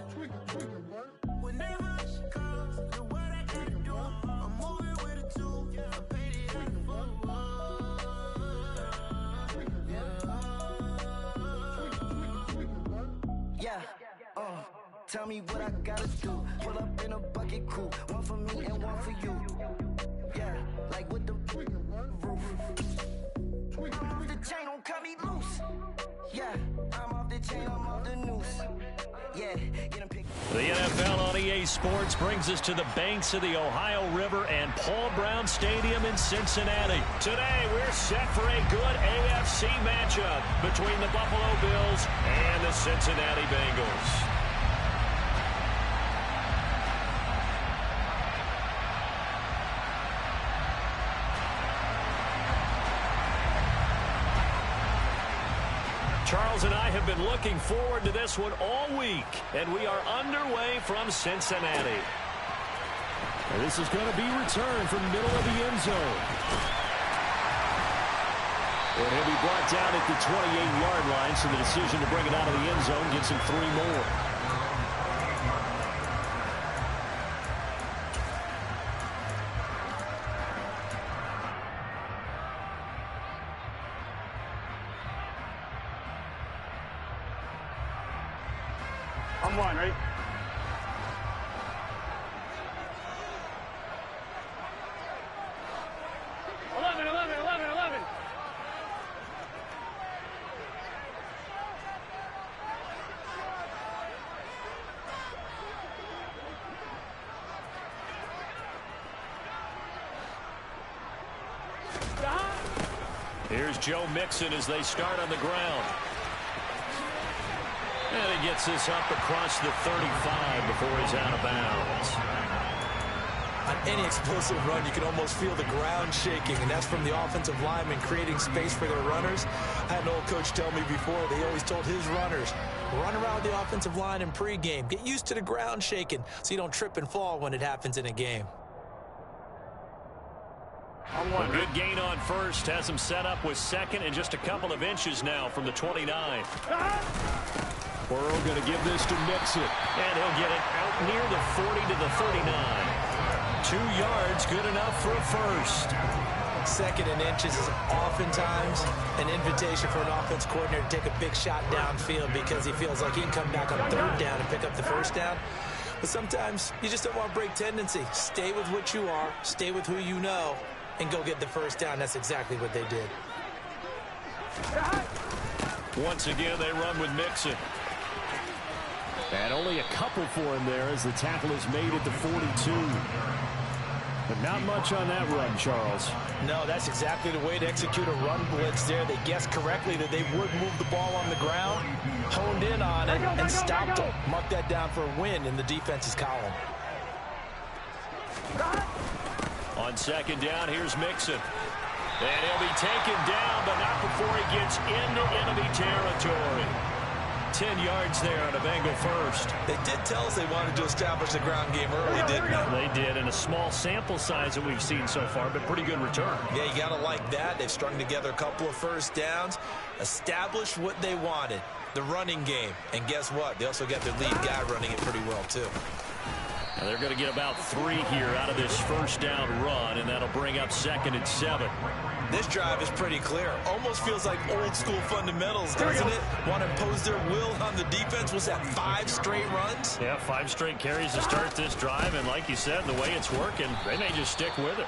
Whenever she calls, look what I gotta do. I'm moving with a two, I paid it out the full. Yeah, tell me what I gotta do. Pull up in a bucket crew, one for me and one for you. Yeah, like with the roof. I'm off the chain, don't cut me loose. Yeah, I'm off the chain, I'm off the noose. Yeah, get him picked. The NFL on EA Sports brings us to the banks of the Ohio River and Paul Brown Stadium in Cincinnati. Today, we're set for a good AFC matchup between the Buffalo Bills and the Cincinnati Bengals. Charles and I have been looking forward to this one all week, and we are underway from Cincinnati. And this is going to be returned from the middle of the end zone. And he'll be brought down at the 28-yard line, so the decision to bring it out of the end zone gets him 3 more. I'm one, right? Here's Joe Mixon as they start on the ground. And he gets this up across the 35 before he's out of bounds. On any explosive run, you can almost feel the ground shaking, and that's from the offensive linemen creating space for their runners. I had an old coach tell me before, they always told his runners, run around the offensive line in pregame. Get used to the ground shaking so you don't trip and fall when it happens in a game. A good gain on first has him set up with second and just a couple of inches now from the 29. Burrow going to give this to Mixon. And he'll get it out near the 40 to the 39. 2 yards, good enough for a first. Second and inches is oftentimes an invitation for an offense coordinator to take a big shot downfield because he feels like he can come back on third down and pick up the first down. But sometimes you just don't want to break tendency. Stay with what you are, stay with who you know, and go get the first down. That's exactly what they did. Once again, they run with Mixon. And only a couple for him there as the tackle is made at the 42. But not much on that run, Charles. No, that's exactly the way to execute a run blitz there. They guessed correctly that they would move the ball on the ground, honed in on it, and stopped them. Mark that down for a win in the defense's column. On second down, here's Mixon. And he'll be taken down, but not before he gets into enemy territory. 10 yards there on a Bengal first. They did tell us they wanted to establish the ground game early, didn't they? They did, in a small sample size that we've seen so far, but pretty good return. Yeah, you got to like that. They've strung together a couple of first downs, established what they wanted, the running game. And guess what? They also got their lead guy running it pretty well, too. Now they're going to get about 3 here out of this first down run, and that'll bring up 2nd and 7. This drive is pretty clear. Almost feels like old school fundamentals, doesn't it? Want to impose their will on the defense. Was that 5 straight runs? Yeah, 5 straight carries to start this drive, and like you said, the way it's working, they may just stick with it.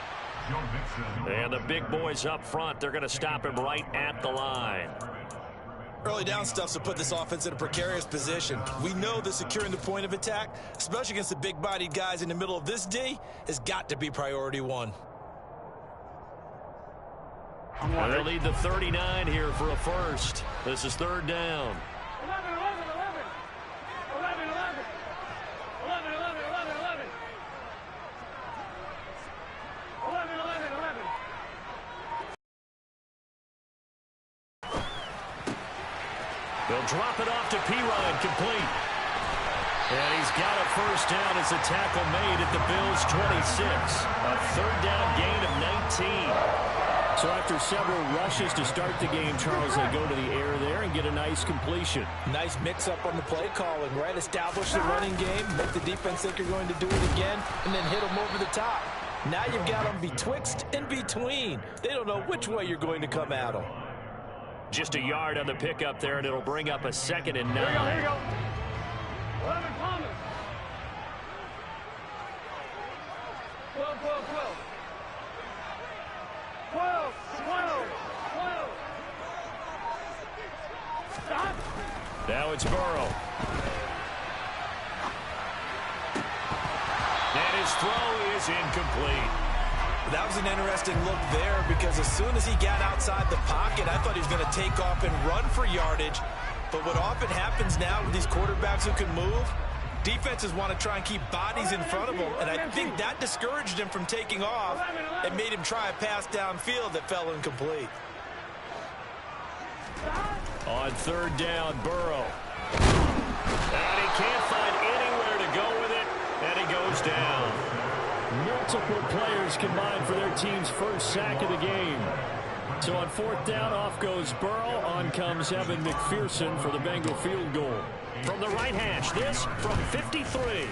And the big boys up front, they're going to stop him right at the line. Early down stuffs will put this offense in a precarious position. We know that securing the point of attack, especially against the big-bodied guys in the middle of this D, has got to be priority 1. And they'll need the 39 here for a first. This is 3rd down. 11, 11, 11. 11, 11. 11, 11, 11, 11. 11, 11, 11. They'll drop it off to P-Ryan, complete. And he's got a first down as a tackle made at the Bills' 26. A 3rd down gain of 19. So after several rushes to start the game, Charles, they go to the air there and get a nice completion. Nice mix-up on the play calling, right? Establish the running game, make the defense think you're going to do it again, and then hit them over the top. Now you've got them betwixt and between. They don't know which way you're going to come at them. Just a yard on the pickup there, and it'll bring up a 2nd and 9. Here you go. 11 Thomas. 12, 12, 12. 12, 12, 12. Stop. Now it's Burrow. And his throw is incomplete. That was an interesting look there because as soon as he got outside the pocket, I thought he was going to take off and run for yardage. But what often happens now with these quarterbacks who can move, defenses want to try and keep bodies in front of them, and I think that discouraged him from taking off and made him try a pass downfield that fell incomplete. On 3rd down, Burrow. And he can't find anywhere to go with it, and he goes down. Multiple players combined for their team's first sack of the game. So on 4th down, off goes Burrow. On comes Evan McPherson for the Bengal field goal. From the right hash, this from 53.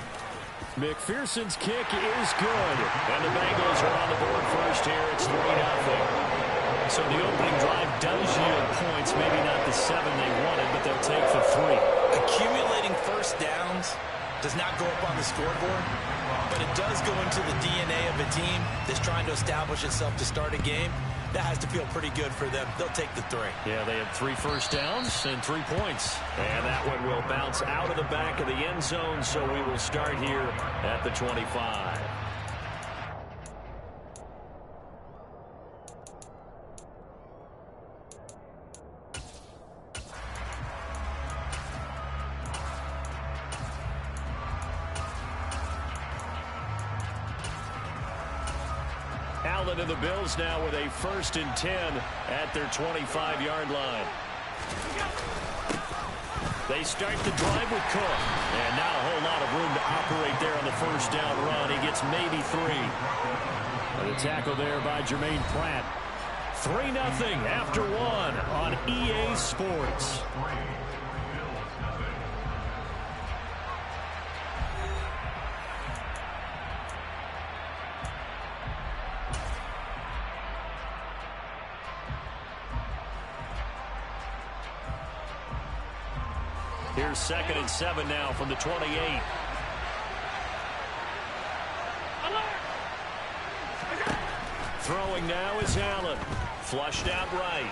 McPherson's kick is good. And the Bengals are on the board first here. It's 3-0. So the opening drive does yield points. Maybe not the 7 they wanted, but they'll take the 3. Accumulating first downs does not go up on the scoreboard, but it does go into the DNA of a team that's trying to establish itself to start a game. That has to feel pretty good for them. They'll take the 3. Yeah, they had 3 first downs and 3 points. And that one will bounce out of the back of the end zone, so we will start here at the 25. Allen and the Bills now with a 1st and 10 at their 25-yard line. They start the drive with Cook. And not a whole lot of room to operate there on the 1st down run. He gets maybe 3. And the tackle there by Jermaine Pratt. 3-0 after 1 on EA Sports. Here's 2nd and 7 now from the 28. Throwing now is Allen. Flushed out right.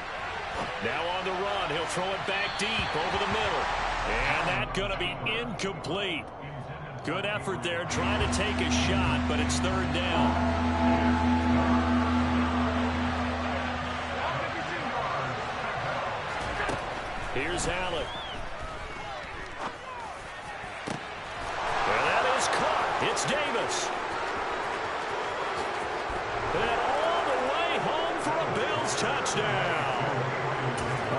Now on the run. He'll throw it back deep over the middle. And that's going to be incomplete. Good effort there trying to take a shot, but it's 3rd down. Here's Allen. It's Davis. And all the way home for a Bills touchdown.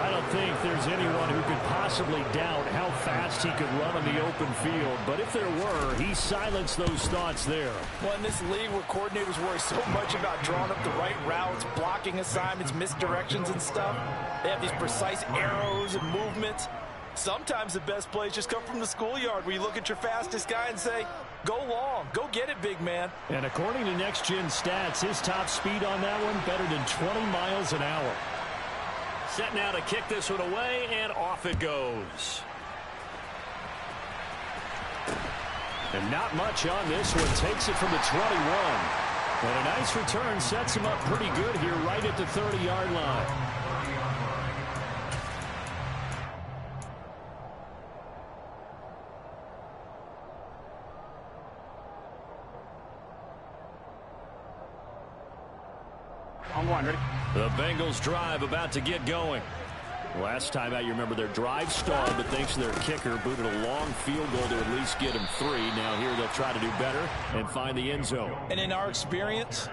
I don't think there's anyone who could possibly doubt how fast he could run on the open field. But if there were, he silenced those thoughts there. Well, in this league where coordinators worry so much about drawing up the right routes, blocking assignments, misdirections and stuff, they have these precise arrows and movements. Sometimes the best plays just come from the schoolyard where you look at your fastest guy and say, go long, go get it, big man. And according to Next Gen Stats, his top speed on that one better than 20 miles an hour. Set now to kick this one away, and off it goes. And not much on this one. Takes it from the 21. And a nice return sets him up pretty good here right at the 30-yard line. On 1, ready? The Bengals drive about to get going. Last time out, you remember their drive stalled, but thanks to their kicker, booted a long field goal to at least get him 3. Now here they'll try to do better and find the end zone. And in our experience,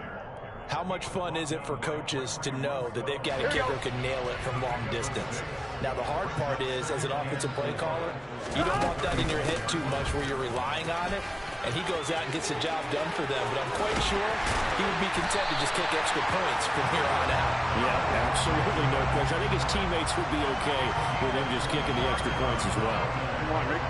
how much fun is it for coaches to know that they've got a kicker who can nail it from long distance? Now, the hard part is, as an offensive play caller, you don't want that in your head too much where you're relying on it. and he goes out and gets the job done for them. But I'm quite sure he would be content to just kick extra points from here on out. Yeah, absolutely no question. I think his teammates would be okay with him just kicking the extra points as well.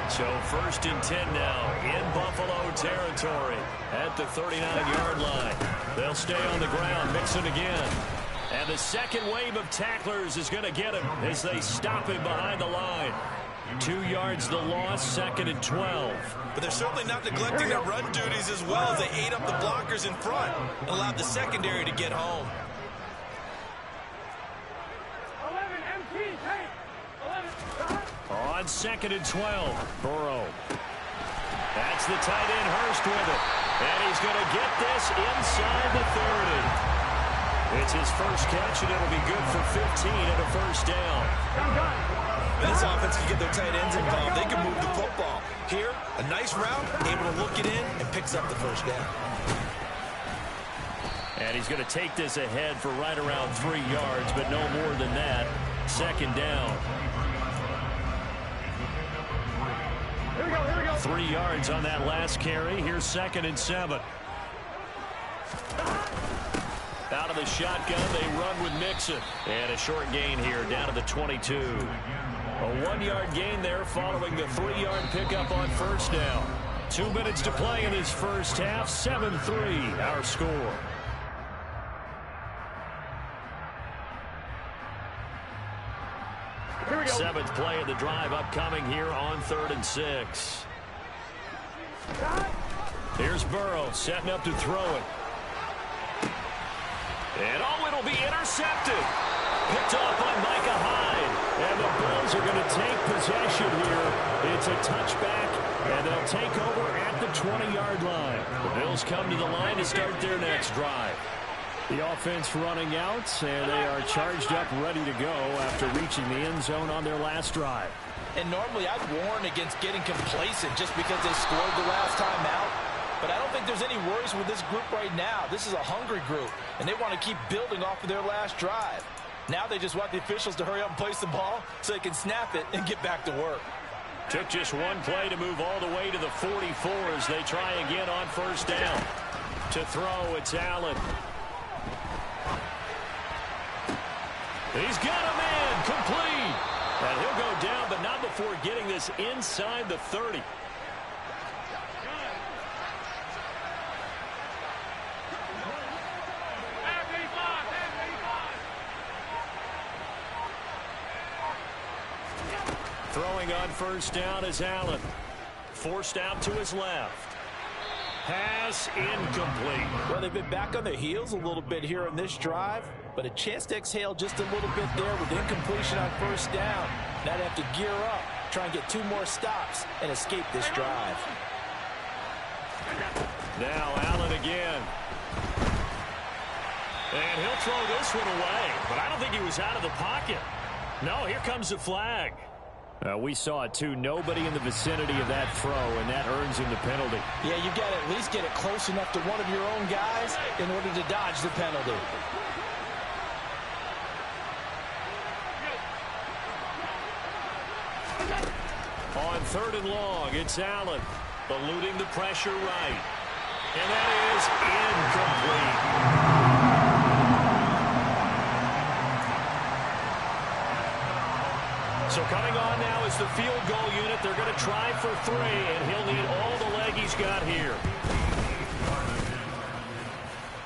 So 1st and 10 now in Buffalo territory at the 39-yard line. They'll stay on the ground, Mixon again. And the second wave of tacklers is going to get him as they stop him behind the line. 2 yards the loss, 2nd and 12. But they're certainly not neglecting their run duties as well as they ate up the blockers in front and allowed the secondary to get home. 11 MT, hey! 11. On 2nd and 12, Burrow. That's the tight end, Hurst with it. And he's going to get this inside the 30. It's his first catch, and it'll be good for 15 and a first down. This offense can get their tight ends involved. They can move the football. Here, a nice route, able to look it in, and picks up the first down. And he's going to take this ahead for right around 3 yards, but no more than that. 2nd down. 3 yards on that last carry. Here's 2nd and 7. Out of the shotgun, they run with Mixon. And a short gain here down to the 22. A 1-yard gain there following the 3-yard pickup on first down. 2 minutes to play in this first half. 7-3 our score. Seventh play of the drive upcoming here on 3rd and 6. Here's Burrow setting up to throw it. And it'll be intercepted. Picked off by Micah Hyde. And the Bills are going to take possession here. It's a touchback, and they'll take over at the 20-yard line. The Bills come to the line to start their next drive. The offense running out, and they are charged up, ready to go after reaching the end zone on their last drive. And normally I'd warn against getting complacent just because they scored the last time out. But I don't think there's any worries with this group right now. This is a hungry group, and they want to keep building off of their last drive. Now they just want the officials to hurry up and place the ball so they can snap it and get back to work. Took just one play to move all the way to the 44 as they try again on first down. To throw, it's Allen. He's got a man complete. And he'll go down, but not before getting this inside the 30. Throwing on first down is Allen. Forced out to his left. Pass incomplete. Well, they've been back on their heels a little bit here in this drive, but a chance to exhale just a little bit there with incompletion on first down. Now they have to gear up, try and get 2 more stops and escape this drive. Now Allen again. And he'll throw this one away, but I don't think he was out of the pocket. No, here comes the flag. We saw it too. Nobody in the vicinity of that throw, and that earns him the penalty. Yeah, you got to at least get it close enough to one of your own guys in order to dodge the penalty. On 3rd and long, it's Allen, eluding the pressure right. And that is incomplete. So coming on now is the field goal unit. They're going to try for 3, and he'll need all the leg he's got here.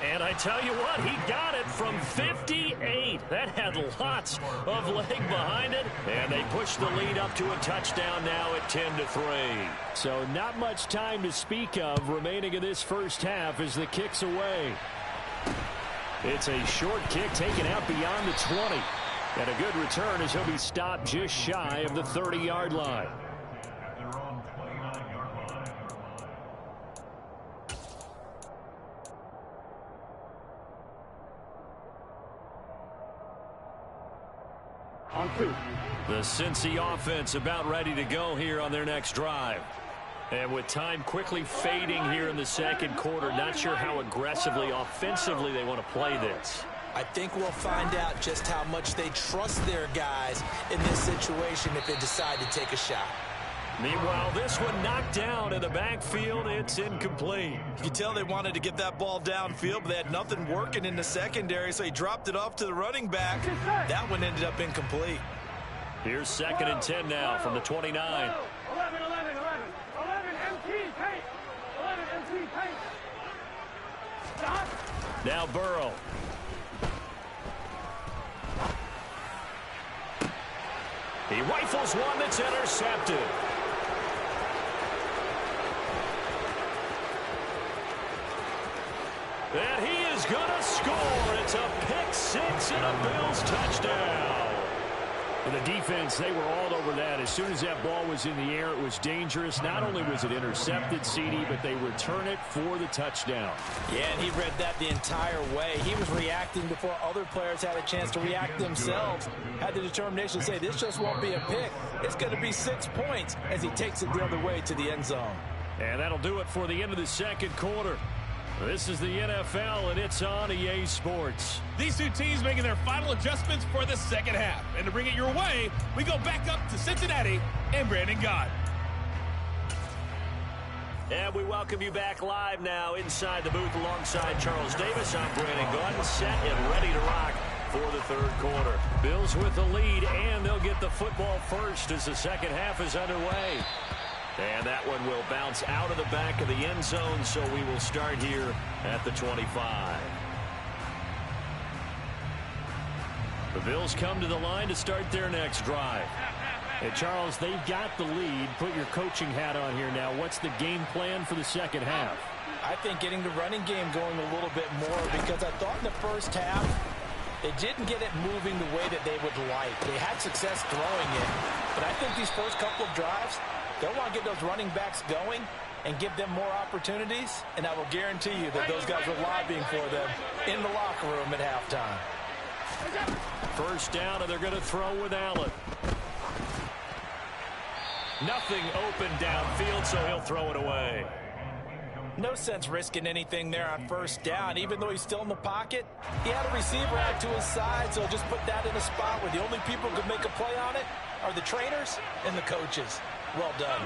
And I tell you what, he got it from 58. That had lots of leg behind it. And they push the lead up to a touchdown now at 10-3. So not much time to speak of remaining in this first half as the kick's away. It's a short kick taken out beyond the 20. And a good return as he'll be stopped just shy of the 30-yard line. On 2. The Cincy offense about ready to go here on their next drive. And with time quickly fading here in the second quarter, not sure how aggressively, offensively they want to play this. I think we'll find out just how much they trust their guys in this situation if they decide to take a shot. Meanwhile, this one knocked down in the backfield. It's incomplete. You can tell they wanted to get that ball downfield, but they had nothing working in the secondary, so he dropped it off to the running back. That one ended up incomplete. Here's 2nd and 10 now from the 29. 11 MT paint. 11 MT paint. Stop. Now Burrow. He rifles one that's intercepted. And he is going to score. It's a pick six and a Bills touchdown. And the defense, they were all over that. As soon as that ball was in the air, it was dangerous. Not only was it intercepted, CD, but they return it for the touchdown. Yeah, and he read that the entire way. He was reacting before other players had a chance to react themselves. Had the determination to say, this just won't be a pick. It's going to be 6 points as he takes it the other way to the end zone. And that'll do it for the end of the second quarter. This is the NFL, and it's on EA Sports. These two teams making their final adjustments for the second half. And to bring it your way, we go back up to Cincinnati and Brandon Gott. And we welcome you back live now inside the booth alongside Charles Davis. I'm Brandon Gott, set and ready to rock for the third quarter. Bills with the lead, and they'll get the football first as the second half is underway. And that one will bounce out of the back of the end zone, so we will start here at the 25. The Bills come to the line to start their next drive. And Charles, they've got the lead. Put your coaching hat on here now. What's the game plan for the second half? I think getting the running game going a little bit more, because I thought in the first half they didn't get it moving the way that they would like. They had success throwing it, but I think these first couple of drives, they'll want to get those running backs going and give them more opportunities, and I will guarantee you that those guys were lobbying for them in the locker room at halftime. First down, and they're going to throw with Allen. Nothing open downfield, so he'll throw it away. No sense risking anything there on first down. Even though he's still in the pocket, he had a receiver out to his side, so just put that in a spot where the only people who could make a play on it are the trainers and the coaches. Well done.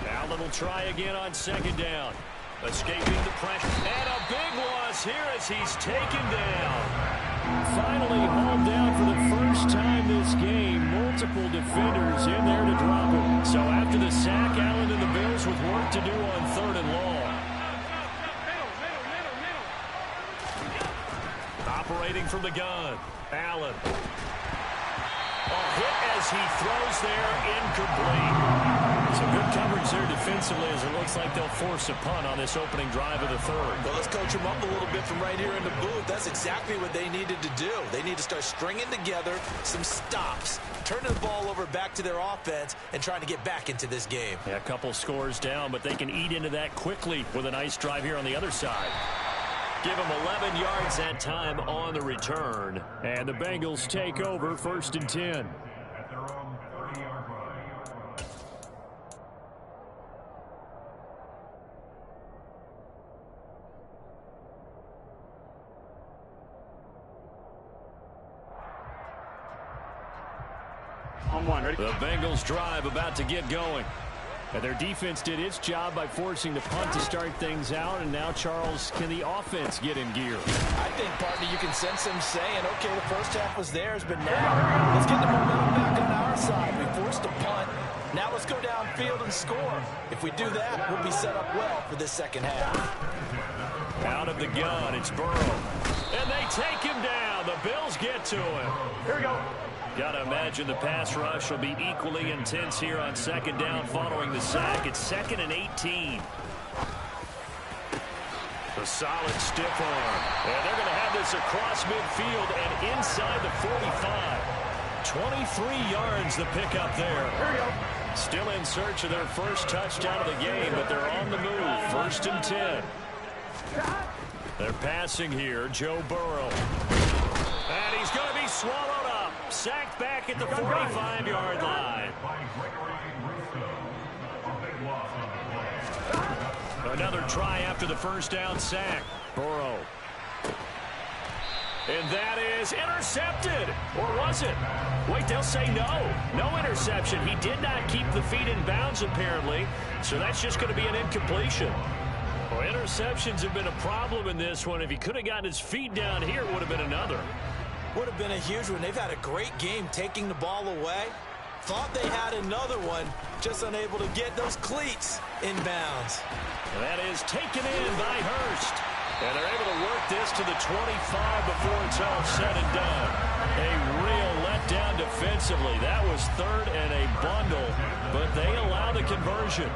Allen will try again on second down. Escaping the pressure. And a big loss here as he's taken down. Finally hauled down for the first time this game. Multiple defenders in there to drop him. So after the sack, Allen and the Bills with work to do on third and long. Operating from the gun, Allen. A hit as he throws there, incomplete. Some good coverage there defensively as it looks like they'll force a punt on this opening drive of the third. Well, let's coach them up a little bit from right here in the booth. That's exactly what they needed to do. They need to start stringing together some stops, turning the ball over back to their offense, and trying to get back into this game. Yeah, a couple scores down, but they can eat into that quickly with a nice drive here on the other side. Give them 11 yards that time on the return. And the Bengals take over 1st and 10. The Bengals drive about to get going. And their defense did its job by forcing the punt to start things out. And now, Charles, can the offense get in gear? I think, partner, you can sense them saying, okay, the first half was theirs, but now let's get the momentum back on our side. We forced a punt. Now let's go downfield and score. If we do that, we'll be set up well for this second half. Out of the gun, it's Burrow. And they take him down. The Bills get to him. Here we go. Got to imagine the pass rush will be equally intense here on second down following the sack. It's 2nd and 18. A solid stiff arm. And they're going to have this across midfield and inside the 45. 23 yards the pickup there. Here we go. Still in search of their first touchdown of the game, but they're on the move. 1st and 10. They're passing here. Joe Burrow. And he's going to be swallowed up. Sacked back at the 45-yard line. Another try after the first down sack. Burrow. And that is intercepted. Or was it? Wait, they'll say no. No interception. He did not keep the feet in bounds, apparently. So that's just going to be an incompletion. Well, interceptions have been a problem in this one. If he could have gotten his feet down here, it would have been another. Would have been a huge one. They've had a great game taking the ball away. Thought they had another one, just unable to get those cleats in bounds. That is taken in by Hurst. And they're able to work this to the 25 before it's all said and done. A real letdown defensively. That was third and a bundle, but they allow the conversion.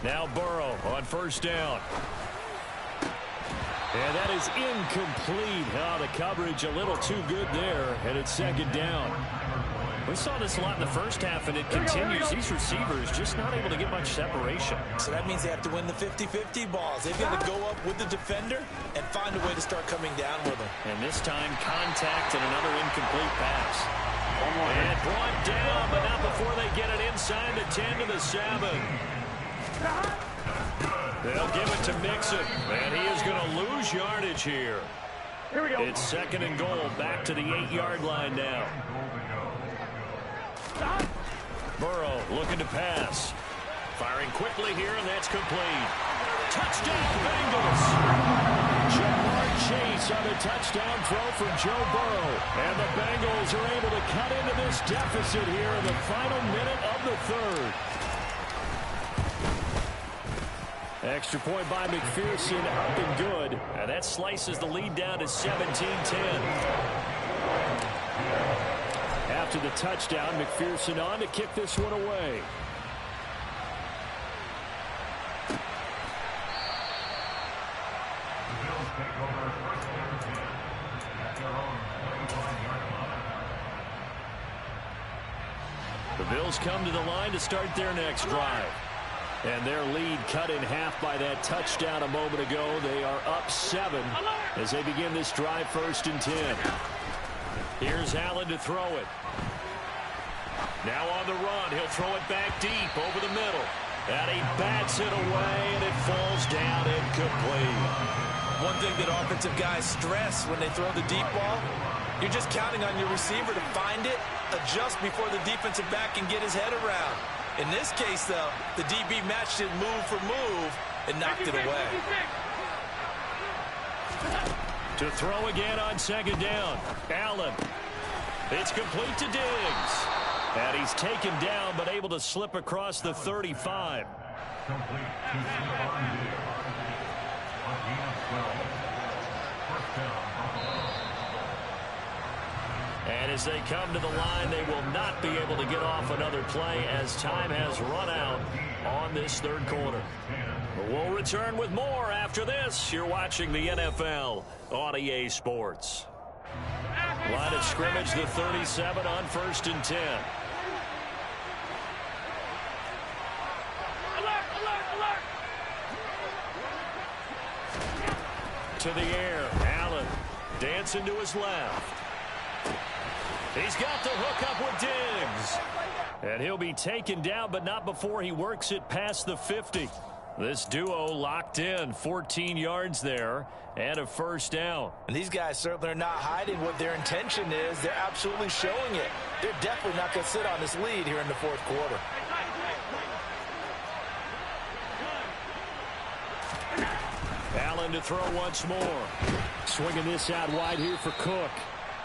Now Burrow on first down. And that is incomplete. The coverage a little too good there, and it's second down. We saw this a lot in the first half, and it continues. These receivers just not able to get much separation. So that means they have to win the 50-50 balls. They've got to go up with the defender and find a way to start coming down with them. And this time, contact and another incomplete pass. And brought down, but not before they get it inside the 10 to the 7. They'll give it to Mixon, and he is going to lose yardage here. Here we go. It's second and goal, back to the 8-yard line now. Burrow looking to pass. Firing quickly here, and that's complete. Touchdown, Bengals! Jamar Chase on a touchdown throw from Joe Burrow. And the Bengals are able to cut into this deficit here in the final minute of the third. Extra point by McPherson, up and good. And that slices the lead down to 17-10. After the touchdown, McPherson on to kick this one away. The Bills come to the line to start their next drive. And their lead cut in half by that touchdown a moment ago. They are up 7 as they begin this drive, first and 10. Here's Allen to throw it. Now on the run, he'll throw it back deep over the middle. And he bats it away, and it falls down incomplete. One thing that offensive guys stress when they throw the deep ball, you're just counting on your receiver to find it, adjust before the defensive back can get his head around. In this case, though, the DB matched it move for move and knocked it away. To throw again on second down. Allen. It's complete to Diggs. And he's taken down but able to slip across the 35. And as they come to the line, they will not be able to get off another play as time has run out on this third quarter. We'll return with more after this. You're watching the NFL on EA Sports. Line of scrimmage, the 37 on first and 10. To the air, Allen dancing to his left. He's got the hook up with Diggs. And he'll be taken down, but not before he works it past the 50. This duo locked in, 14 yards there, and a first down. And these guys certainly are not hiding what their intention is. They're absolutely showing it. They're definitely not going to sit on this lead here in the fourth quarter. Allen to throw once more. Swinging this out wide here for Cook.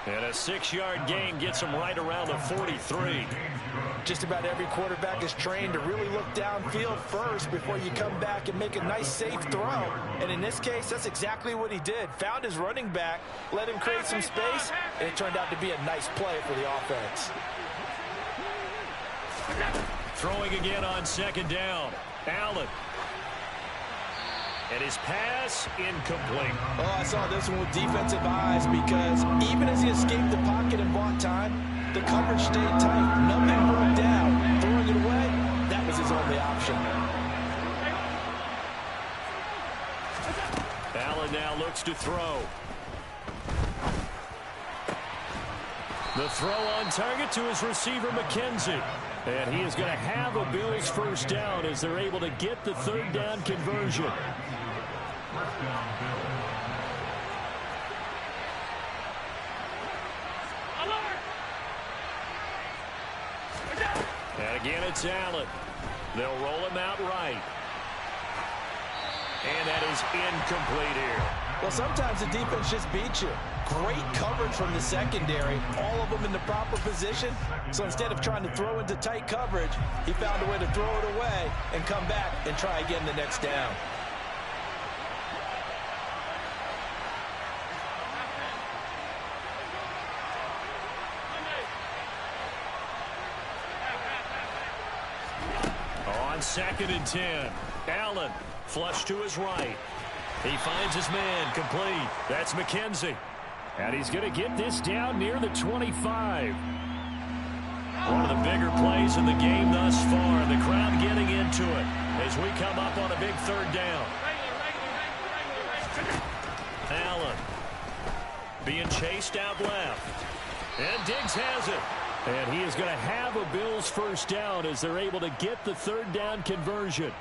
And a 6-yard gain gets him right around the 43. Just about every quarterback is trained to really look downfield first before you come back and make a nice, safe throw. And in this case, that's exactly what he did. Found his running back, let him create some space, and it turned out to be a nice play for the offense. Throwing again on second down. Allen. And his pass incomplete. Oh, I saw this one with defensive eyes because even as he escaped the pocket and bought time, the coverage stayed tight. Nothing broke down. Throwing it away, that was his only option. Allen now looks to throw. The throw on target to his receiver, McKenzie. And he is going to have a Bills first down as they're able to get the third down conversion. And again, it's Allen. They'll roll him out right. And that is incomplete here. Well, sometimes the defense just beats you. Great coverage from the secondary, all of them in the proper position. So instead of trying to throw into tight coverage, he found a way to throw it away and come back and try again the next down. On 2nd and 10, Allen flush to his right. He finds his man complete. That's McKenzie. And he's going to get this down near the 25. One of the bigger plays in the game thus far. The crowd getting into it as we come up on a big 3rd down. Allen being chased out left. And Diggs has it. And he is going to have a Bills 1st down as they're able to get the 3rd down conversion.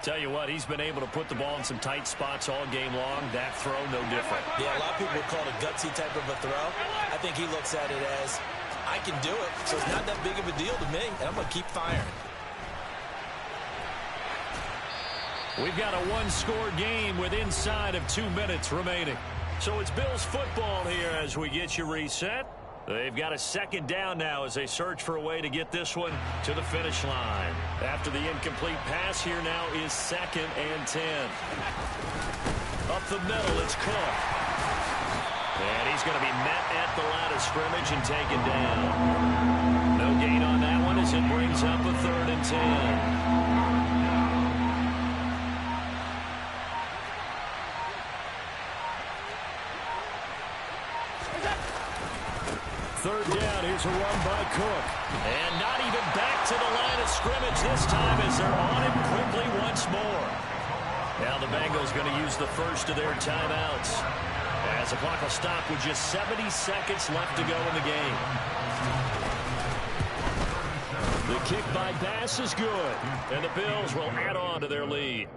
Tell you what, he's been able to put the ball in some tight spots all game long. That throw, no different. Yeah, a lot of people would call it a gutsy type of a throw. I think he looks at it as, I can do it, so it's not that big of a deal to me, and I'm going to keep firing. We've got a 1-score game with inside of 2 minutes remaining. So it's Bills football here as we get you reset. They've got a 2nd down now as they search for a way to get this one to the finish line. After the incomplete pass, here now is 2nd and 10. Up the middle, it's Cook. And he's going to be met at the line of scrimmage and taken down. No gain on that one as it brings up a 3rd and 10. 3rd down, here's a run by Cook. And not even back to the line of scrimmage this time as they're on him quickly once more. Now the Bengals going to use the first of their timeouts as the clock will stop with just 70 seconds left to go in the game. The kick by Bass is good, and the Bills will add on to their lead.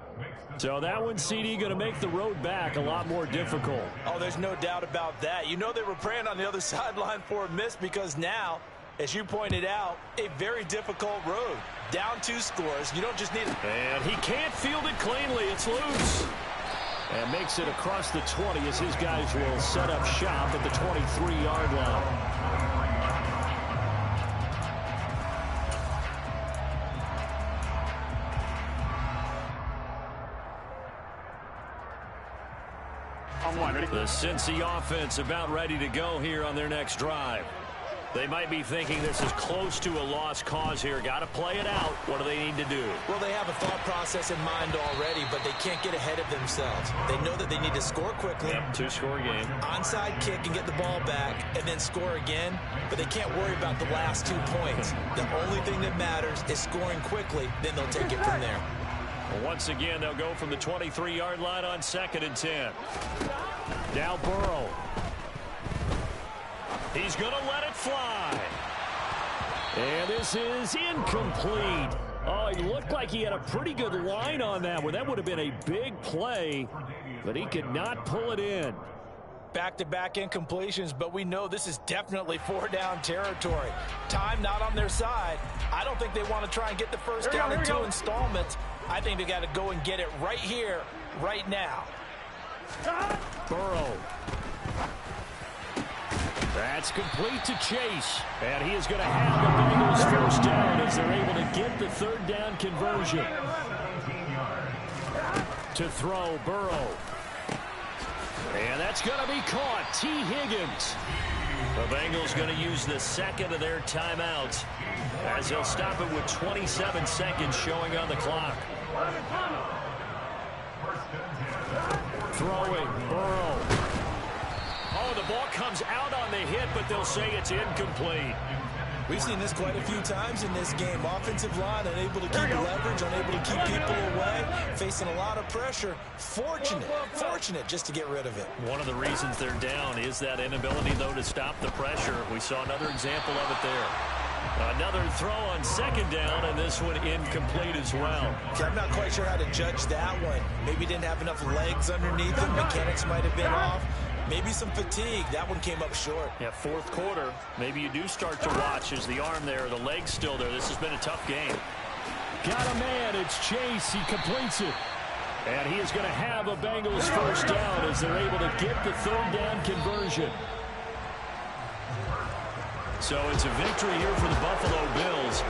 So that one, CD, going to make the road back a lot more difficult. Oh, there's no doubt about that. You know they were praying on the other sideline for a miss because now, as you pointed out, a very difficult road. Down 2 scores. You don't just need it. And he can't field it cleanly. It's loose. And makes it across the 20 as his guys will set up shop at the 23-yard line. The Cincy offense about ready to go here on their next drive. They might be thinking this is close to a lost cause here. Got to play it out. What do they need to do? Well, they have a thought process in mind already, but they can't get ahead of themselves. They know that they need to score quickly. Yep, 2-score game. Onside kick and get the ball back and then score again, but they can't worry about the last 2 points. The only thing that matters is scoring quickly, then they'll take it from there. Well, once again, they'll go from the 23-yard line on 2nd and 10. Now Burrow. He's going to let it fly. And this is incomplete. Oh, he looked like he had a pretty good line on that one. That would have been a big play, but he could not pull it in. Back-to-back incompletions, but we know this is definitely 4-down territory. Time not on their side. I don't think they want to try and get the first down in 2 installments. I think they got to go and get it right here, right now. Burrow. That's complete to Chase. And he is going to have the Bengals first down as they're able to get the 3rd down conversion. To throw, Burrow. And that's going to be caught. T. Higgins. The Bengals going to use the 2nd of their timeouts as they'll stop it with 27 seconds showing on the clock. Throwing, Burrow. Oh, the ball comes out on the hit, but they'll say it's incomplete. We've seen this quite a few times in this game. Offensive line unable to keep leverage, unable to keep people away, facing a lot of pressure. Fortunate just to get rid of it. One of the reasons they're down is that inability, though, to stop the pressure. We saw another example of it there. Another throw on second down, and this one incomplete as well. Okay, I'm not quite sure how to judge that one. Maybe didn't have enough legs underneath him. Mechanics might have been off. Maybe some fatigue. That one came up short. Yeah, fourth quarter. Maybe you do start to watch as the arm there, the leg's still there. This has been a tough game. Got a man. It's Chase. He completes it. And he is going to have a Bengals first down as they're able to get the third down conversion. So it's a victory here for the Buffalo Bills.